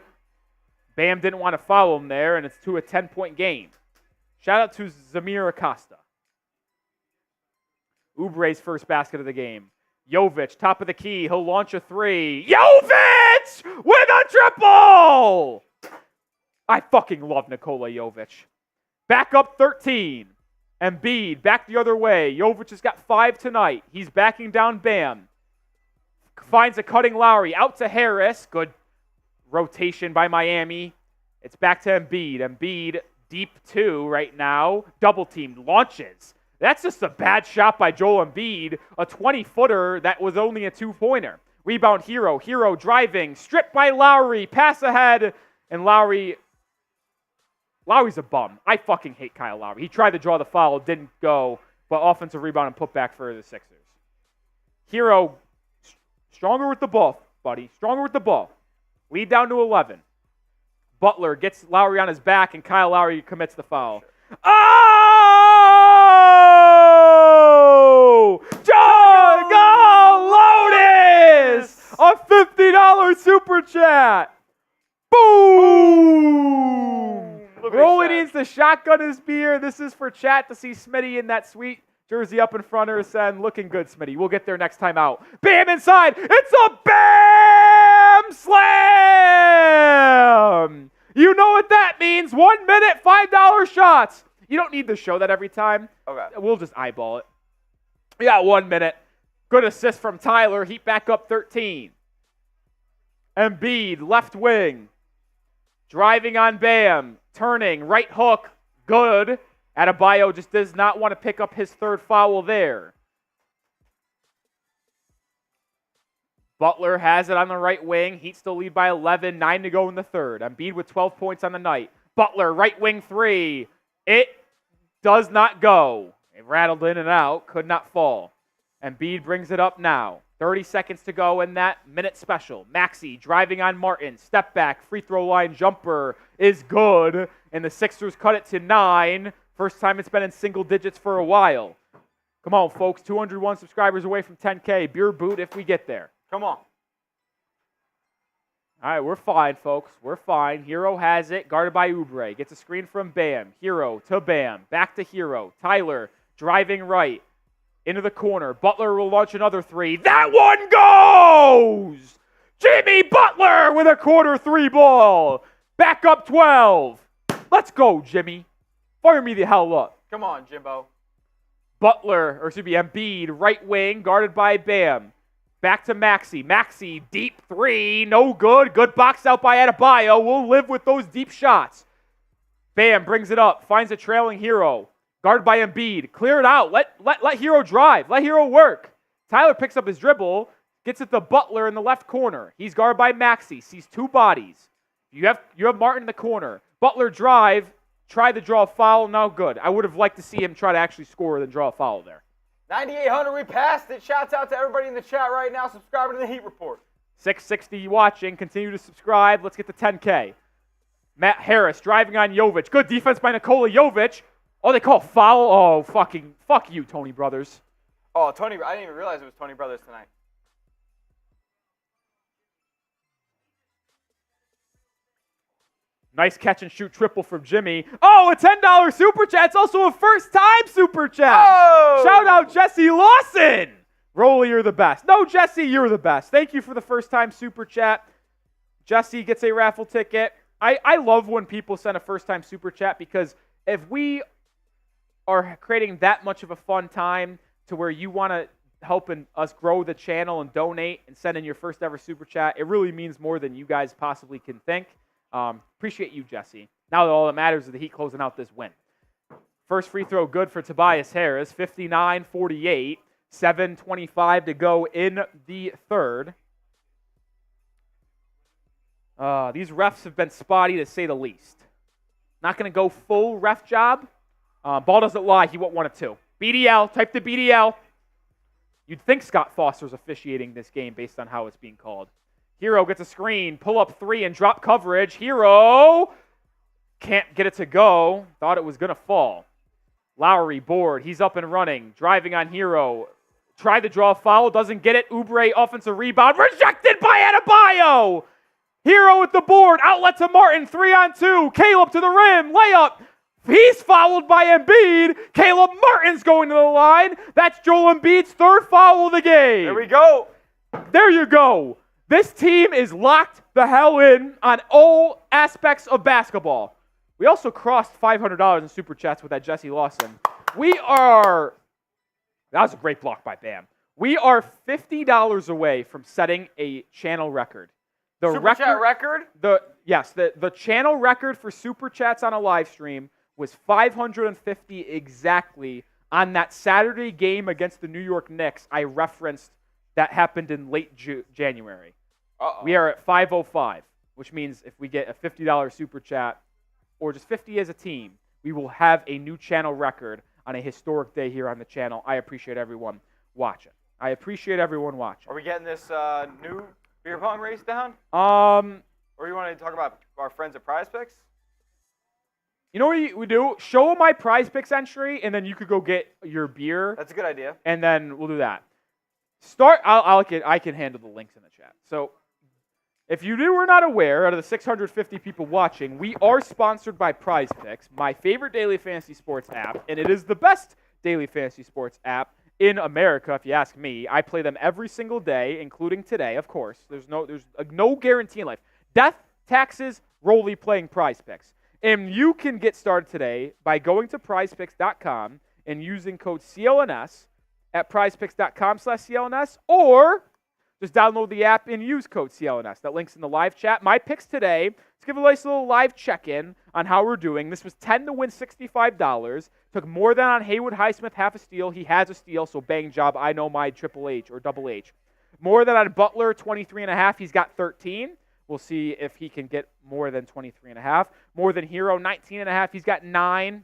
Bam didn't want to foul him there, and it's to a 10-point game. Shout out to Zamir Acosta. Oubre's first basket of the game. Jovic, top of the key. He'll launch a three. Jovic with a triple! I fucking love Nikola Jovic. Back up 13. Embiid back the other way. Jovic has got 5 tonight. He's backing down Bam. Finds a cutting Lowry. Out to Harris. Good rotation by Miami. It's back to Embiid. Embiid deep 2 right now. Double team. Launches. That's just a bad shot by Joel Embiid. A 20-footer that was only a 2-pointer. Rebound Herro. Herro driving. Stripped by Lowry. Pass ahead. And Lowry's a bum. I fucking hate Kyle Lowry. He tried to draw the foul. Didn't go. But offensive rebound and put back for the Sixers. Herro, stronger with the ball, buddy. Stronger with the ball. Lead down to 11. Butler gets Lowry on his back, and Kyle Lowry commits the foul. Oh! John Lotus! A $50 super chat! Boom! Rolly needs to shotgun his beer. This is for chat to see Smitty in that sweet jersey up in front of us and looking good, Smitty. We'll get there next time out. Bam inside. It's a Bam Slam! You know what that means. 1 minute, $5 shots. You don't need to show that every time. Okay. We'll just eyeball it. We got 1 minute. Good assist from Tyler. Heat back up 13. Embiid, left wing. Driving on Bam. Turning, right hook. Good. Adebayo just does not want to pick up his 3rd foul there. Butler has it on the right wing. Heat still lead by 11. 9 to go in the 3rd. Embiid with 12 points on the night. Butler, right wing 3. It does not go. It rattled in and out. Could not fall. Embiid brings it up now. 30 seconds to go in that minute special. Maxey driving on Martin. Step back. Free throw line jumper is good. And the Sixers cut it to 9. First time it's been in single digits for a while. Come on, folks. 201 subscribers away from 10K. Beer boot if we get there. Come on. All right, we're fine, folks. We're fine. Herro has it. Guarded by Oubre. Gets a screen from Bam. Herro to Bam. Back to Herro. Tyler driving right. Into the corner. Butler will launch another 3. That one goes! Jimmy Butler with a quarter 3 ball. Back up 12. Let's go, Jimmy. Fire me the hell up. Come on, Jimbo. Embiid, right wing, guarded by Bam. Back to Maxey. Maxey, deep 3, no good. Good box out by Adebayo. We'll live with those deep shots. Bam brings it up, finds a trailing Herro. Guarded by Embiid. Clear it out. Let Herro drive. Let Herro work. Tyler picks up his dribble, gets it to Butler in the left corner. He's guarded by Maxey. Sees 2 bodies. You have Martin in the corner. Butler drive. Tried to draw a foul. No good. I would have liked to see him try to actually score than draw a foul there. 9,800, we passed it. Shouts out to everybody in the chat right now subscribing to the Heat Report. 660 watching. Continue to subscribe. Let's get to 10K. Matt Harris driving on Jovic. Good defense by Nikola Jovic. Oh, they call foul? Oh, fuck you, Tony Brothers. Oh, Tony, I didn't even realize it was Tony Brothers tonight. Nice catch and shoot triple from Jimmy. Oh, a $10 super chat. It's also a first-time super chat. Oh! Shout out Jesse Lawson. Rolly, you're the best. No, Jesse, you're the best. Thank you for the first-time super chat. Jesse gets a raffle ticket. I love when people send a first-time super chat because if we are creating that much of a fun time to where you want to help us grow the channel and donate and send in your first ever super chat, it really means more than you guys possibly can think. Appreciate you, Jesse. Now all that matters is the Heat closing out this win. First free throw good for Tobias Harris, 59-48, 7:25 to go in the 3rd. These refs have been spotty to say the least. Not going to go full ref job. Ball doesn't lie. He went 1 of 2. BDL. Type the BDL. You'd think Scott Foster's officiating this game based on how it's being called. Herro gets a screen. Pull up 3 and drop coverage. Herro can't get it to go. Thought it was going to fall. Lowry board. He's up and running. Driving on Herro. Tried to draw a foul. Doesn't get it. Oubre offensive rebound. Rejected by Adebayo. Herro with the board. Outlet to Martin. 3-on-2. Caleb to the rim. Layup. He's fouled by Embiid. Caleb Martin's going to the line. That's Joel Embiid's third foul of the game. There we go. There you go. This team is locked the hell in on all aspects of basketball. We also crossed $500 in Super Chats with that Jesse Lawson. That was a great block by Bam. We are $50 away from setting a channel record. The Super Chat record? The channel record for Super Chats on a live stream was 550 exactly on that Saturday game against the New York Knicks I referenced that happened in late January. Uh-oh. We are at 505, which means if we get a $50 Super Chat or just 50 as a team, we will have a new channel record on a historic day here on the channel. I appreciate everyone watching. Are we getting this new beer pong race down? Or you want to talk about our friends at Prize Picks? You know what we do? Show my Prize Picks entry, and then you could go get your beer. That's a good idea. And then we'll do that. I can handle the links in the chat. So, if you were not aware, out of the 650 people watching, we are sponsored by Prize Picks, my favorite daily fantasy sports app, and it is the best daily fantasy sports app in America, if you ask me. I play them every single day, including today, of course. There's no guarantee in life. Death, taxes, Rolly playing Prize Picks. And you can get started today by going to prizepicks.com and using code CLNS at prizepicks.com/CLNS, or just download the app and use code CLNS. That link's in the live chat. My picks today, let's give a nice little live check-in on how we're doing. This was 10 to win $65. Took more than on Haywood Highsmith, half a steal. He has a steal, so bang job. I know my Triple H or Double H. More than on Butler, 23.5. He's got 13. We'll see if he can get more than 23.5. More than Herro, 19.5. He's got 9.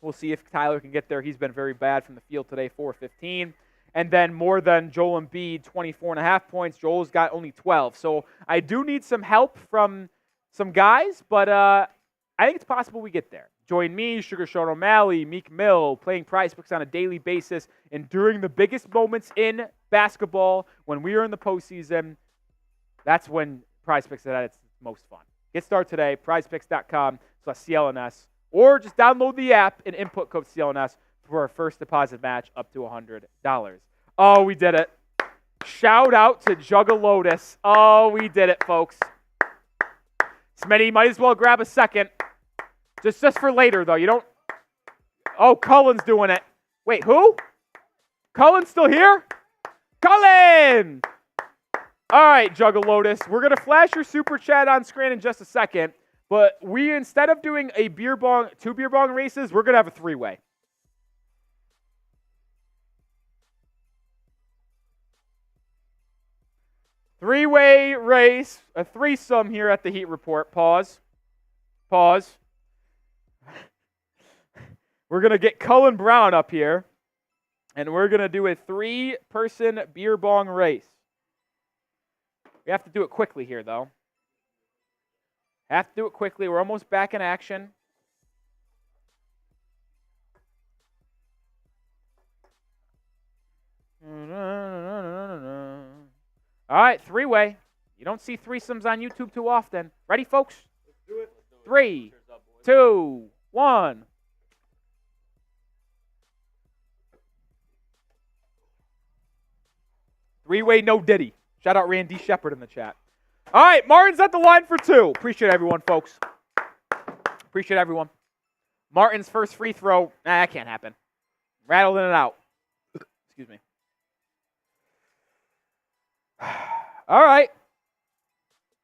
We'll see if Tyler can get there. He's been very bad from the field today, 4-15. And then more than Joel Embiid, 24.5 points. Joel's got only 12. So I do need some help from some guys, but I think it's possible we get there. Join me, Sugar Sean O'Malley, Meek Mill, playing Prize Picks on a daily basis. And during the biggest moments in basketball, when we are in the postseason, that's when Prize Picks is at its most fun. Get started today, prizepicks.com/CLNS, or just download the app and input code CLNS for our first deposit match up to $100. Oh, we did it. Shout out to Juggalotus. Oh, we did it, folks. Smitty, might as well grab a second. Just for later, though. You don't... Oh, Cullen's doing it. Wait, who? Cullen's still here? Cullen! All right, Juggalotus. We're going to flash your super chat on screen in just a second, but instead of doing a two beer bong races, we're going to have a three-way. Three-way race, a threesome here at the Heat Report. Pause. We're going to get Cullen Brown up here, and we're going to do a three-person beer bong race. We have to do it quickly here, though. We're almost back in action. All right, three-way. You don't see threesomes on YouTube too often. Ready, folks? Let's do it. 3, 2, 1. Three-way no Diddy. Shout out Randy Shepard in the chat. All right, Martin's at the line for 2. Appreciate everyone, folks. Appreciate everyone. Martin's first free throw. That can't happen. Rattled in and out. Excuse me. All right.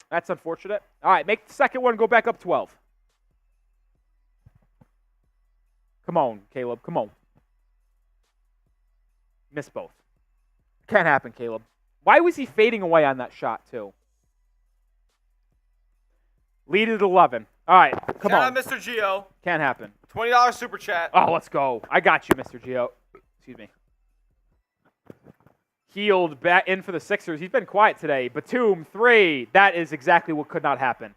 That's unfortunate. All right, make the second one go back up 12. Come on, Caleb. Come on. Miss both. Can't happen, Caleb. Why was he fading away on that shot, too? Lead at 11. All right, come on. Shout out Mr. Gio. Can't happen. $20 super chat. Oh, let's go. I got you, Mr. Gio. Excuse me. Healed back in for the Sixers. He's been quiet today. Batum, 3. That is exactly what could not happen.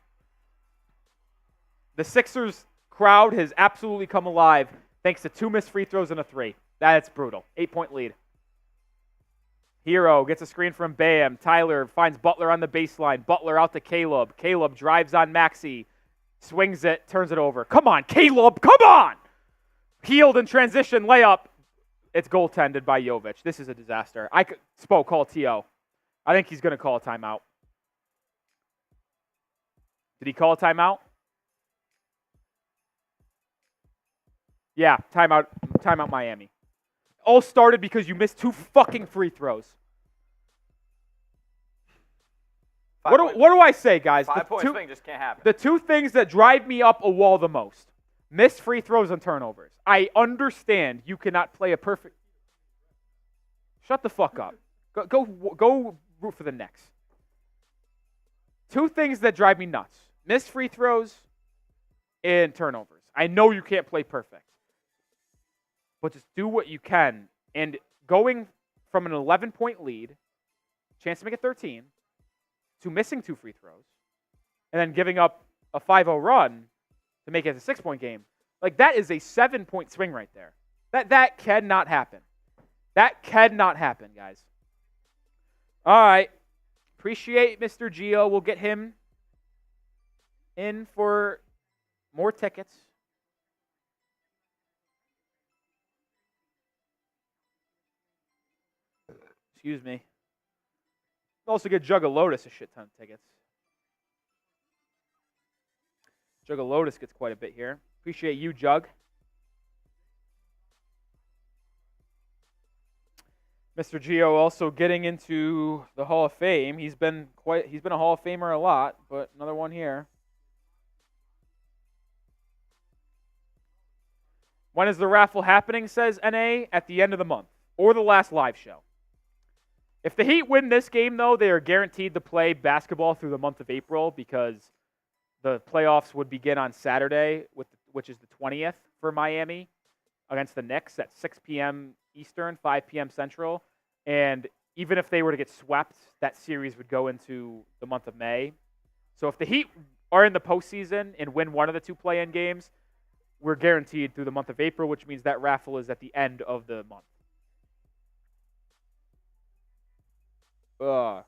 The Sixers crowd has absolutely come alive thanks to 2 missed free throws and a 3. That's brutal. 8-point lead. Herro gets a screen from Bam. Tyler finds Butler on the baseline. Butler out to Caleb. Caleb drives on Maxey. Swings it, turns it over. Come on, Caleb, come on! Healed in transition, layup. It's goaltended by Jovic. This is a disaster. Spo, call TO. I think he's going to call a timeout. Did he call a timeout? Yeah, timeout Miami. All started because you missed 2 fucking free throws. What do I say, guys? 5-point swing just can't happen. The 2 things that drive me up a wall the most. Missed free throws and turnovers. I understand you cannot play a perfect... Shut the fuck up. Go root for the Knicks. 2 things that drive me nuts. Missed free throws and turnovers. I know you can't play perfect. But just do what you can. And going from an 11-point lead, chance to make it 13, to missing 2 free throws, and then giving up a 5-0 run to make it a 6-point game, like that is a 7-point swing right there. That cannot happen. That cannot happen, guys. All right. Appreciate Mr. Gio. We'll get him in for more tickets. Excuse me. Also get Jug of Lotus a shit ton of tickets. Jug of Lotus gets quite a bit here. Appreciate you, Jug. Mr. Gio also getting into the Hall of Fame. He's been a Hall of Famer a lot, but another one here. When is the raffle happening, says NA? At the end of the month or the last live show. If the Heat win this game, though, they are guaranteed to play basketball through the month of April because the playoffs would begin on Saturday, which is the 20th for Miami, against the Knicks at 6 p.m. Eastern, 5 p.m. Central. And even if they were to get swept, that series would go into the month of May. So if the Heat are in the postseason and win one of the 2 play-in games, we're guaranteed through the month of April, which means that raffle is at the end of the month. All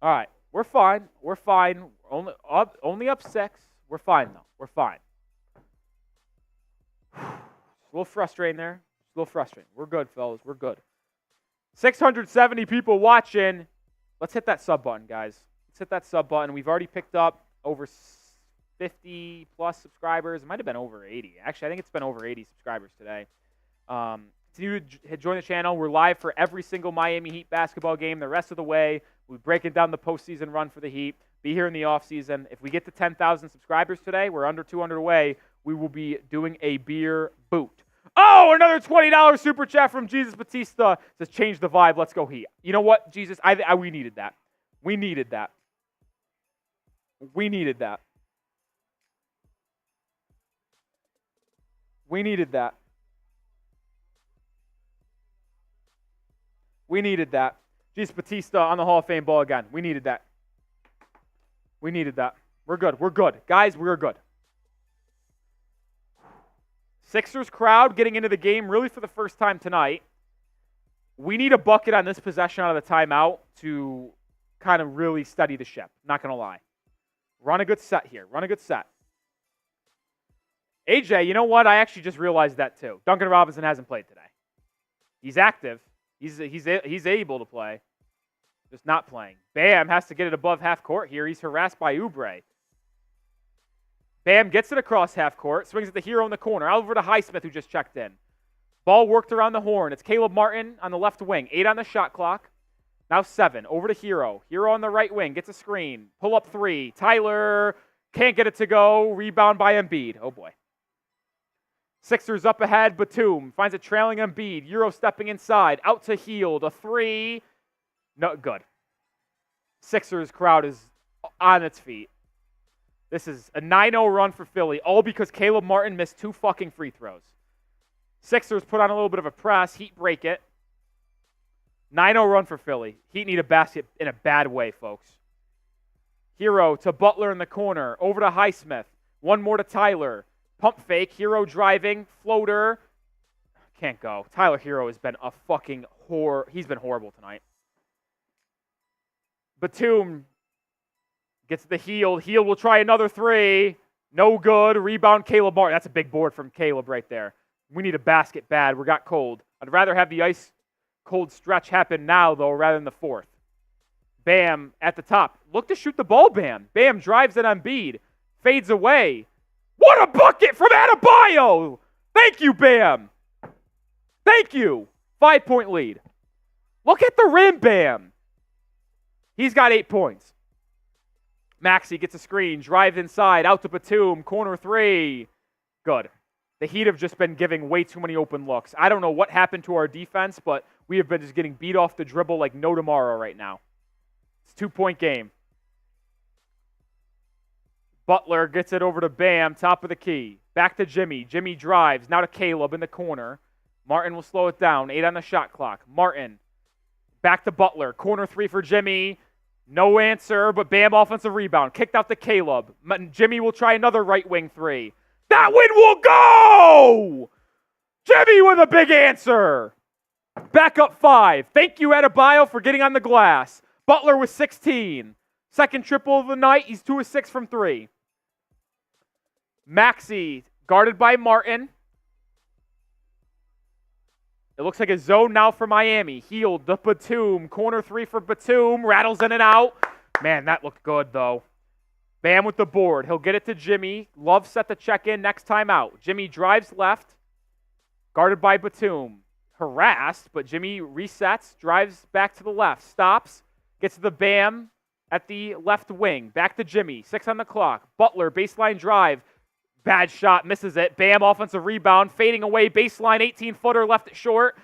right, we're fine. We're fine. Only up 6. We're fine though. We're fine. It's a little frustrating there. It's a little frustrating. We're good, fellas. We're good. 670 people watching. Let's hit that sub button, guys. Let's hit that sub button. We've already picked up over 50 plus subscribers. It might have been over 80. Actually, I think it's been over 80 subscribers today. Continue to join the channel. We're live for every single Miami Heat basketball game the rest of the way. We're breaking down the postseason run for the Heat. Be here in the offseason. If we get to 10,000 subscribers today, we're under 200 away. We will be doing a beer boot. Oh, another $20 super chat from Jesus Batista. Says, change the vibe. Let's go Heat. You know what, Jesus? We needed that. We needed that. We needed that. We needed that. We needed that. Jesus Batista on the Hall of Fame ball again. We needed that. We needed that. We're good. We're good. Guys, we're good. Sixers crowd getting into the game really for the first time tonight. We need a bucket on this possession out of the timeout to kind of really steady the ship. Not going to lie. Run a good set here. Run a good set. AJ, you know what? I actually just realized that too. Duncan Robinson hasn't played today. He's active. He's able to play. Just not playing. Bam has to get it above half court here. He's harassed by Oubre. Bam gets it across half court. Swings at the Herro in the corner. Over to Highsmith, who just checked in. Ball worked around the horn. It's Caleb Martin on the left wing. 8 on the shot clock. Now 7. Over to Herro. Herro on the right wing. Gets a screen. Pull up 3. Tyler can't get it to go. Rebound by Embiid. Oh, boy. Sixers up ahead. Batum finds a trailing Embiid. Euro stepping inside. Out to Hield. A 3. No good. Sixers crowd is on its feet. This is a 9-0 run for Philly, all because Caleb Martin missed 2 fucking free throws. Sixers put on a little bit of a press. Heat break it. 9-0 run for Philly. Heat need a basket in a bad way, folks. Herro to Butler in the corner. Over to Highsmith. One more to Tyler. Pump fake. Herro driving. Floater. Can't go. Tyler Herro has been a fucking He's been horrible tonight. Batum Gets the Hield. Hield will try another three. No good. Rebound, Caleb Martin. That's a big board from Caleb right there. We need a basket bad. We got cold. I'd rather have the ice cold stretch happen now, though, rather than the fourth. Bam at the top. Look to shoot the ball, Bam. Bam drives it on Embiid. Fades away. What a bucket from Adebayo! Thank you, Bam. Thank you. 5-point lead. Look at the rim, Bam. He's got 8 points. Maxey gets a screen, drives inside, out to Batum, corner three. Good. The Heat have just been giving way too many open looks. I don't know what happened to our defense, but we have been just getting beat off the dribble like no tomorrow right now. It's a 2-point game. Butler gets it over to Bam, top of the key. Back to Jimmy. Jimmy drives, now to Caleb in the corner. Martin will slow it down, 8 on the shot clock. Martin, back to Butler, corner three for Jimmy. No answer, but Bam offensive rebound. Kicked out to Caleb. Jimmy will try another right wing three. That win will go! Jimmy with a big answer. Back up 5. Thank you, Adebayo, for getting on the glass. Butler with 16. Second triple of the night. He's 2 of 6 from 3. Maxey guarded by Martin. It looks like a zone now for Miami. Hield to Batum. Corner three for Batum. Rattles in and out. Man, that looked good, though. Bam with the board. He'll get it to Jimmy. Love set the check in next time out. Jimmy drives left. Guarded by Batum. Harassed, but Jimmy resets. Drives back to the left. Stops. Gets to the Bam at the left wing. Back to Jimmy. 6 on the clock. Butler, baseline drive. Bad shot, misses it. Bam, offensive rebound, fading away, baseline, 18-footer, left it short.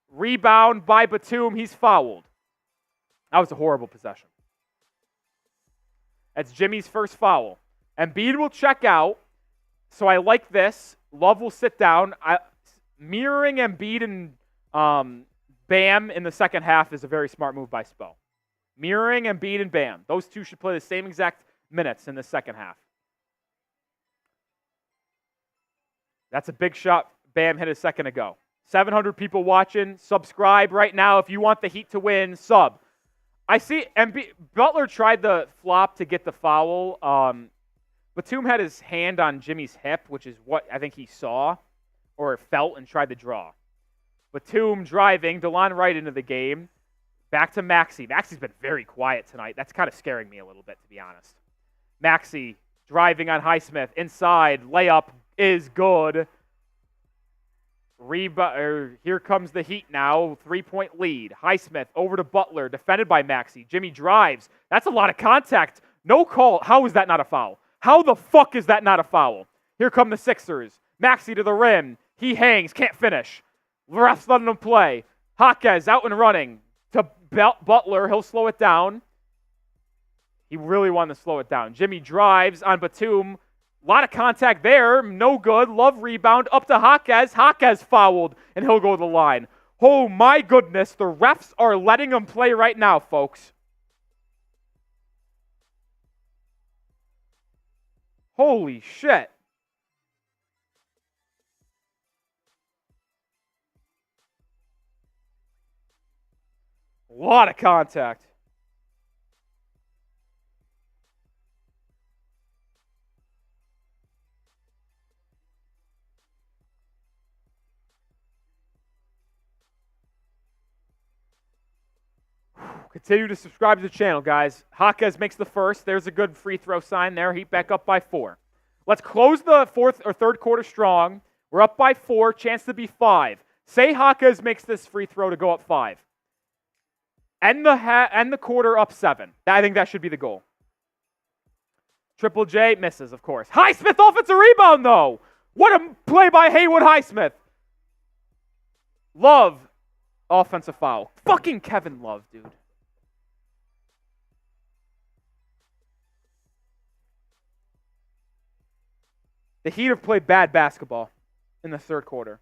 Rebound by Batum, he's fouled. That was a horrible possession. That's Jimmy's first foul. Embiid will check out, so I like this. Love will sit down. Mirroring Embiid and Bam in the second half is a very smart move by Spo. Mirroring Embiid and Bam. Those two should play the same exact minutes in the second half. That's a big shot Bam hit a second ago. 700 people watching. Subscribe right now if you want the Heat to win. Sub. I see Butler tried the flop to get the foul. Batum had his hand on Jimmy's hip, which is what I think he saw or felt and tried to draw. Batum driving. DeLon right into the game. Back to Maxey. Maxey's been very quiet tonight. That's kind of scaring me a little bit, to be honest. Maxey driving on Highsmith. Inside. Layup. Is good. Here comes the Heat now. 3-point lead. Highsmith over to Butler. Defended by Maxey. Jimmy drives. That's a lot of contact. No call. How is that not a foul? How the fuck is that not a foul? Here come the Sixers. Maxey to the rim. He hangs. Can't finish. Refs letting him play. Jaquez out and running. To Butler. He'll slow it down. He really wanted to slow it down. Jimmy drives on Batum. A lot of contact there. No good. Love rebound. Up to Jaquez. Jaquez fouled, and he'll go to the line. Oh, my goodness. The refs are letting him play right now, folks. Holy shit. A lot of contact. Continue to subscribe to the channel, guys. Jaquez makes the first. There's a good free throw sign there. Heat back up by 4. Let's close the fourth or third quarter strong. We're up by 4. Chance to be 5. Say Jaquez makes this free throw to go up 5. End the quarter up 7. I think that should be the goal. Triple J misses, of course. Highsmith offensive rebound, though. What a play by Haywood Highsmith. Love offensive foul. Fucking Kevin Love, dude. The Heat have played bad basketball in the third quarter.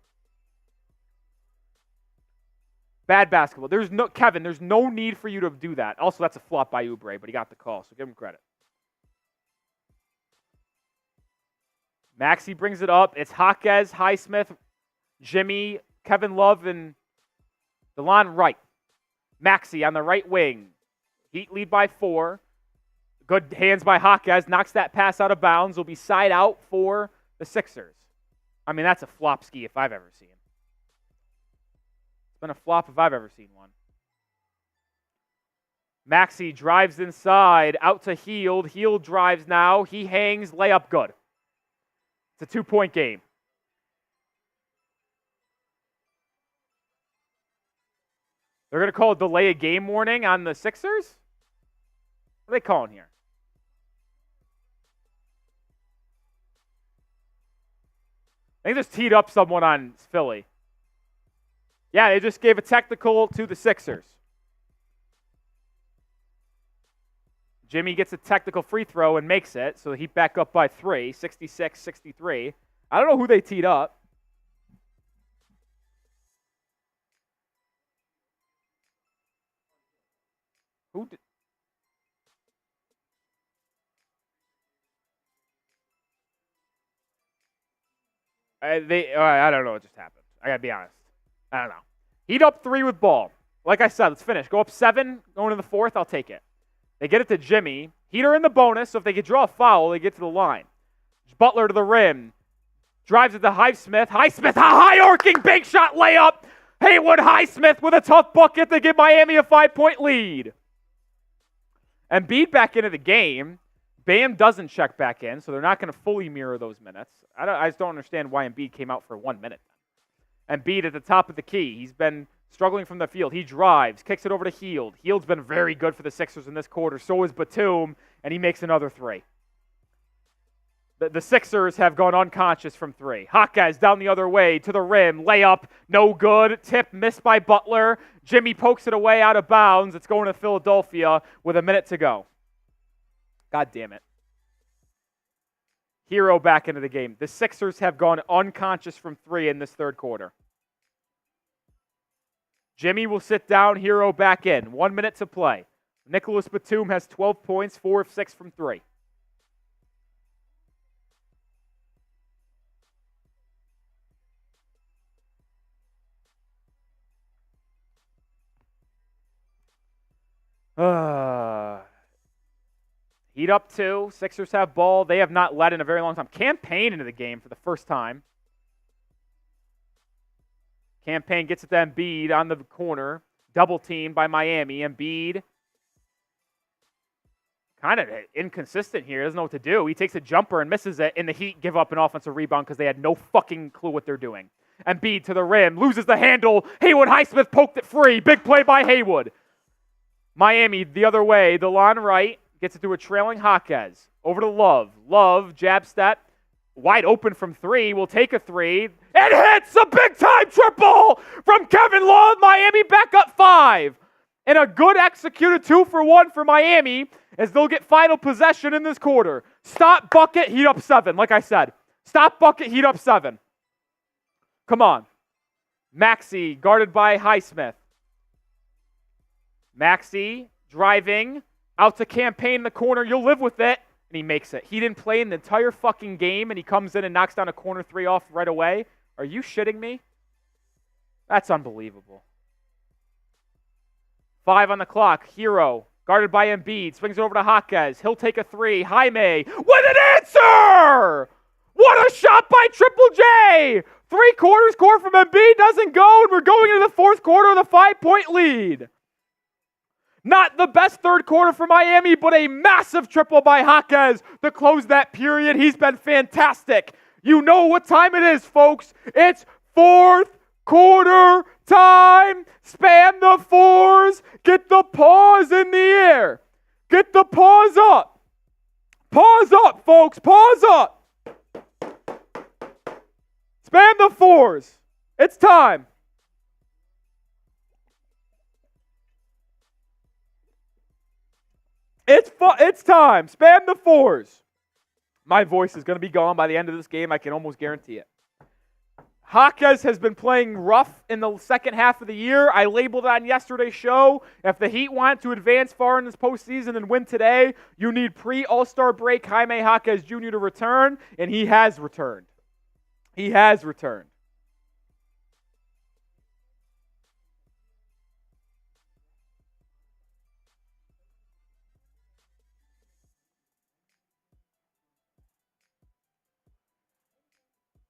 Bad basketball. Kevin, there's no need for you to do that. Also, that's a flop by Oubre, but he got the call, so give him credit. Maxey brings it up. It's Jaquez, Highsmith, Jimmy, Kevin Love, and DeLon Wright. Maxey on the right wing. Heat lead by 4. Good hands by Jaquez. Knocks that pass out of bounds. Will be side out for the Sixers. I mean, that's a flop ski if I've ever seen. It's been a flop if I've ever seen one. Maxey drives inside, out to Hield. Hield drives now. He hangs, layup good. It's a 2-point game. They're going to call a delay of game warning on the Sixers? What are they calling here? They just teed up someone on Philly. Yeah, they just gave a technical to the Sixers. Jimmy gets a technical free throw and makes it, so Heat back up by 3, 66-63. I don't know who they teed up. Who did? I don't know what just happened. I got to be honest. I don't know. Heat up 3 with ball. Like I said, let's finish. Go up 7, going to the 4th, I'll take it. They get it to Jimmy. Heat are in the bonus, so if they could draw a foul, they get to the line. Butler to the rim. Drives it to Highsmith. Highsmith, a high-arcing big shot layup. Haywood Highsmith with a tough bucket to give Miami a 5-point lead. Embiid back into the game. Bam doesn't check back in, so they're not going to fully mirror those minutes. I just don't understand why Embiid came out for 1 minute. Embiid at the top of the key. He's been struggling from the field. He drives, kicks it over to Hield. Hield's been very good for the Sixers in this quarter. So is Batum, and he makes another 3. The Sixers have gone unconscious from 3. Jaquez down the other way to the rim. Layup, no good. Tip missed by Butler. Jimmy pokes it away out of bounds. It's going to Philadelphia with a minute to go. God damn it. Herro back into the game. The Sixers have gone unconscious from 3 in this third quarter. Jimmy will sit down. Herro back in. 1 minute to play. Nicholas Batum has 12 points, 4 of 6 from 3. Heat up 2. Sixers have ball. They have not led in a very long time. Campaign into the game for the first time. Campaign gets it to Embiid on the corner. Double teamed by Miami. Embiid kind of inconsistent here. Doesn't know what to do. He takes a jumper and misses it, and the Heat give up an offensive rebound because they had no fucking clue what they're doing. Embiid to the rim. Loses the handle. Haywood Highsmith poked it free. Big play by Haywood. Miami the other way. DeLon Wright gets it to a trailing Jaquez. Over to Love. Love, jab step. Wide open from 3. Will take a 3. And hits a big-time triple from Kevin Love. Miami back up 5. And a good executed 2-for-1 for Miami as they'll get final possession in this quarter. Stop, bucket, Heat up 7. Like I said. Stop, bucket, Heat up 7. Come on. Maxey guarded by Highsmith. Maxey driving out to Campaign in the corner. You'll live with it. And he makes it. He didn't play in the entire fucking game, and he comes in and knocks down a corner 3 off right away. Are you shitting me? That's unbelievable. 5 on the clock. Herro, guarded by Embiid, swings it over to Jaquez. He'll take a 3. Jaime with an answer! What a shot by Triple J! 3 quarters score from Embiid doesn't go, and we're going into the fourth quarter with a 5-point lead. Not the best third quarter for Miami, but a massive triple by Jaquez to close that period. He's been fantastic. You know what time it is, folks. It's fourth quarter time. Spam the 4s. Get the paws in the air. Get the paws up. Paws up, folks. Paws up. Spam the 4s. It's time. It's time. Spam the 4s. My voice is going to be gone by the end of this game. I can almost guarantee it. Jaquez has been playing rough in the second half of the year. I labeled it on yesterday's show. If the Heat want to advance far in this postseason and win today, you need pre-All-Star break Jaime Jaquez Jr. to return, and he has returned. He has returned.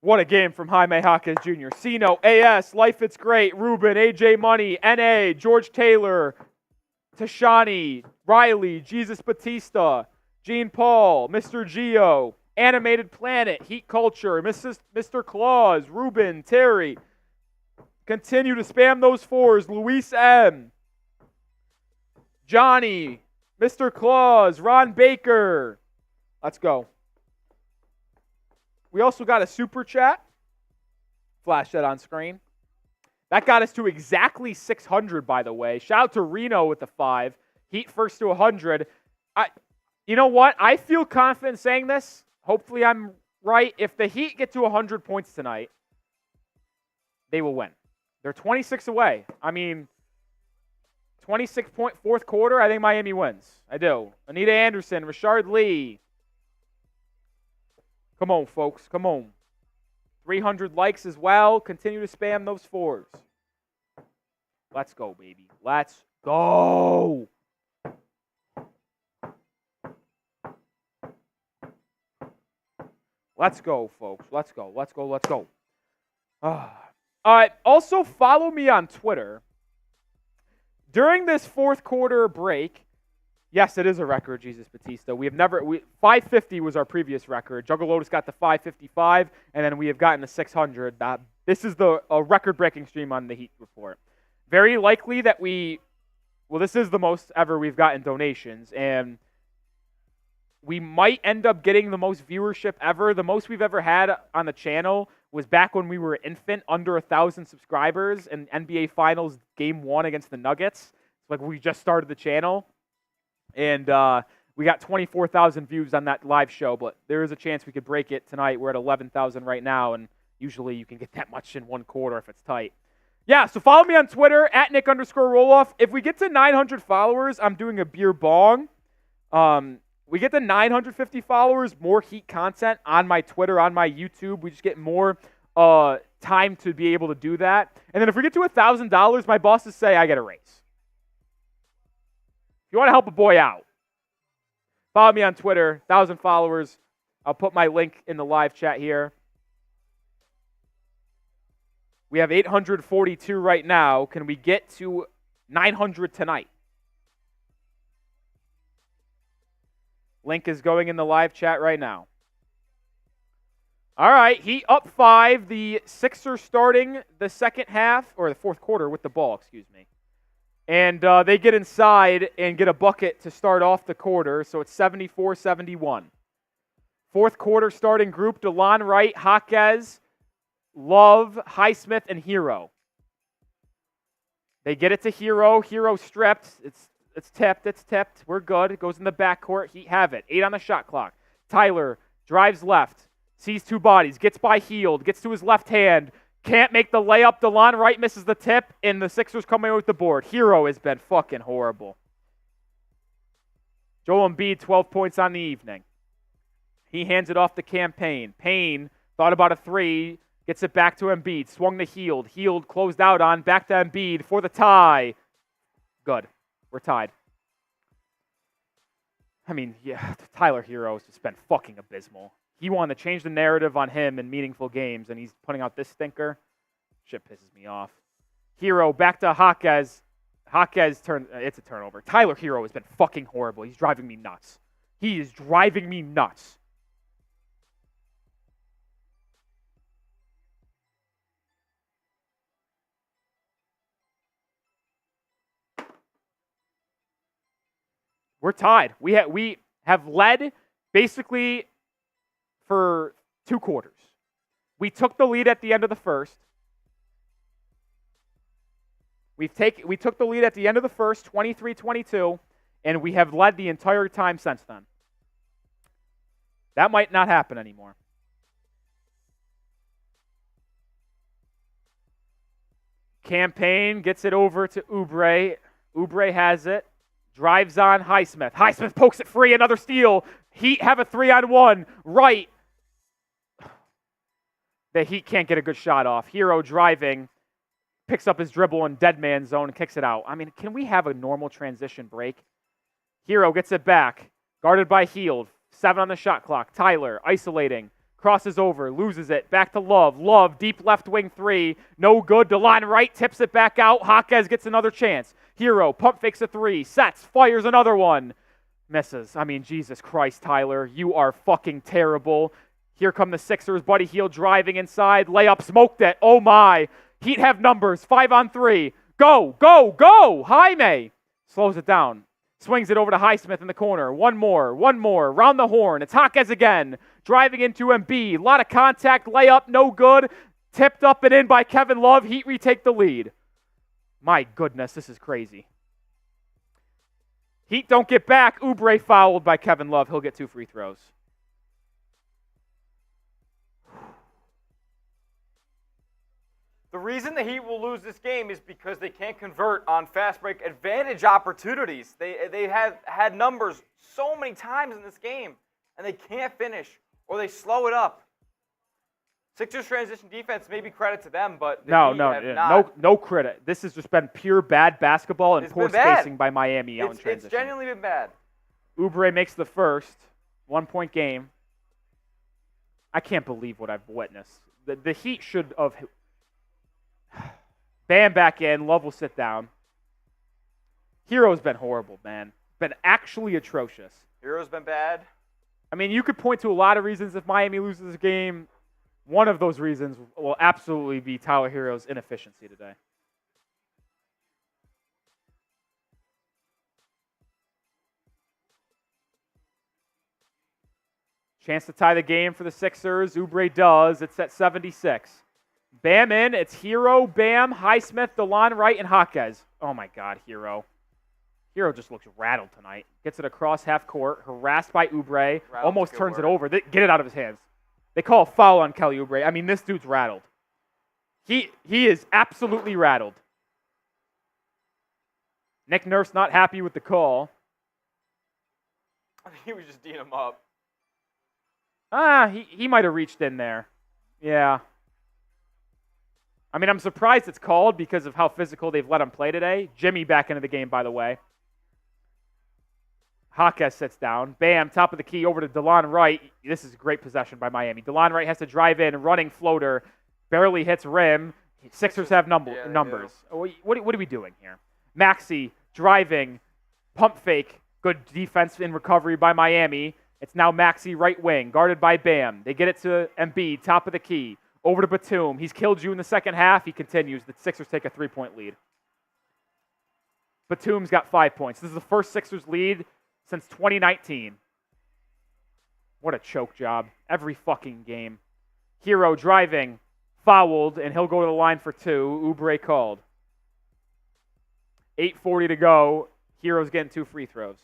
What a game from Jaime Jaquez Jr. Sino, AS, Life It's Great, Ruben, AJ Money, NA, George Taylor, Tashani, Riley, Jesus Batista, Gene Paul, Mr. Geo, Animated Planet, Heat Culture, Mr. Claus, Ruben, Terry. Continue to spam those fours. Luis M, Johnny, Mr. Claus, Ron Baker. Let's go. We also got a super chat. Flash that on screen. That got us to exactly 600, by the way. Shout out to Reno with the 5. Heat first to 100. You know what? I feel confident saying this. Hopefully I'm right. If the Heat get to 100 points tonight, they will win. They're 26 away. I mean, 26-point fourth quarter, I think Miami wins. I do. Anita Anderson, Rashard Lee. Come on, folks. Come on. 300 likes as well. Continue to spam those fours. Let's go, baby. Let's go. Let's go, folks. Let's go. Let's go. Let's go. All right. Also, follow me on Twitter. During this fourth quarter break, yes, it is a record, Jesus Batista. 550 was our previous record. Juggalotus got the 555, and then we have gotten the 600. This is a record-breaking stream on the Heat Report. Very likely that this is the most ever we've gotten donations, and we might end up getting the most viewership ever. The most we've ever had on the channel was back when we were infant, under 1,000 subscribers, in NBA Finals Game 1 against the Nuggets. Like, we just started the channel. And we got 24,000 views on that live show, but there is a chance we could break it tonight. We're at 11,000 right now, and usually you can get that much in one quarter if it's tight. Yeah, so follow me on Twitter, at Nic_Rohloff. If we get to 900 followers, I'm doing a beer bong. We get to 950 followers, more Heat content on my Twitter, on my YouTube. We just get more time to be able to do that. And then if we get to $1,000, my bosses say I get a raise. If you want to help a boy out, follow me on Twitter, 1,000 followers. I'll put my link in the live chat here. We have 842 right now. Can we get to 900 tonight? Link is going in the live chat right now. All right, Heat up 5. The Sixers starting the second half, or the fourth quarter with the ball, excuse me. And they get inside and get a bucket to start off the quarter, so it's 74-71. Fourth quarter starting group, DeLon Wright, Jaquez, Love, Highsmith, and Herro. They get it to Herro. Herro stripped. It's tipped. We're good. It goes in the backcourt. Heat have it. 8 on the shot clock. Tyler drives left. Sees two bodies. Gets by Hield. Gets to his left hand. Can't make the layup. DeLon Wright misses the tip, and the Sixers come away with the board. Herro has been fucking horrible. Joel Embiid, 12 points on the evening. He hands it off to Campaign. Payne thought about a 3. Gets it back to Embiid. Swung to Hield. Hield closed out on. Back to Embiid for the tie. Good. We're tied. I mean, yeah, Tyler Herro has just been fucking abysmal. He wanted to change the narrative on him in meaningful games, and he's putting out this stinker. Shit pisses me off. Herro back to Jaquez. Jaquez it's a turnover. Tyler Herro has been fucking horrible. He's driving me nuts. He is driving me nuts. We're tied. We have led basically for 2 quarters. We took the lead at the end of the first. We took the lead at the end of the first, 23-22, and we have led the entire time since then. That might not happen anymore. Campaign gets it over to Oubre. Oubre has it. Drives on Highsmith. Highsmith pokes it free. Another steal. Heat have a 3-on-1. Right. The Heat can't get a good shot off. Herro driving. Picks up his dribble in dead man zone and kicks it out. I mean, can we have a normal transition break? Herro gets it back. Guarded by Hield. 7 on the shot clock. Tyler isolating. Crosses over, loses it, back to Love. Love, deep left wing three, no good. DeLon right, tips it back out. Jaquez gets another chance. Herro, pump fakes a three, sets, fires another one. Misses. I mean, Jesus Christ, Tyler, you are fucking terrible. Here come the Sixers. Buddy Hield driving inside. Layup, smoked it. Oh my. Heat have numbers. 5-on-3. Go, go, go. Jaime slows it down. Swings it over to Highsmith in the corner. One more. Round the horn. It's Jaquez again. Driving into Embiid. A lot of contact. Layup, no good. Tipped up and in by Kevin Love. Heat retake the lead. My goodness, this is crazy. Heat don't get back. Oubre fouled by Kevin Love. He'll get 2 free throws. The reason the Heat will lose this game is because they can't convert on fast break advantage opportunities. They have had numbers so many times in this game, and they can't finish, or they slow it up. Sixers transition defense, maybe credit to them, but no credit. This has just been pure bad basketball and poor spacing by Miami out in transition. It's genuinely been bad. Oubre makes the first 1-point game. I can't believe what I've witnessed. The Heat should have. Bam back in. Love will sit down. Herro's been horrible, man. Been actually atrocious. Herro's been bad. I mean, you could point to a lot of reasons if Miami loses this game. One of those reasons will absolutely be Tyler Herro's inefficiency today. Chance to tie the game for the Sixers. Oubre does. It's at 76. Bam in. It's Herro, Bam, Highsmith, DeLon Wright, and Jaquez. Oh, my God, Herro. Herro just looks rattled tonight. Gets it across half court. Harassed by Oubre. Almost turns it over. Get it out of his hands. They call a foul on Kelly Oubre. I mean, this dude's rattled. He is absolutely rattled. Nick Nurse not happy with the call. I think he was just D'ing him up. He might have reached in there. Yeah. I mean, I'm surprised it's called because of how physical they've let him play today. Jimmy back into the game, by the way. Jaquez sits down. Bam, top of the key over to DeLon Wright. This is a great possession by Miami. DeLon Wright has to drive in, running floater. Barely hits rim. Sixers have numbers. What are we doing here? Maxey driving, pump fake. Good defense in recovery by Miami. It's now Maxey right wing, guarded by Bam. They get it to Embiid, top of the key. Over to Batum. He's killed you in the second half. He continues. The Sixers take a 3-point lead. Batum's got 5 points. This is the first Sixers lead since 2019. What a choke job. Every fucking game. Herro driving, fouled, and he'll go to the line for 2. Oubre called. 8:40 to go. Herro's getting 2 free throws.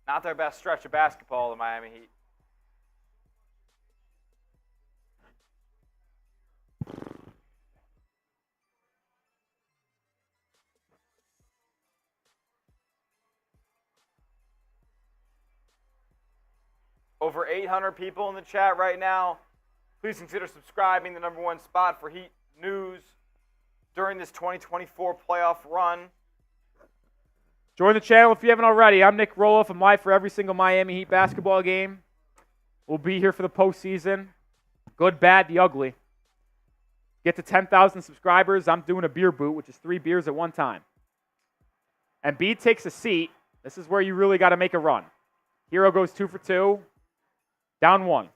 Not their best stretch of basketball, the Miami Heat. Over 800 people in the chat right now. Please consider subscribing, the #1 spot for Heat news during this 2024 playoff run. Join the channel if you haven't already. I'm Nic Rohloff. I'm live for every single Miami Heat basketball game. We'll be here for the postseason. Good, bad, the ugly. Get to 10,000 subscribers. I'm doing a beer boot, which is 3 beers at one time. Embiid takes a seat. This is where you really got to make a run. Herro goes 2 for 2. Down 1.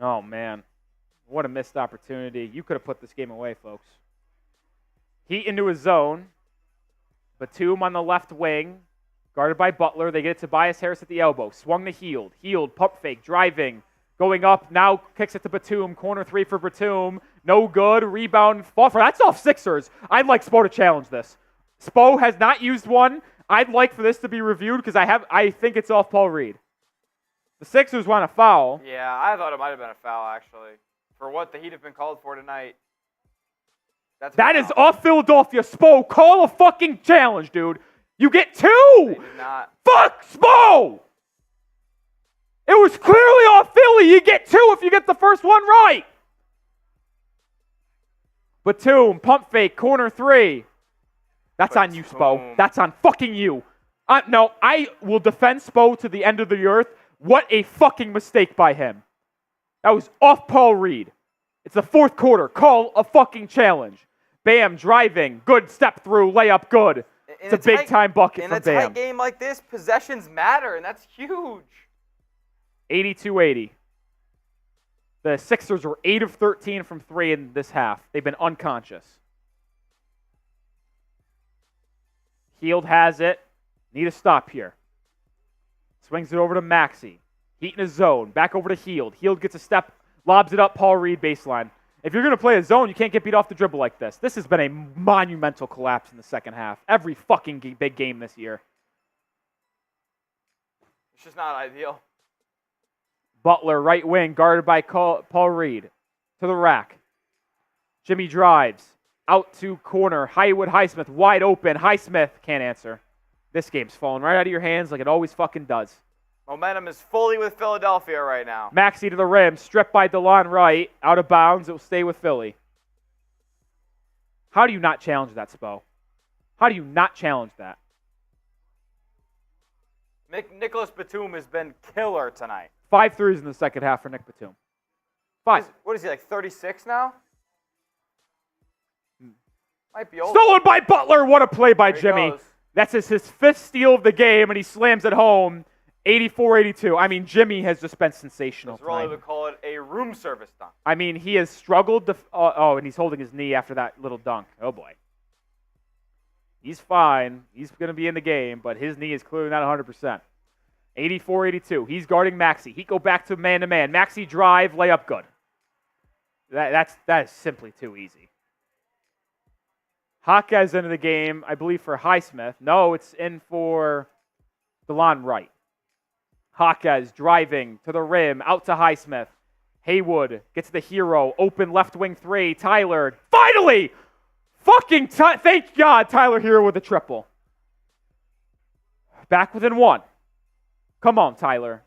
Oh, man. What a missed opportunity. You could have put this game away, folks. Heat into his zone. Batum on the left wing. Guarded by Butler. They get it to Tobias Harris at the elbow. Swung to Hield. Hield, pump fake, driving. Going up, now kicks it to Batum. Corner 3 for Batum. No good. Rebound. Fall for. That's off Sixers. I'd like Spo to challenge this. Spo has not used one. I'd like for this to be reviewed because I think it's off Paul Reed. The Sixers want a foul. Yeah, I thought it might have been a foul, actually, for what the Heat have been called for tonight. That is off Philadelphia. Spo, call a fucking challenge, dude. You get 2. They did not. Fuck Spo! It was clearly off Philly. You get 2 if you get the first one right. Batum, pump fake, corner 3. That's on you, Spo. That's on fucking you. No, I will defend Spo to the end of the earth. What a fucking mistake by him. That was off Paul Reed. It's the fourth quarter. Call a fucking challenge. Bam, driving. Good step through. Layup, good. It's a big-time bucket from Bam. In a tight game like this, possessions matter, and that's huge. 82-80. The Sixers were 8 of 13 from 3 in this half. They've been unconscious. Hield has it. Need a stop here. Swings it over to Maxey. Heat in his zone. Back over to Hield. Hield gets a step, lobs it up, Paul Reed baseline. If you're going to play a zone, you can't get beat off the dribble like this. This has been a monumental collapse in the second half. Every fucking big game this year. It's just not ideal. Butler, right wing, guarded by Paul Reed. To the rack. Jimmy drives. Out to corner. Highsmith wide open. Highsmith can't answer. This game's falling right out of your hands like it always fucking does. Momentum is fully with Philadelphia right now. Maxey to the rim. Stripped by DeLon Wright. Out of bounds. It will stay with Philly. How do you not challenge that, Spo? How do you not challenge that? Nicholas Batum has been killer tonight. 5 threes in the second half for Nick Batum. 5. What is he, like 36 now? Might be old. Stolen by Butler. What a play by There he Jimmy. goes. That's his fifth steal of the game, and he slams it home. 84-82. I mean, Jimmy has just been sensational As Rolly tonight. would call it a room service dunk. I mean, he has struggled to... and he's holding his knee after that little dunk. Oh, boy. He's fine. He's going to be in the game, but his knee is clearly not 100%. 84-82. He's guarding Maxey. He go back to man-to-man. Maxey drive, layup good. That is simply too easy. Jaquez into the game, I believe, for Highsmith. No, it's in for DeLon Wright. Jaquez driving to the rim, out to Highsmith. Haywood gets the Herro, open left wing 3. Tyler, finally! Thank God, Tyler Herro with a triple. Back within 1. Come on, Tyler.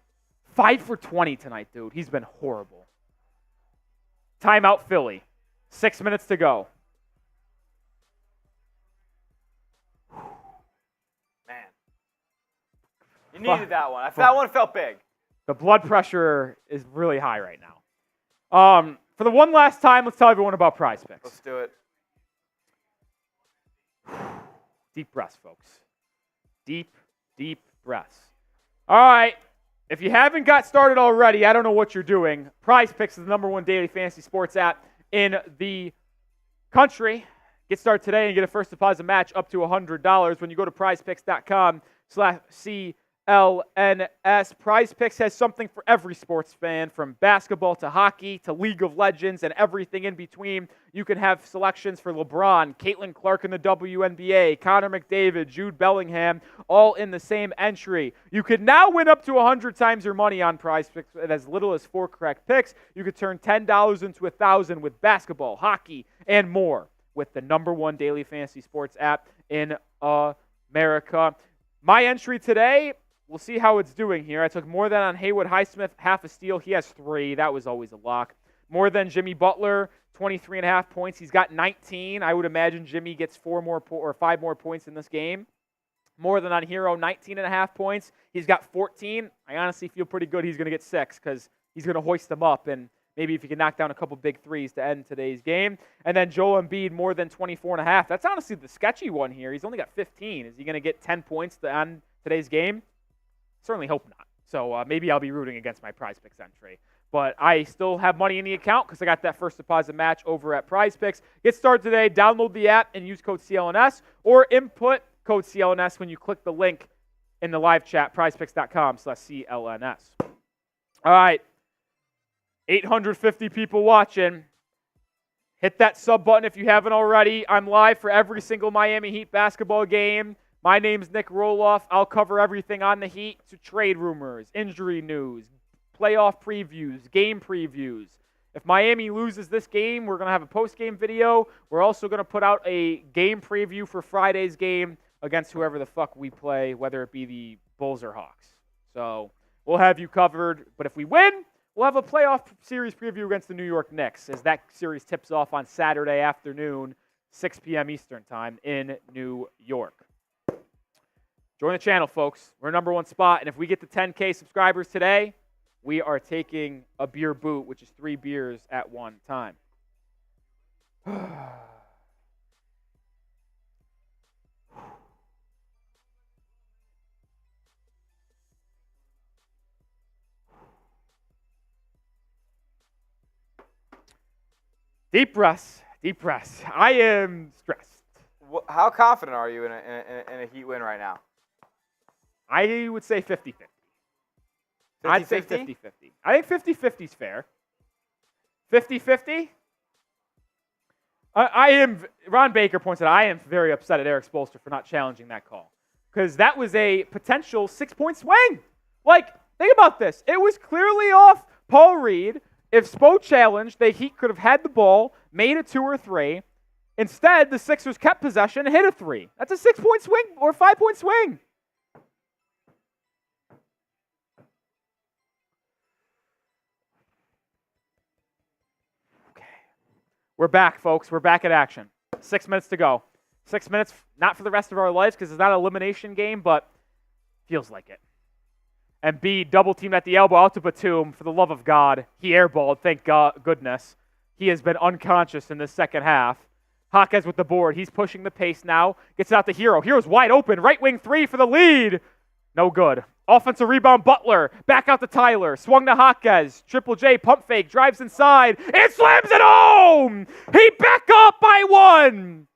5 for 20 tonight, dude. He's been horrible. Timeout, Philly. 6 minutes to go. Man. You needed that one. That one felt big. The blood pressure is really high right now. For the one last time, let's tell everyone about Prize Picks. Let's do it. Deep breaths, folks. Deep, deep breaths. All right. If you haven't got started already, I don't know what you're doing. Prize Picks is the number 1 daily fantasy sports app in the country. Get started today and get a first deposit match up to $100 when you go to prizepicks.com/CLNS. Prize Picks has something for every sports fan, from basketball to hockey to League of Legends and everything in between. You can have selections for LeBron, Caitlin Clark in the WNBA, Connor McDavid, Jude Bellingham, all in the same entry. You could now win up to 100 times your money on Prize Picks at as little as 4 correct picks. You could turn $10 into $1,000 with basketball, hockey, and more with the number 1 daily fantasy sports app in America. My entry today, we'll see how it's doing here. I took more than on Haywood Highsmith, half a steal. He has 3. That was always a lock. More than Jimmy Butler, 23.5 points. He's got 19. I would imagine Jimmy gets 5 more points in this game. More than on Herro, 19.5 points. He's got 14. I honestly feel pretty good he's going to get 6 because he's going to hoist them up, and maybe if he can knock down a couple big threes to end today's game. And then Joel Embiid, more than 24.5. That's honestly the sketchy one here. He's only got 15. Is he going to get 10 points to end today's game? Certainly hope not. So maybe I'll be rooting against my Prize Picks entry. But I still have money in the account because I got that first deposit match over at Prize Picks. Get started today. Download the app and use code CLNS, or input code CLNS when you click the link in the live chat, prizepicks.com/CLNS. All right. 850 people watching. Hit that sub button if you haven't already. I'm live for every single Miami Heat basketball game. My name's Nic Rohloff. I'll cover everything on the Heat, to trade rumors, injury news, playoff previews, game previews. If Miami loses this game, we're going to have a post-game video. We're also going to put out a game preview for Friday's game against whoever the fuck we play, whether it be the Bulls or Hawks. So we'll have you covered. But if we win, we'll have a playoff series preview against the New York Knicks, as that series tips off on Saturday afternoon, 6 p.m. Eastern time in New York. Join the channel, folks. We're number one spot. And if we get to 10K subscribers today, we are taking a beer boot, which is 3 beers at one time. Deep breaths. Deep breaths. I am stressed. How confident are you in a Heat win right now? I would say 50-50. I'd say 50-50. I think 50-50 is fair. 50-50? Ron Baker points out, I am very upset at Eric Spoelstra for not challenging that call. Because that was a potential 6-point swing. Like, think about this. It was clearly off Paul Reed. If Spo challenged, the Heat could have had the ball, made a 2 or 3. Instead, the Sixers kept possession and hit a 3. That's a 6-point swing or 5-point swing. Okay. We're back, folks. We're back at action. 6 minutes to go. 6 minutes, not for the rest of our lives because it's not an elimination game, but feels like it. Embiid double-teamed at the elbow out to Batum. For the love of God, he airballed, thank goodness. He has been unconscious in this second half. Jaquez with the board. He's pushing the pace now. Gets it out to Herro. Herro's wide open. Right wing 3 for the lead. No good. Offensive rebound, Butler. Back out to Tyler. Swung to Jaquez. Triple J, pump fake. Drives inside. And slams it home! He back up by 1.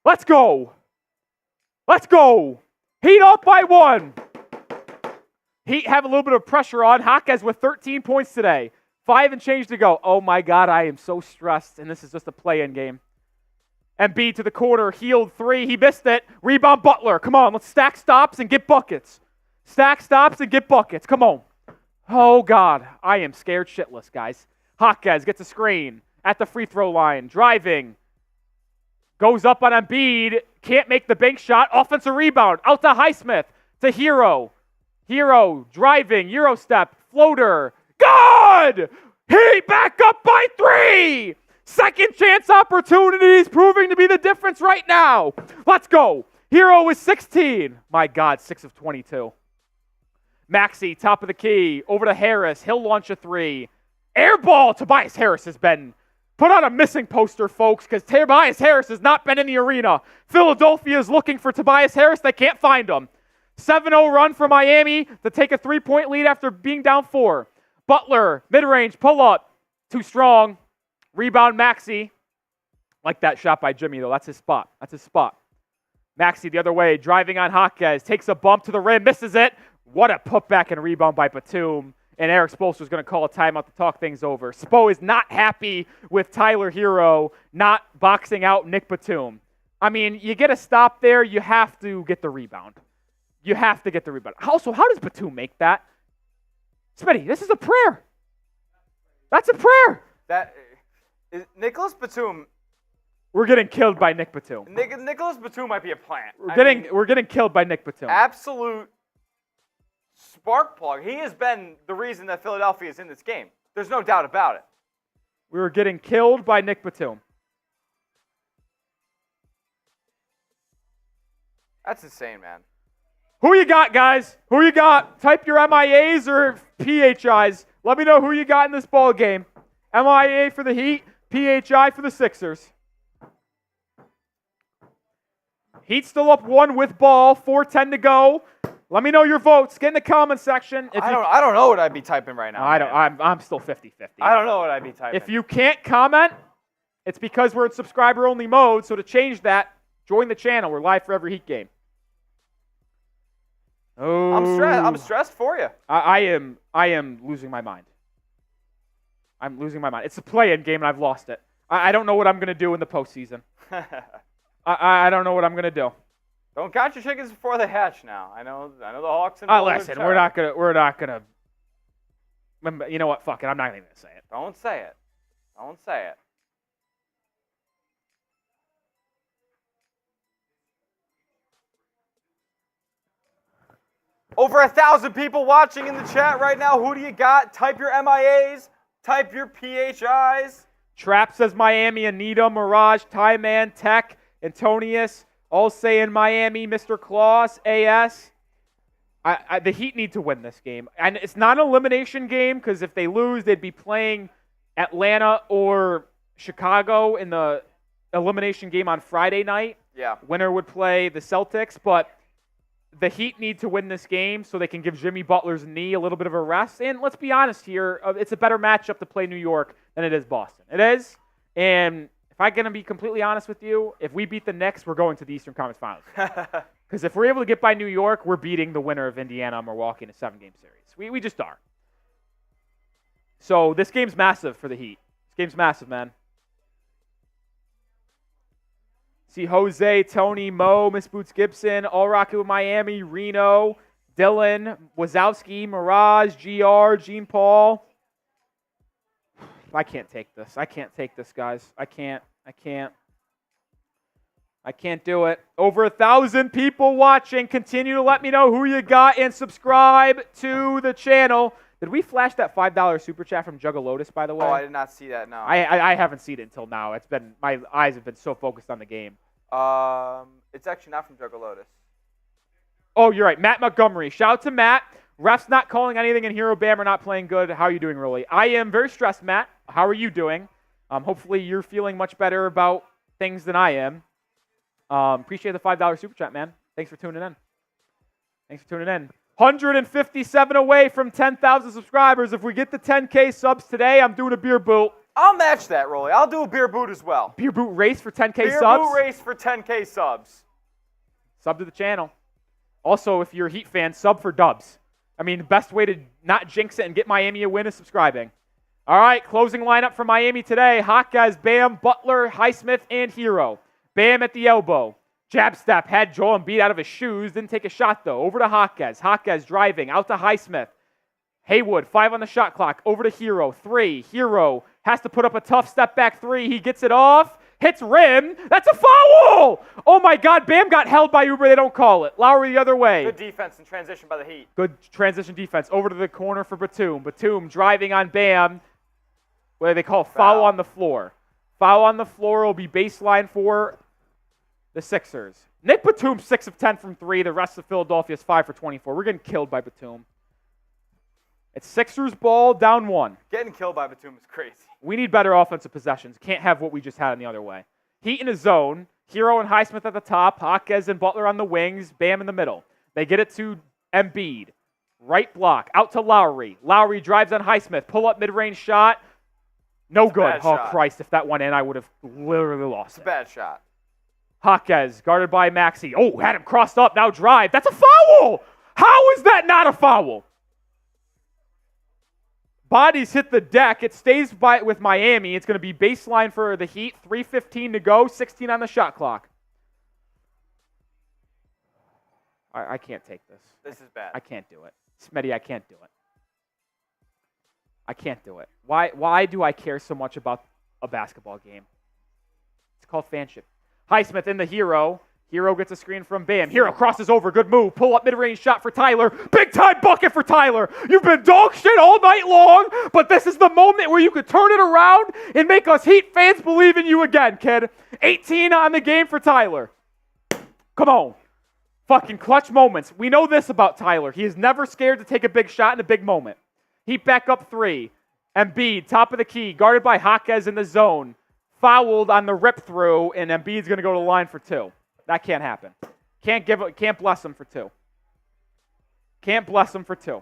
Let's go. Let's go. Heat up by 1. Heat have a little bit of pressure on. Jaquez with 13 points today. 5 and change to go. Oh my God, I am so stressed, and this is just a play-in game. Embiid to the corner, healed 3. He missed it. Rebound Butler. Come on, let's stack stops and get buckets. Stack stops and get buckets. Come on. Oh God, I am scared shitless, guys. Jaquez gets a screen at the free throw line. Driving. Goes up on Embiid. Can't make the bank shot. Offensive rebound. Out to Highsmith. To Herro. Herro driving, Euro step, floater. Good! Heat back up by 3! Second chance opportunities proving to be the difference right now. Let's go. Herro is 16. My God, 6 of 22. Maxey, top of the key, over to Harris. He'll launch a 3. Air ball. Tobias Harris has been put on a missing poster, folks, because Tobias Harris has not been in the arena. Philadelphia is looking for Tobias Harris. They can't find him. 7-0 run for Miami to take a 3-point lead after being down 4. Butler, mid-range, pull-up. Too strong. Rebound, Maxey. Like that shot by Jimmy, though. That's his spot. That's his spot. Maxey the other way, driving on Jaquez. Takes a bump to the rim, misses it. What a putback and rebound by Batum. And Eric Spoelstra is going to call a timeout to talk things over. Spo is not happy with Tyler Herro not boxing out Nick Batum. I mean, you get a stop there, you have to get the rebound. You have to get the rebound. Also, how does Batum make that? Smitty, this is a prayer. That's a prayer. That is Nicholas Batum. We're getting killed by Nick Batum. Nicholas Batum might be a plant. We're getting killed by Nick Batum. Absolute spark plug. He has been the reason that Philadelphia is in this game. There's no doubt about it. We were getting killed by Nick Batum. That's insane, man. Who you got, guys? Who you got? Type your MIAs or PHIs. Let me know who you got in this ball game. MIA for the Heat, PHI for the Sixers. Heat still up 1 with ball, 4:10 to go. Let me know your votes. Get in the comment section. I don't know what I'd be typing right now. I'm still 50-50. I don't know what I'd be typing. If you can't comment, it's because we're in subscriber-only mode. So to change that, join the channel. We're live for every Heat game. Oh, I'm stressed for you. I am losing my mind. I'm losing my mind. It's a play-in game, and I've lost it. I don't know what I'm going to do in the postseason. I don't know what I'm going to do. Don't count your chickens before they hatch now. I know the Hawks and listen, we're not gonna. You know what? Fuck it. I'm not even gonna say it. Don't say it. Don't say it. Over 1,000 people watching in the chat right now. Who do you got? Type your MIAs. Type your PHIs. Trap says Miami, Anita, Mirage, Ty Man, Tech, Antonius, All saying Miami, Mr. Claus, AS. The Heat need to win this game. And it's not an elimination game because if they lose, they'd be playing Atlanta or Chicago in the elimination game on Friday night. Yeah. Winner would play the Celtics, but the Heat need to win this game so they can give Jimmy Butler's knee a little bit of a rest. And let's be honest here, it's a better matchup to play New York than it is Boston. It is. And if I'm going to be completely honest with you, if we beat the Knicks, we're going to the Eastern Conference Finals. Because if we're able to get by New York, we're beating the winner of Indiana and Milwaukee in a 7-game series. We just are. So this game's massive for the Heat. This game's massive, man. See Jose, Tony, Mo, Miss Boots Gibson, all rocking with Miami, Reno, Dylan, Wazowski, Mirage, GR, Gene Paul. I can't take this. I can't take this, guys. I can't do it. Over 1,000 people watching. Continue to let me know who you got and subscribe to the channel. Did we flash that $5 super chat from Juggalotus, by the way? Oh, I did not see that, no. I haven't seen it until now. It's been my eyes have been so focused on the game. It's actually not from Juggalotus. Oh, you're right. Matt Montgomery. Shout out to Matt. Refs not calling anything in Hero Bam are not playing good. How are you doing, Rolly? I am very stressed, Matt. How are you doing? Hopefully you're feeling much better about things than I am. Appreciate the $5 super chat, man. Thanks for tuning in. 157 away from 10,000 subscribers. If we get the 10K subs today, I'm doing a beer boot. I'll match that, Rolly. I'll do a beer boot as well. Beer boot race for 10K beer subs? Beer boot race for 10K subs. Sub to the channel. Also, if you're a Heat fan, sub for dubs. I mean, the best way to not jinx it and get Miami a win is subscribing. All right, closing lineup for Miami today. Jaquez, Bam, Butler, Highsmith, and Herro. Bam at the elbow. Jab step, had Joel Embiid out of his shoes. Didn't take a shot, though. Over to Jaquez. Jaquez driving, out to Highsmith. Haywood, 5 on the shot clock. Over to Herro, 3. Herro has to put up a tough step back 3. He gets it off. Hits rim. That's a foul! Oh, my God. Bam got held by Uber. They don't call it. Lowry the other way. Good defense and transition by the Heat. Good transition defense. Over to the corner for Batum. Batum driving on Bam. What do they call? Foul on the floor. Foul on the floor will be baseline for the Sixers. Nick Batum, 6 of 10 from 3. The rest of Philadelphia is 5 for 24. We're getting killed by Batum. It's Sixers ball, down 1. Getting killed by Batum is crazy. We need better offensive possessions. Can't have what we just had in the other way. Heat in a zone. Herro and Highsmith at the top. Jaquez and Butler on the wings. Bam in the middle. They get it to Embiid. Right block. Out to Lowry. Lowry drives on Highsmith. Pull up mid-range shot. No good. Oh, Christ. If that went in, I would have literally lost it. It's a bad shot. Jaquez guarded by Maxey. Oh, had him crossed up. Now drive. That's a foul. How is that not a foul? Bodies hit the deck. It stays with Miami. It's going to be baseline for the Heat. 3:15 to go. 16 on the shot clock. I can't take this. This is bad. I can't do it. Smitty, I can't do it. I can't do it. Why do I care so much about a basketball game? It's called fanship. Highsmith in the Herro. Herro gets a screen from Bam. Herro crosses over. Good move. Pull up mid-range shot for Tyler. Big time bucket for Tyler. You've been dog shit all night long, but this is the moment where you could turn it around and make us Heat fans believe in you again, kid. 18 on the game for Tyler. Come on. Fucking clutch moments. We know this about Tyler. He is never scared to take a big shot in a big moment. Heat back up 3. Embiid, top of the key, guarded by Jaquez in the zone. Fouled on the rip through, and Embiid's going to go to the line for 2. That can't happen. Can't bless him for 2. Can't bless him for 2.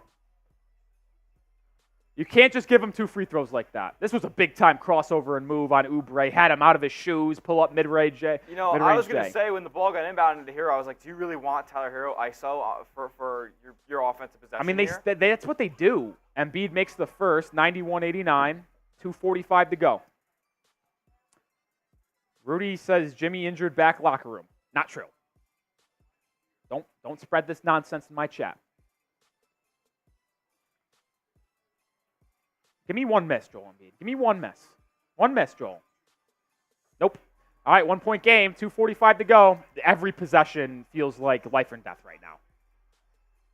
You can't just give him 2 free throws like that. This was a big-time crossover and move on Oubre. Had him out of his shoes, pull up mid-range J. You know, I was going to say when the ball got inbound into Herro, I was like, do you really want Tyler Herro ISO for your offensive possession? I mean, that's what they do. Embiid makes the first, 91-89, 2:45 to go. Rudy says Jimmy injured back locker room. Not true. Don't spread this nonsense in my chat. Give me one miss, Joel Embiid. Give me one miss. One miss, Joel. Nope. All right, 1-point game, 2:45 to go. Every possession feels like life and death right now.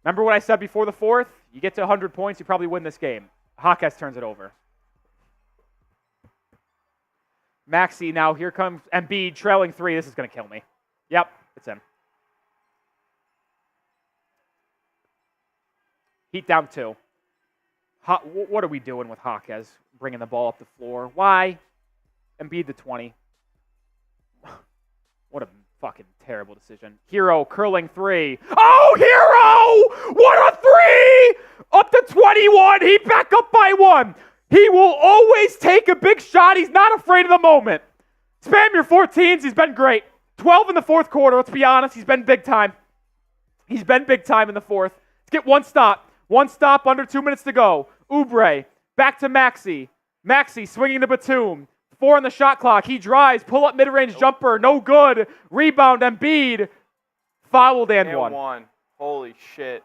Remember what I said before the 4th? You get to 100 points, you probably win this game. Jaquez turns it over. Maxey now, here comes Embiid trailing 3. This is going to kill me. Yep, It's in. Heat down 2. What are we doing with Jaquez bringing the ball up the floor? Why? Embiid the 20. What a fucking terrible decision. Herro curling 3. Oh, Herro! What a 3! Up to 21. Heat back up by 1. He will always take a big shot. He's not afraid of the moment. Spam your 14s. He's been great. 12 in the fourth quarter. Let's be honest. He's been big time. He's been big time in the fourth. Let's get one stop. One stop, under 2 minutes to go. Oubre, back to Maxey. Maxey swinging to Batum. 4 on the shot clock. He drives, pull-up mid-range jumper, no good. Rebound, Embiid. Fouled and one. Holy shit.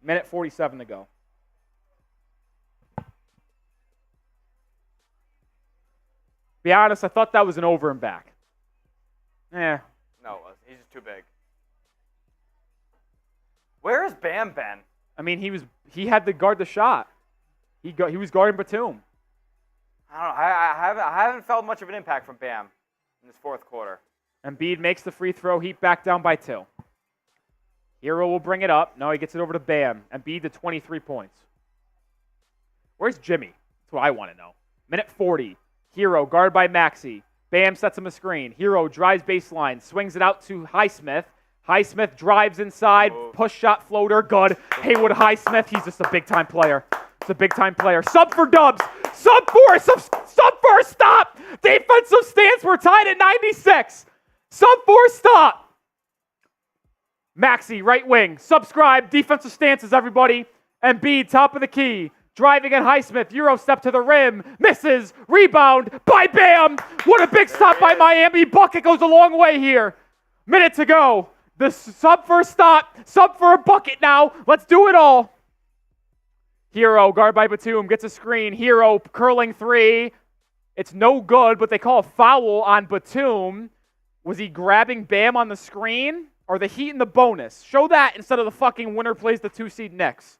Minute 47 to go. Be honest, I thought that was an over and back. No, it wasn't. He's just too big. Where has Bam been? I mean, he had to guard the shot. He was guarding Batum. I don't know. I haven't felt much of an impact from Bam in this fourth quarter. Embiid makes the free throw. Heat back down by 2. Herro will bring it up. No, he gets it over to Bam. Embiid to 23 points. Where's Jimmy? That's what I want to know. Minute 40. Herro guarded by Maxey. Bam sets him a screen. Herro drives baseline, swings it out to Highsmith. Highsmith drives inside, push shot floater, good. Haywood Highsmith, he's just a big-time player. He's a big-time player. Sub for Dubs. Sub for a stop. Defensive stance, we're tied at 96. Sub for stop. Maxey, right wing. Subscribe, defensive stances, everybody. Embiid, top of the key. Driving at Highsmith, Euro step to the rim, misses, rebound by Bam. What a big stop by Miami. Bucket goes a long way here. Minute to go. The sub for a stop, sub for a bucket now. Let's do it all. Herro, guard by Batum, gets a screen. Herro curling 3. It's no good, but they call a foul on Batum. Was he grabbing Bam on the screen? Or the Heat in the bonus? Show that instead of the fucking winner plays the 2-seed Knicks.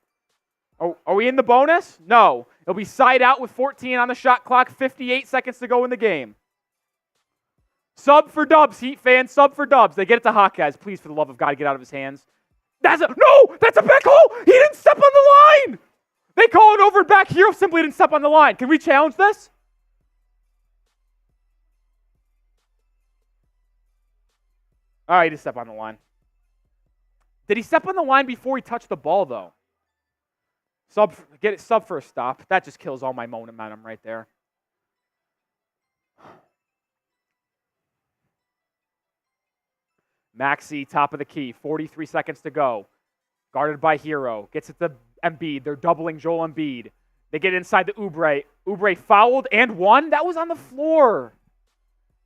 Are we in the bonus? No. It'll be side out with 14 on the shot clock, 58 seconds to go in the game. Sub for Dubs, Heat fans, sub for Dubs. They get it to Jaquez. Please, for the love of God, get out of his hands. That's a big hole. He didn't step on the line. They call it over and back. Herro simply didn't step on the line. Can we challenge this? All right, he did step on the line. Did he step on the line before he touched the ball, though? Sub for a stop. That just kills all my momentum right there. Maxey, top of the key, 43 seconds to go. Guarded by Herro. Gets it to Embiid. They're doubling Joel Embiid. They get inside to Oubre. Oubre fouled and won. That was on the floor.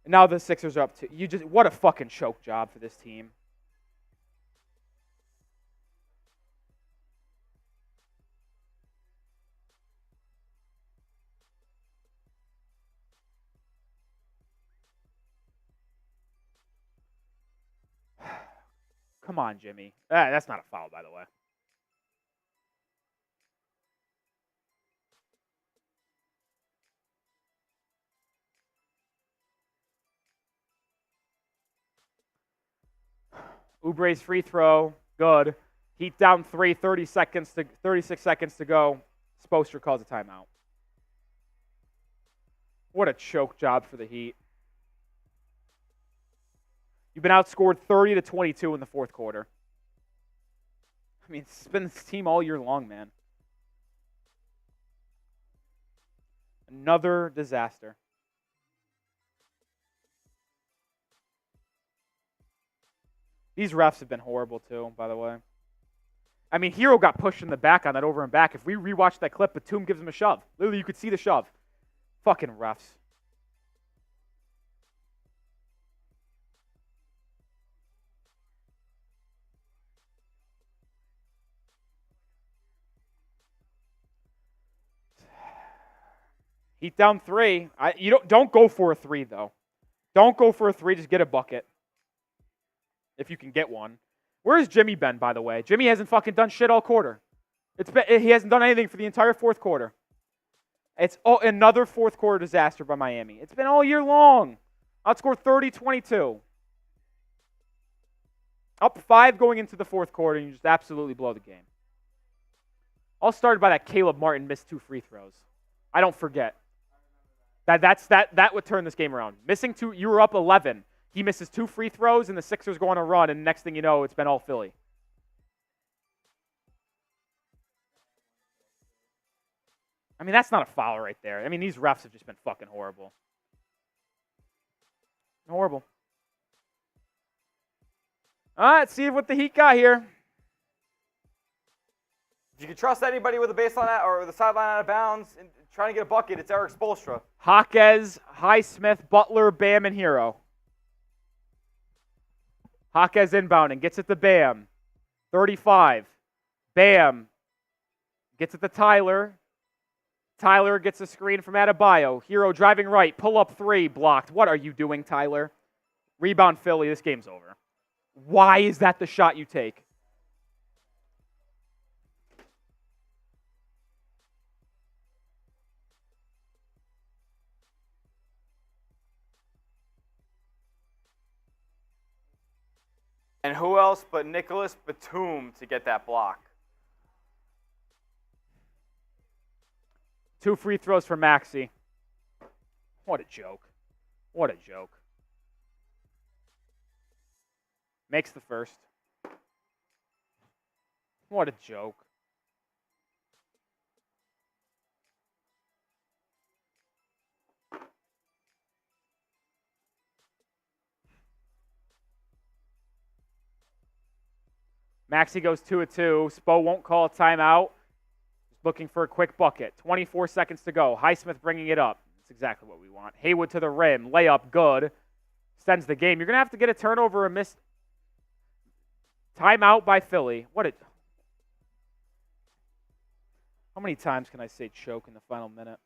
And now the Sixers are up to what a fucking choke job for this team. Come on, Jimmy. That's not a foul, by the way. Oubre's free throw, good. Heat down 3, 36 seconds to go. Spoelstra calls a timeout. What a choke job for the Heat. You've been outscored 30-22 in the fourth quarter. I mean, it's been this team all year long, man. Another disaster. These refs have been horrible, too, by the way. I mean, Herro got pushed in the back on that over and back. If we rewatch that clip, Batum gives him a shove. Literally, you could see the shove. Fucking refs. Heat down 3. You don't go for a 3, though. Don't go for a 3. Just get a bucket. If you can get one. Where's Jimmy been, by the way? Jimmy hasn't fucking done shit all quarter. He hasn't done anything for the entire fourth quarter. It's another fourth quarter disaster by Miami. It's been all year long. Outscored 30-22. Up 5 going into the fourth quarter, and you just absolutely blow the game. All started by that Caleb Martin missed 2 free throws. I don't forget. That would turn this game around. Missing 2, you were up 11. He misses 2 free throws, and the Sixers go on a run, and next thing you know, it's been all Philly. I mean, that's not a foul right there. I mean, these refs have just been fucking horrible. Horrible. All right, let's see what the Heat got here. If you can trust anybody with a baseline or with a sideline out of bounds and trying to get a bucket, it's Eric Spoelstra. Jaquez, Highsmith, Butler, Bam, and Herro. Jaquez inbounding, gets it to Bam. 35. Bam gets it to Tyler. Tyler gets a screen from Adebayo. Herro driving right, pull up 3, blocked. What are you doing, Tyler? Rebound Philly, this game's over. Why is that the shot you take? And who else but Nicholas Batum to get that block? 2 free throws for Maxey. What a joke. What a joke. Makes the first. What a joke. Maxey goes 2 of 2. Spo won't call a timeout. Just looking for a quick bucket. 24 seconds to go. Highsmith bringing it up. That's exactly what we want. Haywood to the rim. Layup, good. Extends the game. You're going to have to get a turnover or miss. Timeout by Philly. How many times can I say choke in the final minute?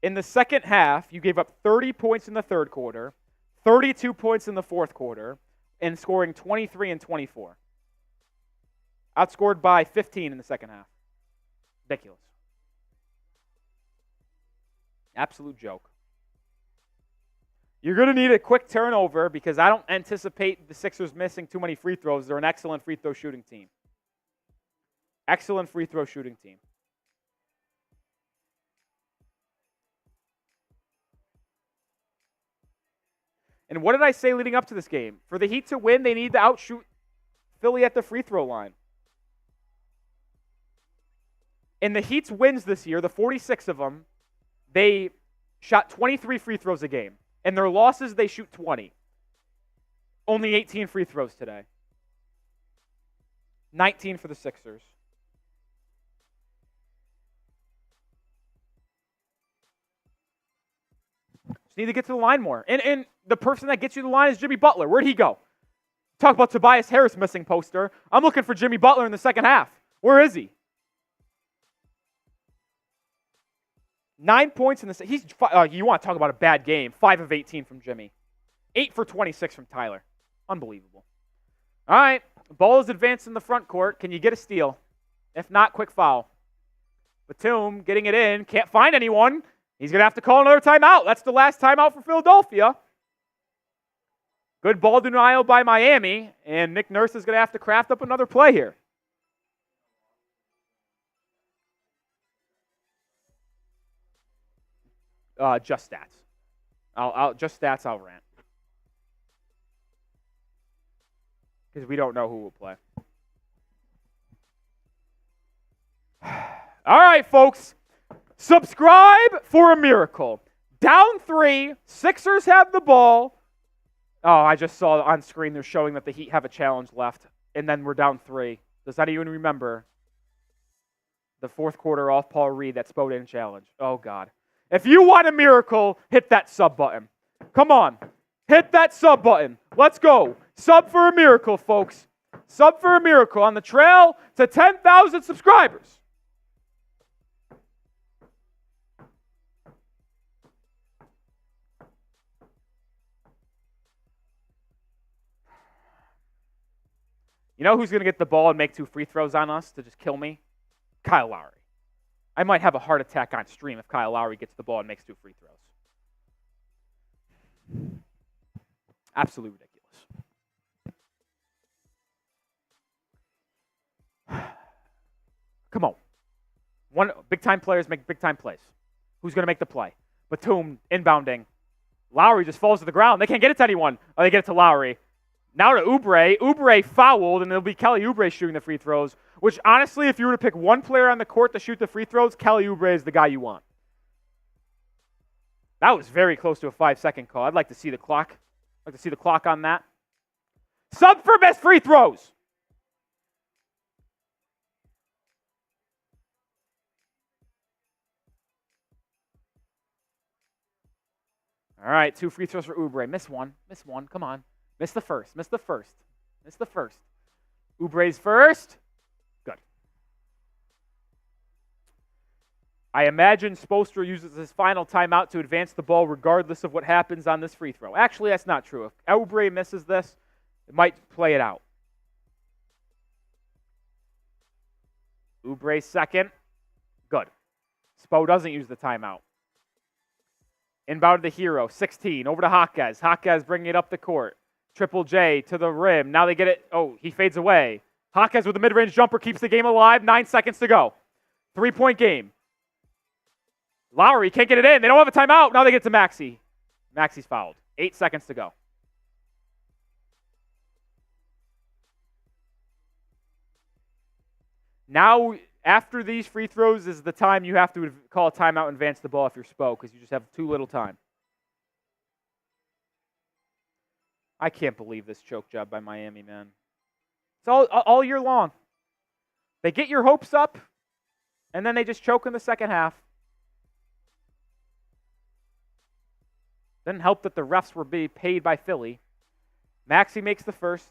In the second half, you gave up 30 points in the third quarter, 32 points in the fourth quarter, and scoring 23 and 24. Outscored by 15 in the second half. Ridiculous. Absolute joke. You're going to need a quick turnover because I don't anticipate the Sixers missing too many free throws. They're an excellent free throw shooting team. Excellent free throw shooting team. And what did I say leading up to this game? For the Heat to win, they need to outshoot Philly at the free throw line. In the Heat's wins this year, the 46 of them, they shot 23 free throws a game. In their losses, they shoot 20. Only 18 free throws today. 19 for the Sixers. Just need to get to the line more. And the person that gets you to the line is Jimmy Butler. Where'd he go? Talk about Tobias Harris missing poster. I'm looking for Jimmy Butler in the second half. Where is he? 9 points in the you want to talk about a bad game. 5 of 18 from Jimmy. 8 for 26 from Tyler. Unbelievable. All right. Ball is advanced in the front court. Can you get a steal? If not, quick foul. Batum getting it in. Can't find anyone. He's going to have to call another timeout. That's the last timeout for Philadelphia. Good ball denial by Miami. And Nick Nurse is going to have to craft up another play here. Just stats. I'll rant. Because we don't know who will play. All right, folks. Subscribe for a miracle. Down 3. Sixers have the ball. Oh, I just saw on screen they're showing that the Heat have a challenge left. And then we're down 3. Does anyone remember the fourth quarter off Paul Reed that Spo didn't challenge? Oh, God. If you want a miracle, hit that sub button. Come on. Hit that sub button. Let's go. Sub for a miracle, folks. Sub for a miracle on the trail to 10,000 subscribers. You know who's going to get the ball and make 2 free throws on us to just kill me? Kyle Lowry. I might have a heart attack on stream if Kyle Lowry gets the ball and makes 2 free throws. Absolutely ridiculous. Come on. Big-time players make big-time plays. Who's going to make the play? Batum inbounding. Lowry just falls to the ground. They can't get it to anyone. Oh, they get it to Lowry. Now to Oubre. Oubre fouled, and it'll be Kelly Oubre shooting the free throws, which honestly, if you were to pick one player on the court to shoot the free throws, Kelly Oubre is the guy you want. That was very close to a 5-second call. I'd like to see the clock. I'd like to see the clock on that. Sub for best free throws. All right, 2 free throws for Oubre. Miss one. Come on. Miss the first. Oubre's first. Good. I imagine Spoelstra uses his final timeout to advance the ball regardless of what happens on this free throw. Actually, that's not true. If Oubre misses this, it might play it out. Oubre second. Good. Spo doesn't use the timeout. Inbound to Herro, 16, over to Jaquez. Jaquez bringing it up the court. Triple J to the rim. Now they get it. Oh, he fades away. Jaquez with a mid-range jumper keeps the game alive. 9 seconds to go. 3-point game. Lowry can't get it in. They don't have a timeout. Now they get to Maxey. Maxey's fouled. 8 seconds to go. Now, after these free throws is the time you have to call a timeout and advance the ball if you're Spo, because you just have too little time. I can't believe this choke job by Miami, man. It's all year long. They get your hopes up, and then they just choke in the second half. Didn't help that the refs were being paid by Philly. Maxey makes the first.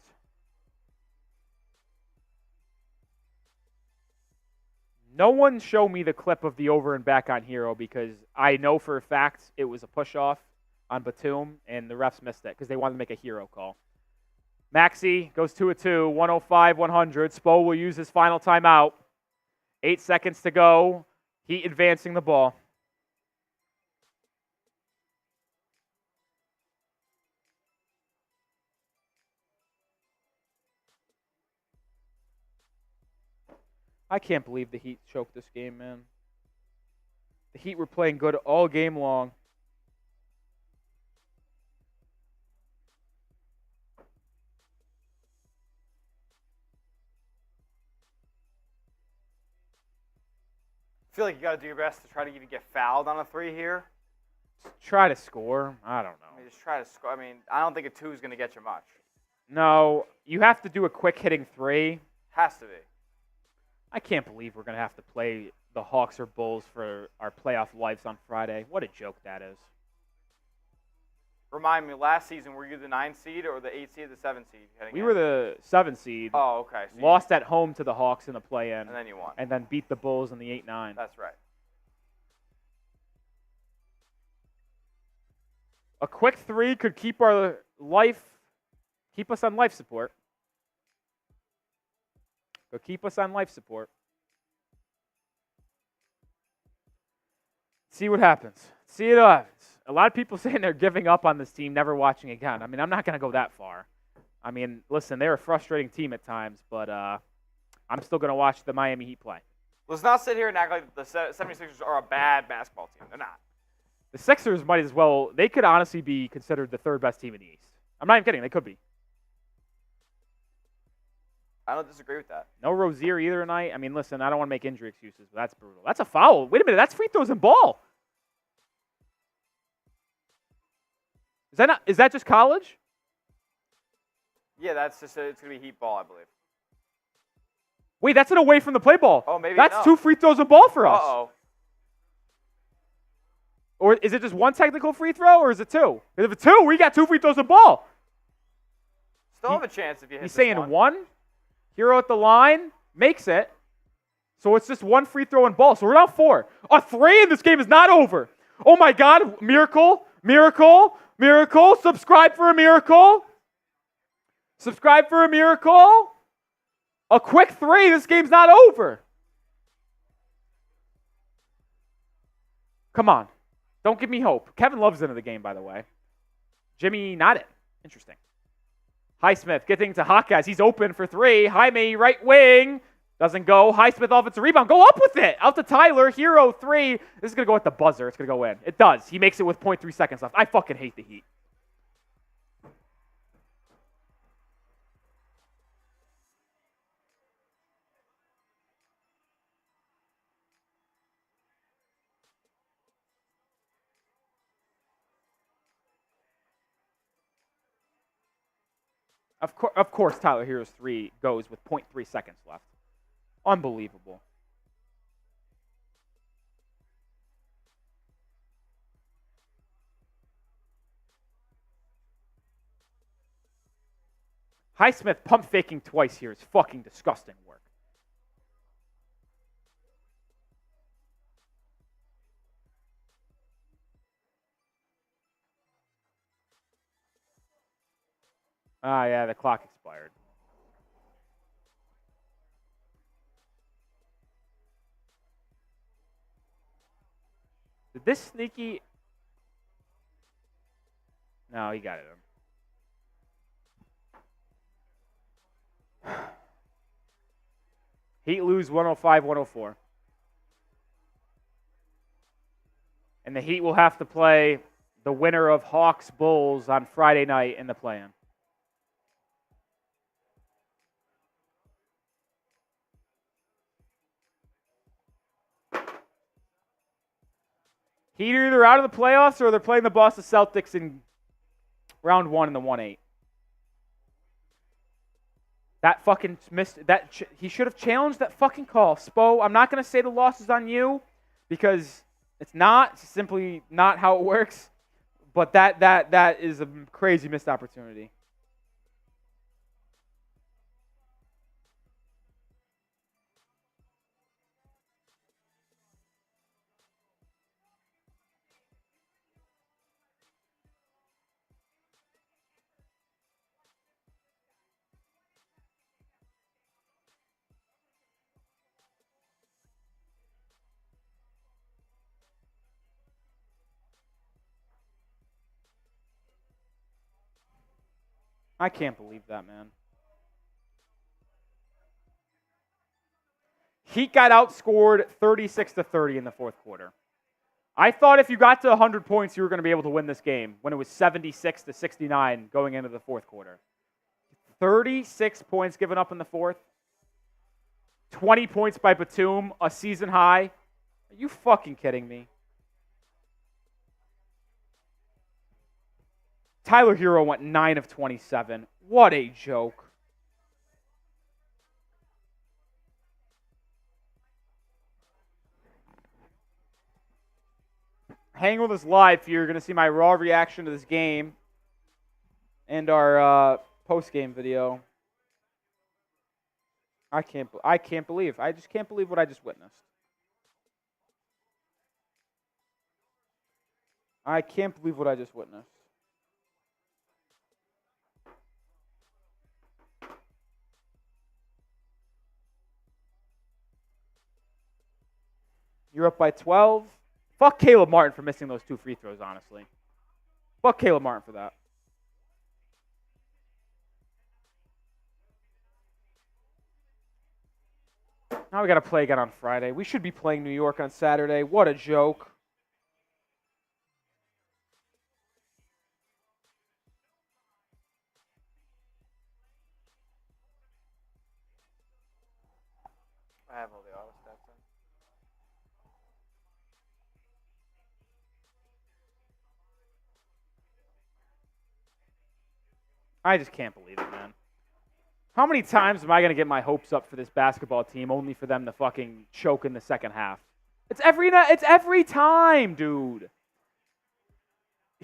No one show me the clip of the over and back on Herro, because I know for a fact it was a push-off on Batum, and the refs missed it because they wanted to make a Herro call. Maxey goes 2 of 2, 105-100. Spo will use his final timeout. 8 seconds to go. Heat advancing the ball. I can't believe the Heat choked this game, man. The Heat were playing good all game long. I feel like you got to do your best to try to even get fouled on a 3 here. Try to score. I don't know. I mean, just try to score. I mean, I don't think a 2 is going to get you much. No, you have to do a quick hitting 3. Has to be. I can't believe we're going to have to play the Hawks or Bulls for our playoff lives on Friday. What a joke that is. Remind me, last season, were you the 9 seed or the 8 seed or the 7 seed? We were the 7 seed. Oh, okay. So lost at home to the Hawks in the play-in. And then you won. And then beat the Bulls in the 8-9. That's right. A quick 3 could keep us on life support. Could keep us on life support. See what happens. See it happens. A lot of people saying they're giving up on this team, never watching again. I mean, I'm not going to go that far. I mean, listen, they're a frustrating team at times, but I'm still going to watch the Miami Heat play. Let's not sit here and act like the 76ers are a bad basketball team. They're not. The Sixers might as well, they could honestly be considered the 3rd best team in the East. I'm not even kidding. They could be. I don't disagree with that. No Rozier either tonight. I mean, listen, I don't want to make injury excuses, but that's brutal. That's a foul. Wait a minute. That's free throws and ball. Is that just college? Yeah, that's just it's going to be Heat ball, I believe. Wait, that's an away from the play ball. Oh, maybe that's no. 2 free throws and ball for us. Uh-oh. Or is it just 1 technical free throw, or is it 2? If it's 2, we got 2 free throws and ball. Still have a chance if you hit He's this saying one. 1. Herro at the line makes it. So it's just 1 free throw and ball. So we're down 4. A 3 and this game is not over. Oh my God, miracle, miracle, miracle. Subscribe for a miracle. Subscribe for a miracle. A quick three. This game's not over. Come on. Don't give me hope. Kevin Love's into the game, by the way. Jimmy not in. Interesting. Highsmith getting to Jaquez. He's open for three. Jaime, right wing. Doesn't go. Highsmith offensive rebound. Go up with it. Out to Tyler. Herro, three. This is going to go at the buzzer. It's going to go in. It does. He makes it with 0.3 seconds left. I fucking hate the Heat. Of course, Tyler Herro's three goes with 0.3 seconds left. Unbelievable. Highsmith pump faking twice here is fucking disgusting work. Ah, yeah, the clock expired. Did this sneaky... No, he got it. Heat lose 105-104. And the Heat will have to play the winner of Hawks-Bulls on Friday night in the play-in. Heat are either out of the playoffs or they're playing the Boston Celtics in round one in the 1-8. That fucking missed that. He should have challenged that fucking call. Spo, I'm not going to say the loss is on you because it's not. It's simply not how it works. But that is a crazy missed opportunity. I can't believe that, man. Heat got outscored 36-30 in the fourth quarter. I thought if you got to 100 points, you were going to be able to win this game when it was 76-69 going into the fourth quarter. 36 points given up in the fourth. 20 points by Batum, a season high. Are you fucking kidding me? Tyler Herro went 9 of 27. What a joke. Hang with us live here. You're going to see my raw reaction to this game and our post-game video. I just can't believe what I just witnessed. I can't believe what I just witnessed. You're up by 12. Fuck Caleb Martin for missing those two free throws, honestly. Fuck Caleb Martin for that. Now we got to play again on Friday. We should be playing New York on Saturday. What a joke. I have all the auto stats in. I just can't believe it, man. How many times am I going to get my hopes up for this basketball team only for them to fucking choke in the second half? It's every time, dude.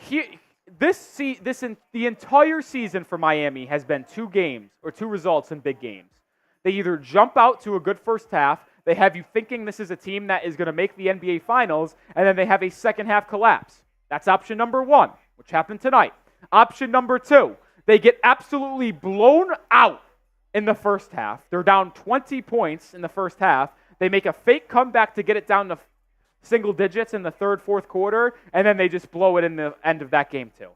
The entire season for Miami has been two games or two results in big games. They either jump out to a good first half, they have you thinking this is a team that is going to make the NBA Finals, and then they have a second half collapse. That's option number one, which happened tonight. Option number two, they get absolutely blown out in the first half. They're down 20 points in the first half. They make a fake comeback to get it down to single digits in the third, fourth quarter, and then they just blow it in the end of that game too.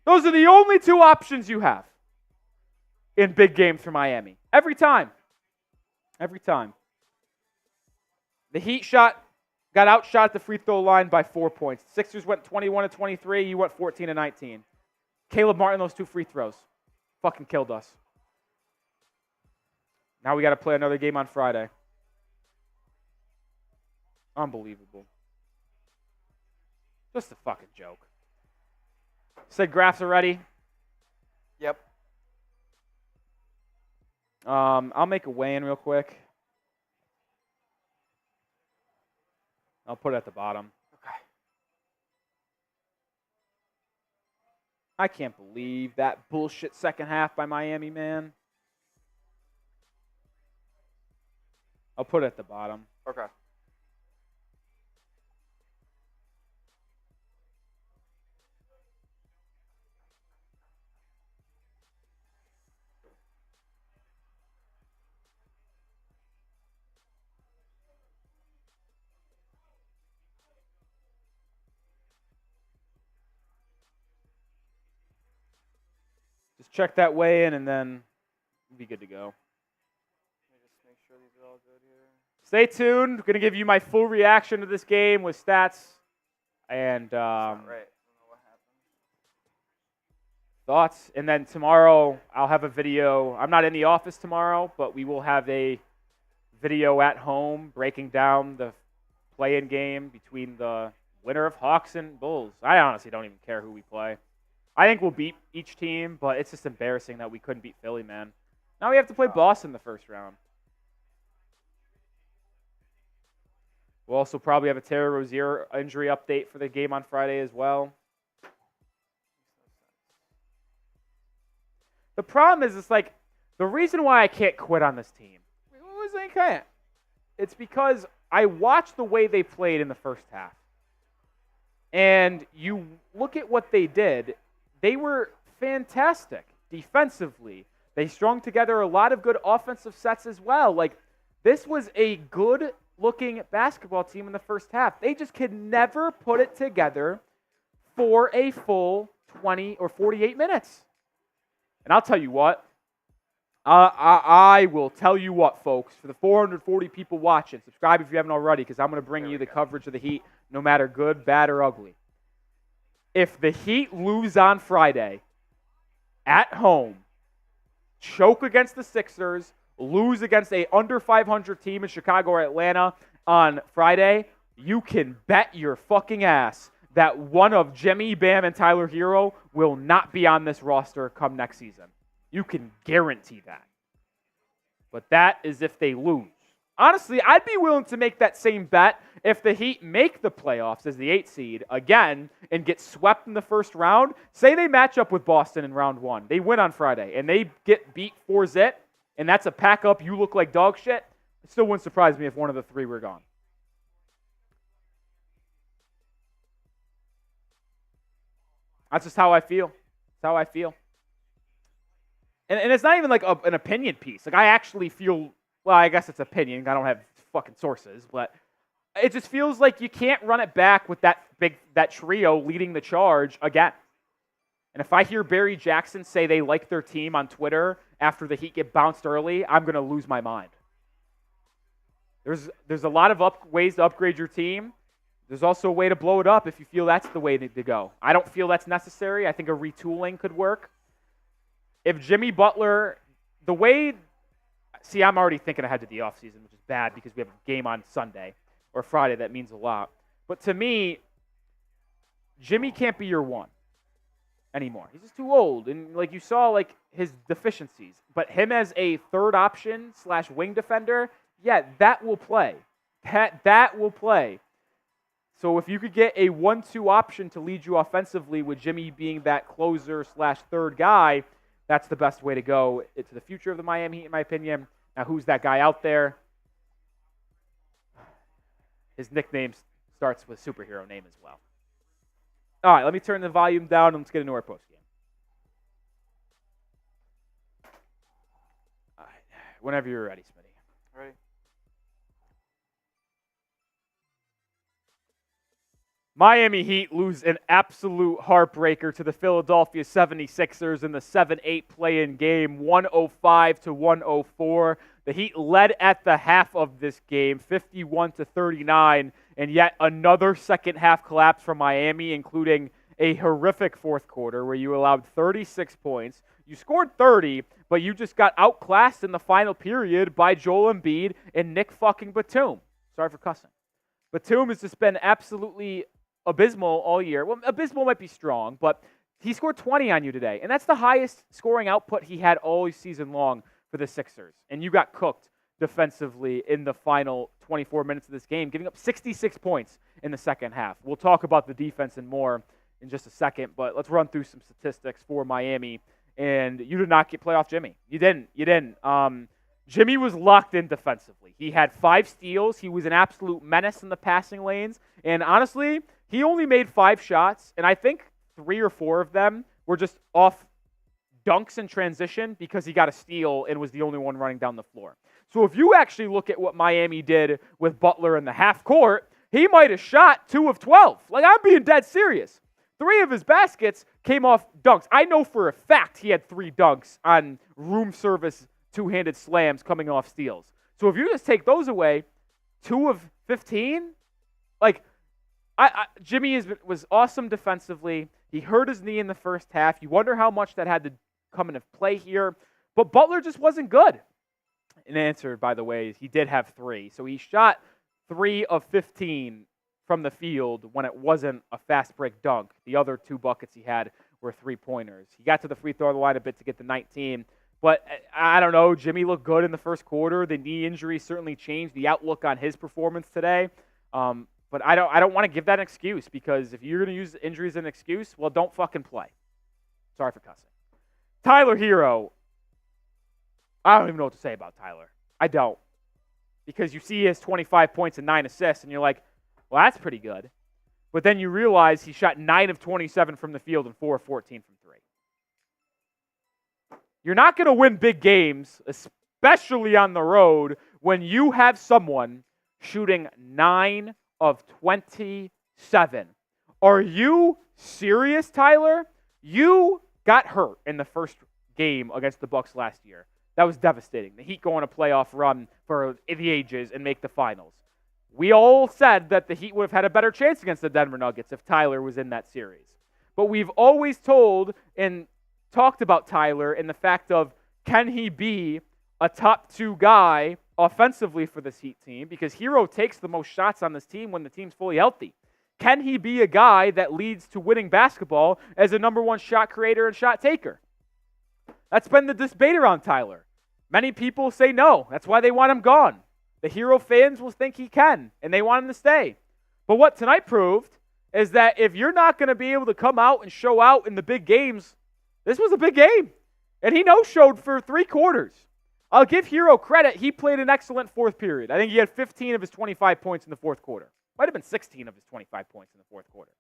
Those are the only two options you have in big games for Miami. Every time. Every time. The Heat got outshot at the free throw line by 4 points. Sixers went 21-23. You went 14-19. Caleb Martin, those 2 free throws. Fucking killed us. Now we got to play another game on Friday. Unbelievable. Just a fucking joke. Said graphs already. Yep. I'll make a weigh-in real quick. I'll put it at the bottom. Okay. I can't believe that bullshit second half by Miami, man. I'll put it at the bottom. Okay. Just check that weigh in and then we'll be good to go. Let me just make sure these are all good here. Stay tuned. We're going to give you my full reaction to this game with stats and That's not right. I don't know what happened. thoughts. And then tomorrow I'll have a video. I'm not in the office tomorrow, but we will have a video at home breaking down the play-in game between the winner of Hawks and Bulls. I honestly don't even care who we play. I think we'll beat each team, but it's just embarrassing that we couldn't beat Philly, man. Now we have to play Boston the first round. We'll also probably have a Terry Rozier injury update for the game on Friday as well. The problem is, it's like, the reason why I can't quit on this team, I can't. It's because I watched the way they played in the first half. And you look at what they did, they were fantastic defensively. They strung together a lot of good offensive sets as well. Like, this was a good-looking basketball team in the first half. They just could never put it together for a full 20 or 48 minutes. And I'll tell you what, I will tell you what, folks, for the 440 people watching, subscribe if you haven't already, because I'm going to bring you the coverage of the Heat, no matter good, bad, or ugly. If the Heat lose on Friday at home, choke against the Sixers, lose against a under 500 team in Chicago or Atlanta on Friday, you can bet your fucking ass that one of Jimmy, Bam, and Tyler Herro will not be on this roster come next season. You can guarantee that. But that is if they lose. Honestly, I'd be willing to make that same bet if the Heat make the playoffs as the 8th seed again and get swept in the first round. Say they match up with Boston in round 1. They win on Friday, and they get beat 4-0, and that's a pack-up, you look like dog shit. It still wouldn't surprise me if one of the 3 were gone. That's just how I feel. That's how I feel. And it's not even like an opinion piece. Like, I actually feel, well, I guess it's opinion. I don't have fucking sources, but it just feels like you can't run it back with that trio leading the charge again. And if I hear Barry Jackson say they like their team on Twitter after the Heat get bounced early, I'm going to lose my mind. There's a lot of ways to upgrade your team. There's also a way to blow it up if you feel that's the way to go. I don't feel that's necessary. I think a retooling could work. If Jimmy Butler, I'm already thinking ahead to the offseason, which is bad because we have a game on Sunday or Friday. That means a lot. But to me, Jimmy can't be your one anymore. He's just too old. And like you saw, like his deficiencies. But him as a third option / wing defender, yeah, that will play. That will play. So if you could get a 1-2 option to lead you offensively with Jimmy being that closer / third guy, that's the best way to go to the future of the Miami Heat, in my opinion. Now, who's that guy out there? His nickname starts with superhero name as well. All right, let me turn the volume down and let's get into our postgame. All right. Whenever you're ready, Smitty. Ready? Miami Heat lose an absolute heartbreaker to the Philadelphia 76ers in the 7-8 play-in game, 105-104. The Heat led at the half of this game, 51-39, and yet another second half collapse from Miami, including a horrific fourth quarter where you allowed 36 points. You scored 30, but you just got outclassed in the final period by Joel Embiid and Nick fucking Batum. Sorry for cussing. Batum has just been absolutely abysmal all year. Well, abysmal might be strong, but he scored 20 on you today, and that's the highest scoring output he had all season long for the Sixers. And you got cooked defensively in the final 24 minutes of this game, giving up 66 points in the second half. We'll talk about the defense and more in just a second, but let's run through some statistics for Miami. And you did not get playoff Jimmy. You didn't. Jimmy was locked in defensively. He had 5 steals. He was an absolute menace in the passing lanes. And honestly, he only made 5 shots, and I think 3 or 4 of them were just off dunks in transition because he got a steal and was the only one running down the floor. So if you actually look at what Miami did with Butler in the half court, he might have shot 2 of 12. Like, I'm being dead serious. 3 of his baskets came off dunks. I know for a fact he had 3 dunks on room service two-handed slams coming off steals. So if you just take those away, 2 of 15, like, Jimmy was awesome defensively. He hurt his knee in the first half. You wonder how much that had to come into play here. But Butler just wasn't good. An answer, by the way, he did have 3. So he shot 3 of 15 from the field when it wasn't a fast break dunk. The other 2 buckets he had were 3-pointers. He got to the free throw line a bit to get the 19. But I don't know. Jimmy looked good in the first quarter. The knee injury certainly changed the outlook on his performance today. But I don't want to give that an excuse, because if you're going to use injuries as an excuse, well, don't fucking play. Sorry for cussing. Tyler Herro. I don't even know what to say about Tyler. I don't. Because you see his 25 points and 9 assists, and you're like, well, that's pretty good. But then you realize he shot 9 of 27 from the field and 4 of 14 from 3. You're not going to win big games, especially on the road, when you have someone shooting 9 of 27. Are you serious, Tyler? You got hurt in the first game against the Bucks last year. That was devastating. The Heat go on a playoff run for the ages and make the finals. We all said that the Heat would have had a better chance against the Denver Nuggets if Tyler was in that series. But we've always told and talked about Tyler in the fact of, can he be a top 2 guy offensively for this Heat team? Because Herro takes the most shots on this team when the team's fully healthy. Can he be a guy that leads to winning basketball as a number 1 shot creator and shot taker? That's been the debate around Tyler. Many people say no. That's why they want him gone. The Herro fans will think he can, and they want him to stay. But what tonight proved is that if you're not going to be able to come out and show out in the big games, this was a big game. And he no-showed for 3 quarters. I'll give Herro credit. He played an excellent fourth period. I think he had 15 of his 25 points in the fourth quarter. Might have been 16 of his 25 points in the fourth quarter.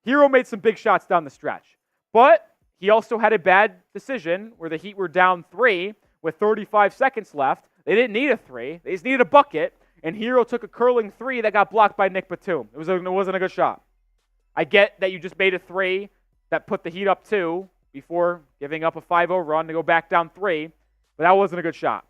Herro made some big shots down the stretch. But he also had a bad decision where the Heat were down 3 with 35 seconds left. They didn't need a 3. They just needed a bucket. And Herro took a curling 3 that got blocked by Nick Batum. It wasn't a good shot. I get that you just made a 3 that put the Heat up 2 before giving up a 5-0 run to go back down 3. But that wasn't a good shot.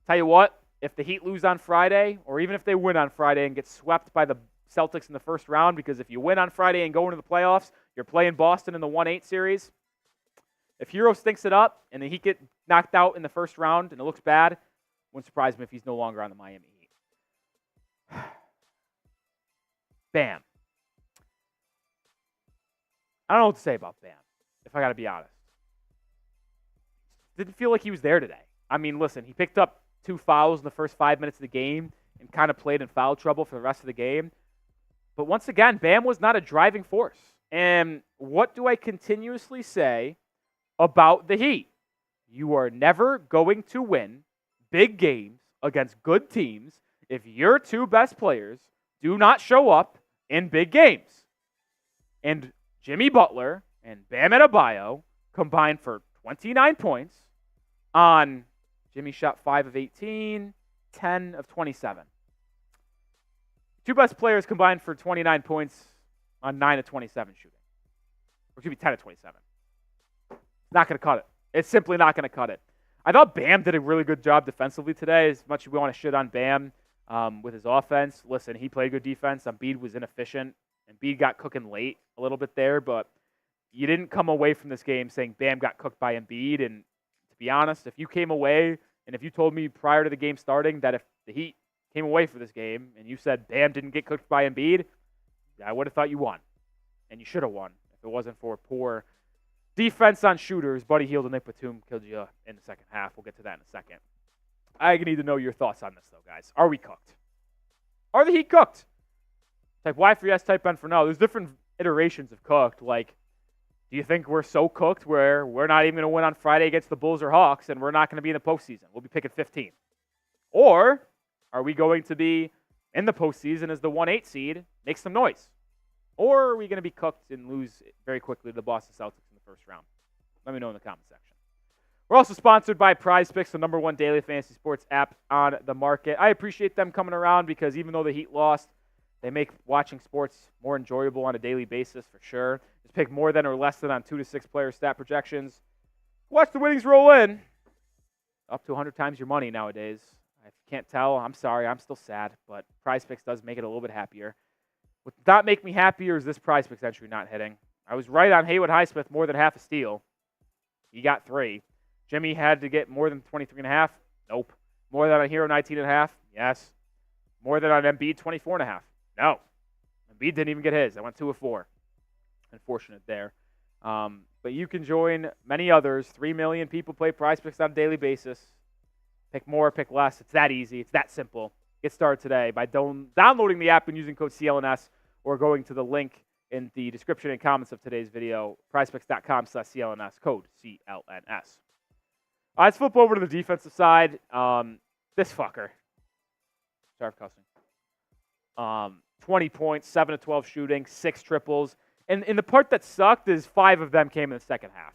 Tell you what, if the Heat lose on Friday, or even if they win on Friday and get swept by the Celtics in the first round, because if you win on Friday and go into the playoffs, you're playing Boston in the 1-8 series. If Herro stinks it up and the Heat get knocked out in the first round and it looks bad, wouldn't surprise me if he's no longer on the Miami Heat. Bam. I don't know what to say about Bam, if I got to be honest. Didn't feel like he was there today. I mean, listen, he picked up 2 fouls in the first 5 minutes of the game and kind of played in foul trouble for the rest of the game. But once again, Bam was not a driving force. And what do I continuously say about the Heat? You are never going to win big games against good teams if your 2 best players do not show up in big games. And Jimmy Butler and Bam Adebayo combined for 29 points, on Jimmy shot 5 of 18, 10 of 27. Two best players combined for 29 points on 9 of 27 shooting. Or excuse me, 10 of 27. It's not going to cut it. It's simply not going to cut it. I thought Bam did a really good job defensively today. As much as we want to shit on Bam with his offense, listen, he played good defense. Embiid was inefficient. Embiid got cooking late a little bit there, but you didn't come away from this game saying Bam got cooked by Embiid. And to be honest, if you came away and if you told me prior to the game starting that if the Heat came away for this game and you said Bam didn't get cooked by Embiid, I would have thought you won. And you should have won if it wasn't for poor defense on shooters. Buddy Hield and Nick Batum killed you in the second half. We'll get to that in a second. I need to know your thoughts on this, though, guys. Are we cooked? Are the Heat cooked? Type Y for yes, type N for no. There's different iterations of cooked. Like, do you think we're so cooked where we're not even going to win on Friday against the Bulls or Hawks and we're not going to be in the postseason? We'll be picking 15. Or are we going to be in the postseason as the 1-8 seed, make some noise? Or are we going to be cooked and lose very quickly to the Boston Celtics in the first round? Let me know in the comment section. We're also sponsored by PrizePicks, the #1 daily fantasy sports app on the market. I appreciate them coming around because even though the Heat lost, they make watching sports more enjoyable on a daily basis for sure. Just pick more than or less than on 2 to 6 player stat projections. Watch the winnings roll in. Up to 100 times your money nowadays. If you can't tell, I'm sorry. I'm still sad, but PrizePicks does make it a little bit happier. What did not make me happier is this PrizePicks entry not hitting. I was right on Haywood Highsmith, more than half a steal. He got 3. Jimmy had to get more than 23.5. Nope. More than on Herro 19.5. Yes. More than on Embiid 24.5. No. Embiid didn't even get his. I went 2 of 4. Unfortunate there. But you can join many others. 3 million people play PrizePicks on a daily basis. Pick more, pick less. It's that easy. It's that simple. Get started today by downloading the app and using code CLNS or going to the link in the description and comments of today's video, prizepicks.com/CLNS, code CLNS. Let's flip over to the defensive side. This fucker. Sorry for cussing. 20 points, 7 of 12 shooting, 6 triples. And the part that sucked is 5 of them came in the second half.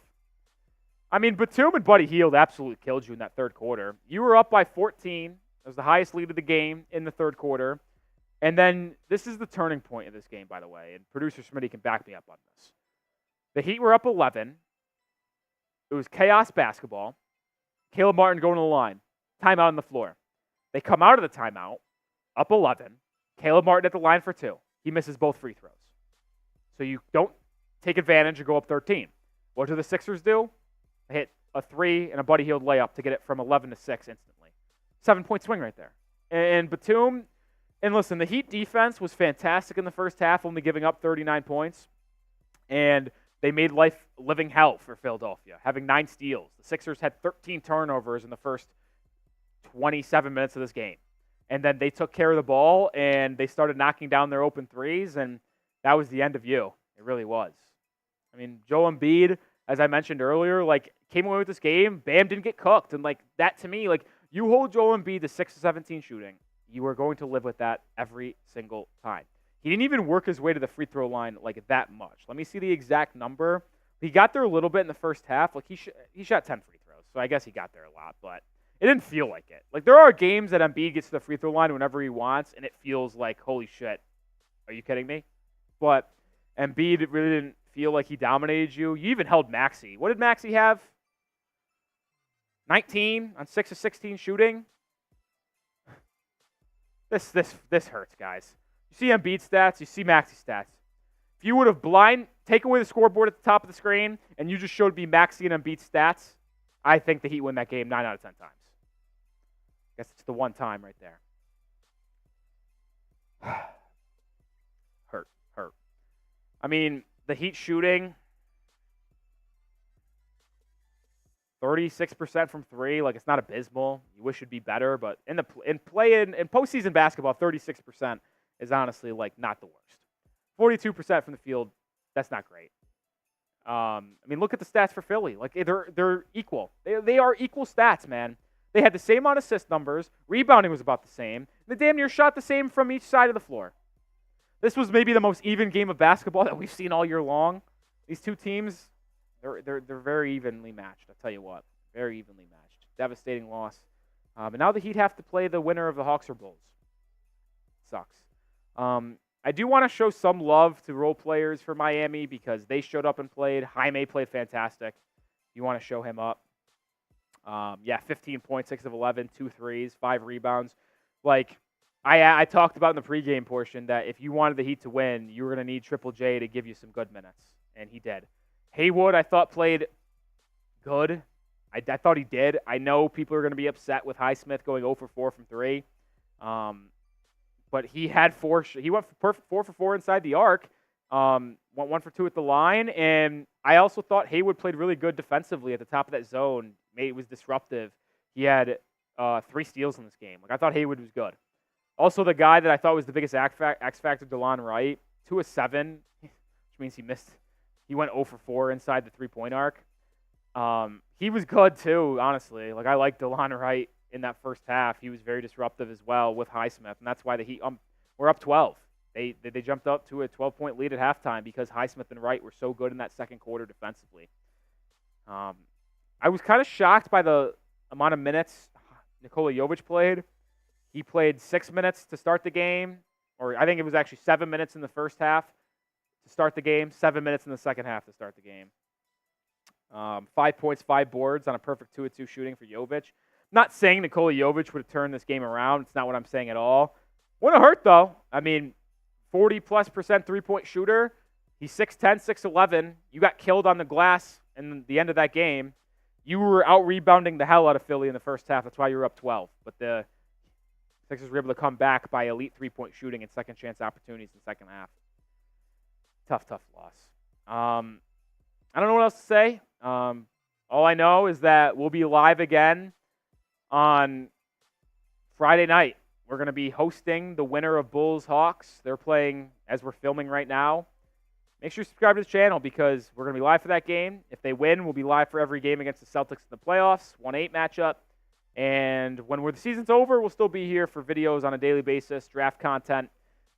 I mean, Batum and Buddy Hield absolutely killed you in that third quarter. You were up by 14. It was the highest lead of the game in the third quarter. And then this is the turning point of this game, by the way. And producer Smitty can back me up on this. The Heat were up 11. It was chaos basketball. Caleb Martin going to the line. Timeout on the floor. They come out of the timeout, up 11. Caleb Martin at the line for 2. He misses both free throws. So you don't take advantage and go up 13. What do the Sixers do? They hit a 3 and a Buddy Hield layup to get it from 11 to 6 instantly. 7-point swing right there. And Batum, and listen, the Heat defense was fantastic in the first half, only giving up 39 points. And they made life living hell for Philadelphia, having 9 steals. The Sixers had 13 turnovers in the first 27 minutes of this game. And then they took care of the ball, and they started knocking down their open threes, and that was the end of you. It really was. I mean, Joel Embiid, as I mentioned earlier, like, came away with this game. Bam didn't get cooked. And, like, that to me, like, you hold Joel Embiid to 6 of 17 shooting, you are going to live with that every single time. He didn't even work his way to the free throw line, like, that much. Let me see the exact number. He got there a little bit in the first half. Like, he shot 10 free throws, so I guess he got there a lot, but it didn't feel like it. Like, there are games that Embiid gets to the free throw line whenever he wants, and it feels like, holy shit, are you kidding me? But Embiid really didn't feel like he dominated you. You even held Maxey. What did Maxey have? 19 on 6 of 16 shooting. This hurts, guys. You see Embiid stats, you see Maxey stats. If you would have take away the scoreboard at the top of the screen, and you just showed me Maxey and Embiid stats, I think the Heat win that game 9 out of 10 times. I guess it's the one time right there. Hurt. I mean, the Heat shooting 36% from 3, like, it's not abysmal. You wish it'd be better, but in postseason basketball, 36% is honestly, like, not the worst. 42% from the field, that's not great. I mean, look at the stats for Philly. Like, they're equal. They are equal stats, man. They had the same amount of assist numbers. Rebounding was about the same. They damn near shot the same from each side of the floor. This was maybe the most even game of basketball that we've seen all year long. These two teams, they're very evenly matched. I'll tell you what, very evenly matched. devastating loss. But now the Heat have to play the winner of the Hawks or Bulls. Sucks. I do want to show some love to role players for Miami because they showed up and played. Jaime played fantastic. You want to show him up. 15 points, 6 of 11, 2 threes, 5 rebounds. Like, I talked about in the pregame portion that if you wanted the Heat to win, you were going to need Triple J to give you some good minutes, and he did. Haywood, I thought, played good. I thought he did. I know people are going to be upset with Highsmith going 0 for 4 from 3. But he had 4. He went for 4 for 4 inside the arc. Went 1 for 2 at the line. And I also thought Haywood played really good defensively at the top of that zone. It was disruptive. He had 3 steals in this game. Like, I thought Haywood was good. Also, the guy that I thought was the biggest X factor, DeLon Wright, 2 of 7, which means he missed. He went 0 for 4 inside the 3-point arc. He was good too, honestly. Like, I like DeLon Wright in that first half. He was very disruptive as well with Highsmith, and that's why the Heat were up 12. They jumped up to a 12-point lead at halftime because Highsmith and Wright were so good in that second quarter defensively. I was kind of shocked by the amount of minutes Nikola Jovic played. He played 6 minutes to start the game, or I think it was actually 7 minutes in the first half to start the game, 7 minutes in the second half to start the game. 5 points, 5 boards on a perfect 2-of-2 shooting for Jovic. Not saying Nikola Jovic would have turned this game around. It's not what I'm saying at all. Wouldn't have hurt, though. I mean, 40+% three-point shooter. He's 6'10", 6'11". You got killed on the glass in the end of that game. You were out-rebounding the hell out of Philly in the first half. That's why you were up 12. But the Sixers were able to come back by elite three-point shooting and second-chance opportunities in the second half. Tough loss. I don't know what else to say. All I know is that we'll be live again on Friday night. We're going to be hosting the winner of Bulls-Hawks. They're playing as we're filming right now. Make sure you subscribe to the channel because we're going to be live for that game. If they win, we'll be live for every game against the Celtics in the playoffs, 1-8 matchup. And when the season's over, we'll still be here for videos on a daily basis, draft content,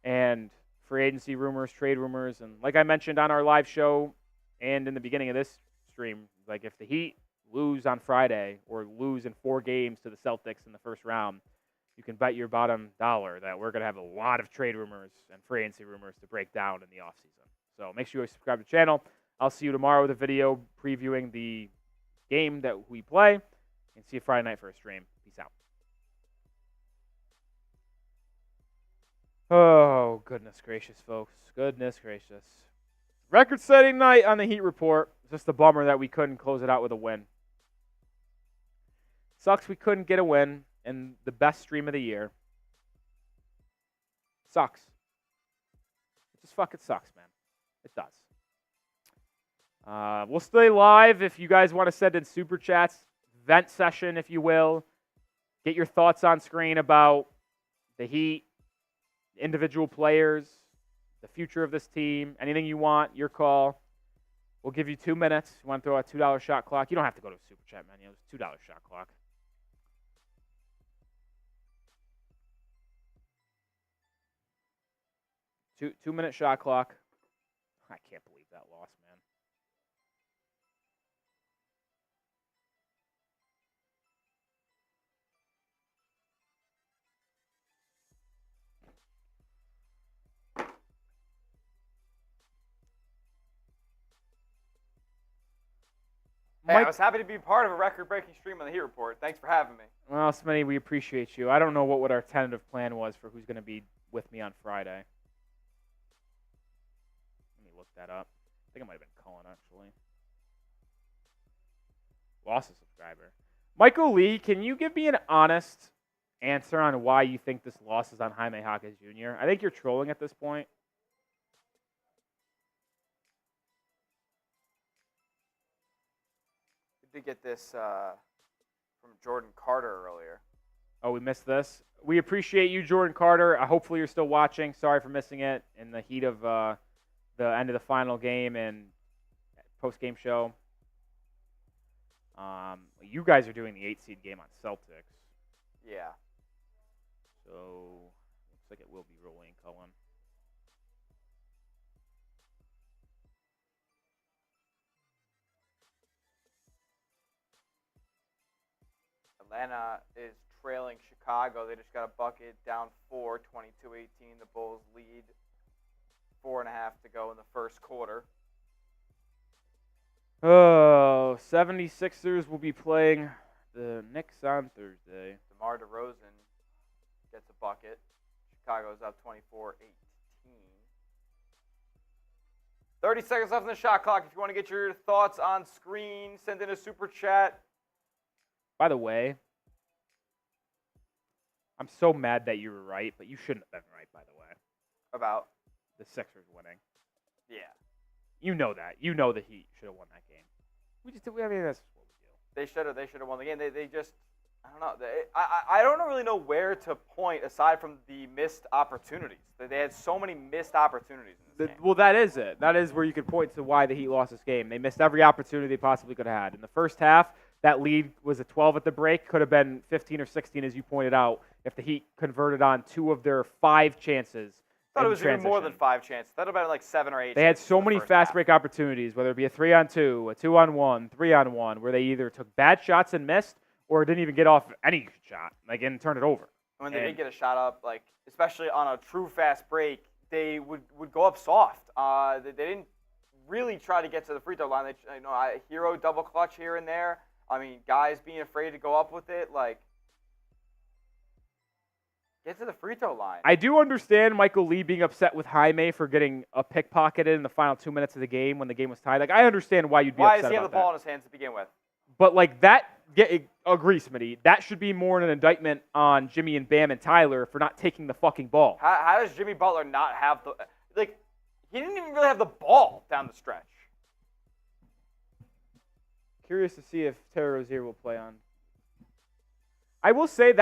and free agency rumors, trade rumors. And like I mentioned on our live show and in the beginning of this stream, like if the Heat lose on Friday or lose in 4 games to the Celtics in the first round, you can bet your bottom dollar that we're going to have a lot of trade rumors and free agency rumors to break down in the offseason. So make sure you subscribe to the channel. I'll see you tomorrow with a video previewing the game that we play. And see you Friday night for a stream. Peace out. Oh, goodness gracious, folks. Goodness gracious. Record-setting night on the Heat Report. Just a bummer that we couldn't close it out with a win. Sucks we couldn't get a win in the best stream of the year. Sucks. It just fucking sucks, man. It does. We'll stay live if you guys want to send in super chats. Vent session, if you will. Get your thoughts on screen about the Heat, individual players, the future of this team, anything you want, your call. We'll give you 2 minutes. You want to throw a $2 shot clock? You don't have to go to a super chat menu. It's a $2 shot clock. Two-minute shot clock. I can't believe that loss, man. Hey, I was happy to be part of a record-breaking stream on the Heat Report. Thanks for having me. Well, Smitty, we appreciate you. I don't know what our tentative plan was for who's going to be with me on Friday. Let me look that up. I think it might have been Cullen, actually. Lost a subscriber. Michael Lee, can you give me an honest answer on why you think this loss is on Jaime Jaquez Jr.? I think you're trolling at this point. We did get this from Jordan Carter earlier. Oh, we missed this? We appreciate you, Jordan Carter. Hopefully you're still watching. Sorry for missing it in the heat of the end of the final game and post-game show. You guys are doing the 8-seed game on Celtics. Yeah. So, looks like it will be rolling, Cullen. Atlanta is trailing Chicago. They just got a bucket down 4, 22-18. The Bulls lead 4.5 to go in the first quarter. Oh, 76ers will be playing the Knicks on Thursday. DeMar DeRozan gets a bucket. Chicago's up 24-18. 30 seconds left on the shot clock. If you want to get your thoughts on screen, send in a super chat. By the way, I'm so mad that you were right, but you shouldn't have been right, by the way. About? The Sixers winning. Yeah. You know that. You know the Heat should have won that game. I mean, that's what we do. They should have won the game. They just, I don't know. I don't really know where to point aside from the missed opportunities. They had so many missed opportunities in this game. Well, that is it. That is where you could point to why the Heat lost this game. They missed every opportunity they possibly could have had. In the first half, that lead was a 12 at the break. Could have been 15 or 16, as you pointed out, if the Heat converted on 2 of their 5 chances. I thought it was even more than 5 chances. That would have been like 7 or 8. They had so many fast break opportunities, whether it be a 3-on-2, a 2-on-1, 3-on-1, where they either took bad shots and missed, or didn't even get off any shot, and turned it over. When they did get a shot up, like especially on a true fast break, they would go up soft. They didn't really try to get to the free throw line. They, Herro double clutch here and there. I mean, guys being afraid to go up with it, like. Get to the free throw line. I do understand Michael Lee being upset with Jaime for getting a pickpocketed in the final 2 minutes of the game when the game was tied. Like, I understand why you'd be upset about that. Why does he have the ball in his hands to begin with? But, like, agree, Smitty. That should be more an indictment on Jimmy and Bam and Tyler for not taking the fucking ball. How does Jimmy Butler not have the – like, he didn't even really have the ball down the stretch. Curious to see if Terry Rozier will play on. I will say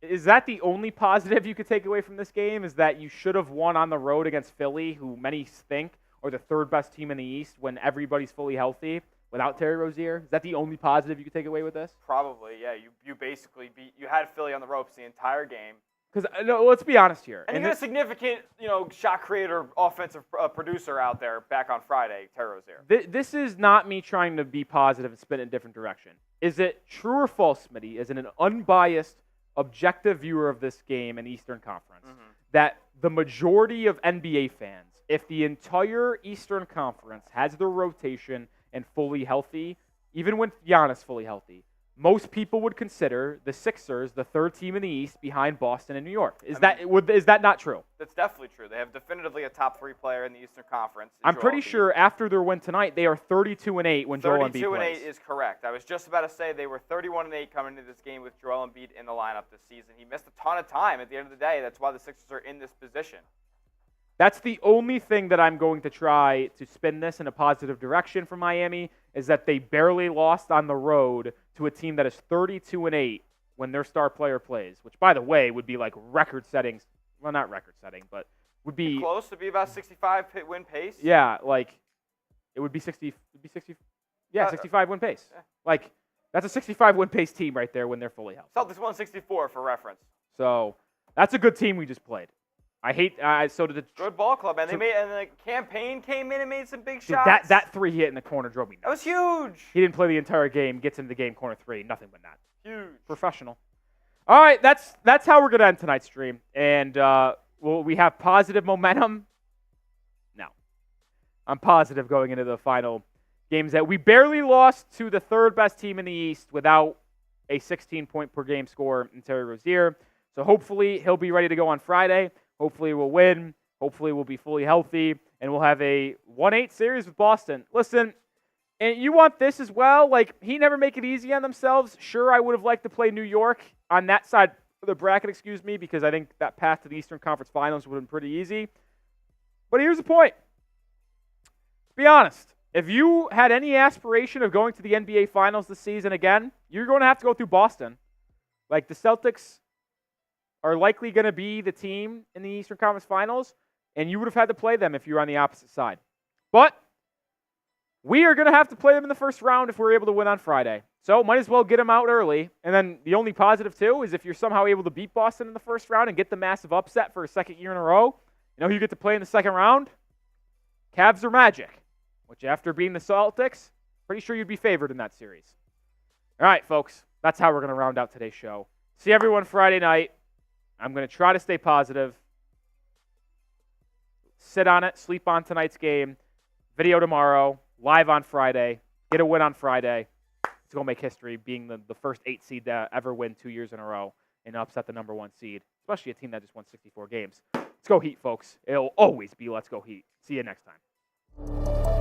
is that the only positive you could take away from this game, is that you should have won on the road against Philly, who many think are the 3rd best team in the East when everybody's fully healthy without Terry Rozier? Is that the only positive you could take away with this? Probably, yeah. You basically you had Philly on the ropes the entire game. Because no, let's be honest here. And you got a significant, shot creator, offensive producer out there back on Friday, Terry Rozier. This is not me trying to be positive and spin in a different direction. Is it true or false, Smitty, as an unbiased, objective viewer of this game in the Eastern Conference, that the majority of NBA fans, if the entire Eastern Conference has their rotation and fully healthy, even when Giannis fully healthy, most people would consider the Sixers the 3rd team in the East behind Boston and New York. Is that not true? That's definitely true. They have definitively a top 3 player in the Eastern Conference. I'm pretty sure after their win tonight, they are 32-8 when Joel Embiid plays. 32-8 is correct. I was just about to say they were 31-8 coming into this game with Joel Embiid in the lineup this season. He missed a ton of time at the end of the day. That's why the Sixers are in this position. That's the only thing that I'm going to try to spin this in a positive direction for Miami, is that they barely lost on the road to a team that is 32-8 when their star player plays, which, by the way, would be like record-setting. Well, not record-setting, but would be close to be about 65 win pace. Yeah, like it would be 60. Would be 60. Yeah, 65 win pace. Yeah. Like that's a 65 win pace team right there when they're fully healthy. Celtics 164 for reference. So that's a good team we just played. I hate. So did the good ball club, and the campaign came in and made some big shots. That 3 hit in the corner drove me nuts. That was huge. He didn't play the entire game. Gets into the game, corner 3, nothing but that. Huge. Professional. All right, that's how we're gonna end tonight's stream, and will we have positive momentum? No, I'm positive going into the final games that we barely lost to the 3rd best team in the East without a 16-point per game score in Terry Rozier. So hopefully he'll be ready to go on Friday. Hopefully we'll win. Hopefully we'll be fully healthy, and we'll have a 1-8 series with Boston. Listen, and you want this as well. Like, he never make it easy on themselves. Sure, I would have liked to play New York on that side of the bracket, because I think that path to the Eastern Conference Finals would have been pretty easy. But here's the point. Let's be honest. If you had any aspiration of going to the NBA Finals this season again, you're going to have to go through Boston. Like, the Celtics are likely going to be the team in the Eastern Conference Finals, and you would have had to play them if you were on the opposite side. But we are going to have to play them in the first round if we're able to win on Friday. So might as well get them out early. And then the only positive, too, is if you're somehow able to beat Boston in the first round and get the massive upset for a second year in a row, you know who you get to play in the second round? Cavs or Magic, which after beating the Celtics, pretty sure you'd be favored in that series. All right, folks. That's how we're going to round out today's show. See everyone Friday night. I'm going to try to stay positive. Sit on it, sleep on tonight's game. Video tomorrow, live on Friday. Get a win on Friday. It's going to make history, being the first 8 seed to ever win 2 years in a row and upset the number 1 seed, especially a team that just won 64 games. Let's go Heat, folks. It'll always be let's go Heat. See you next time.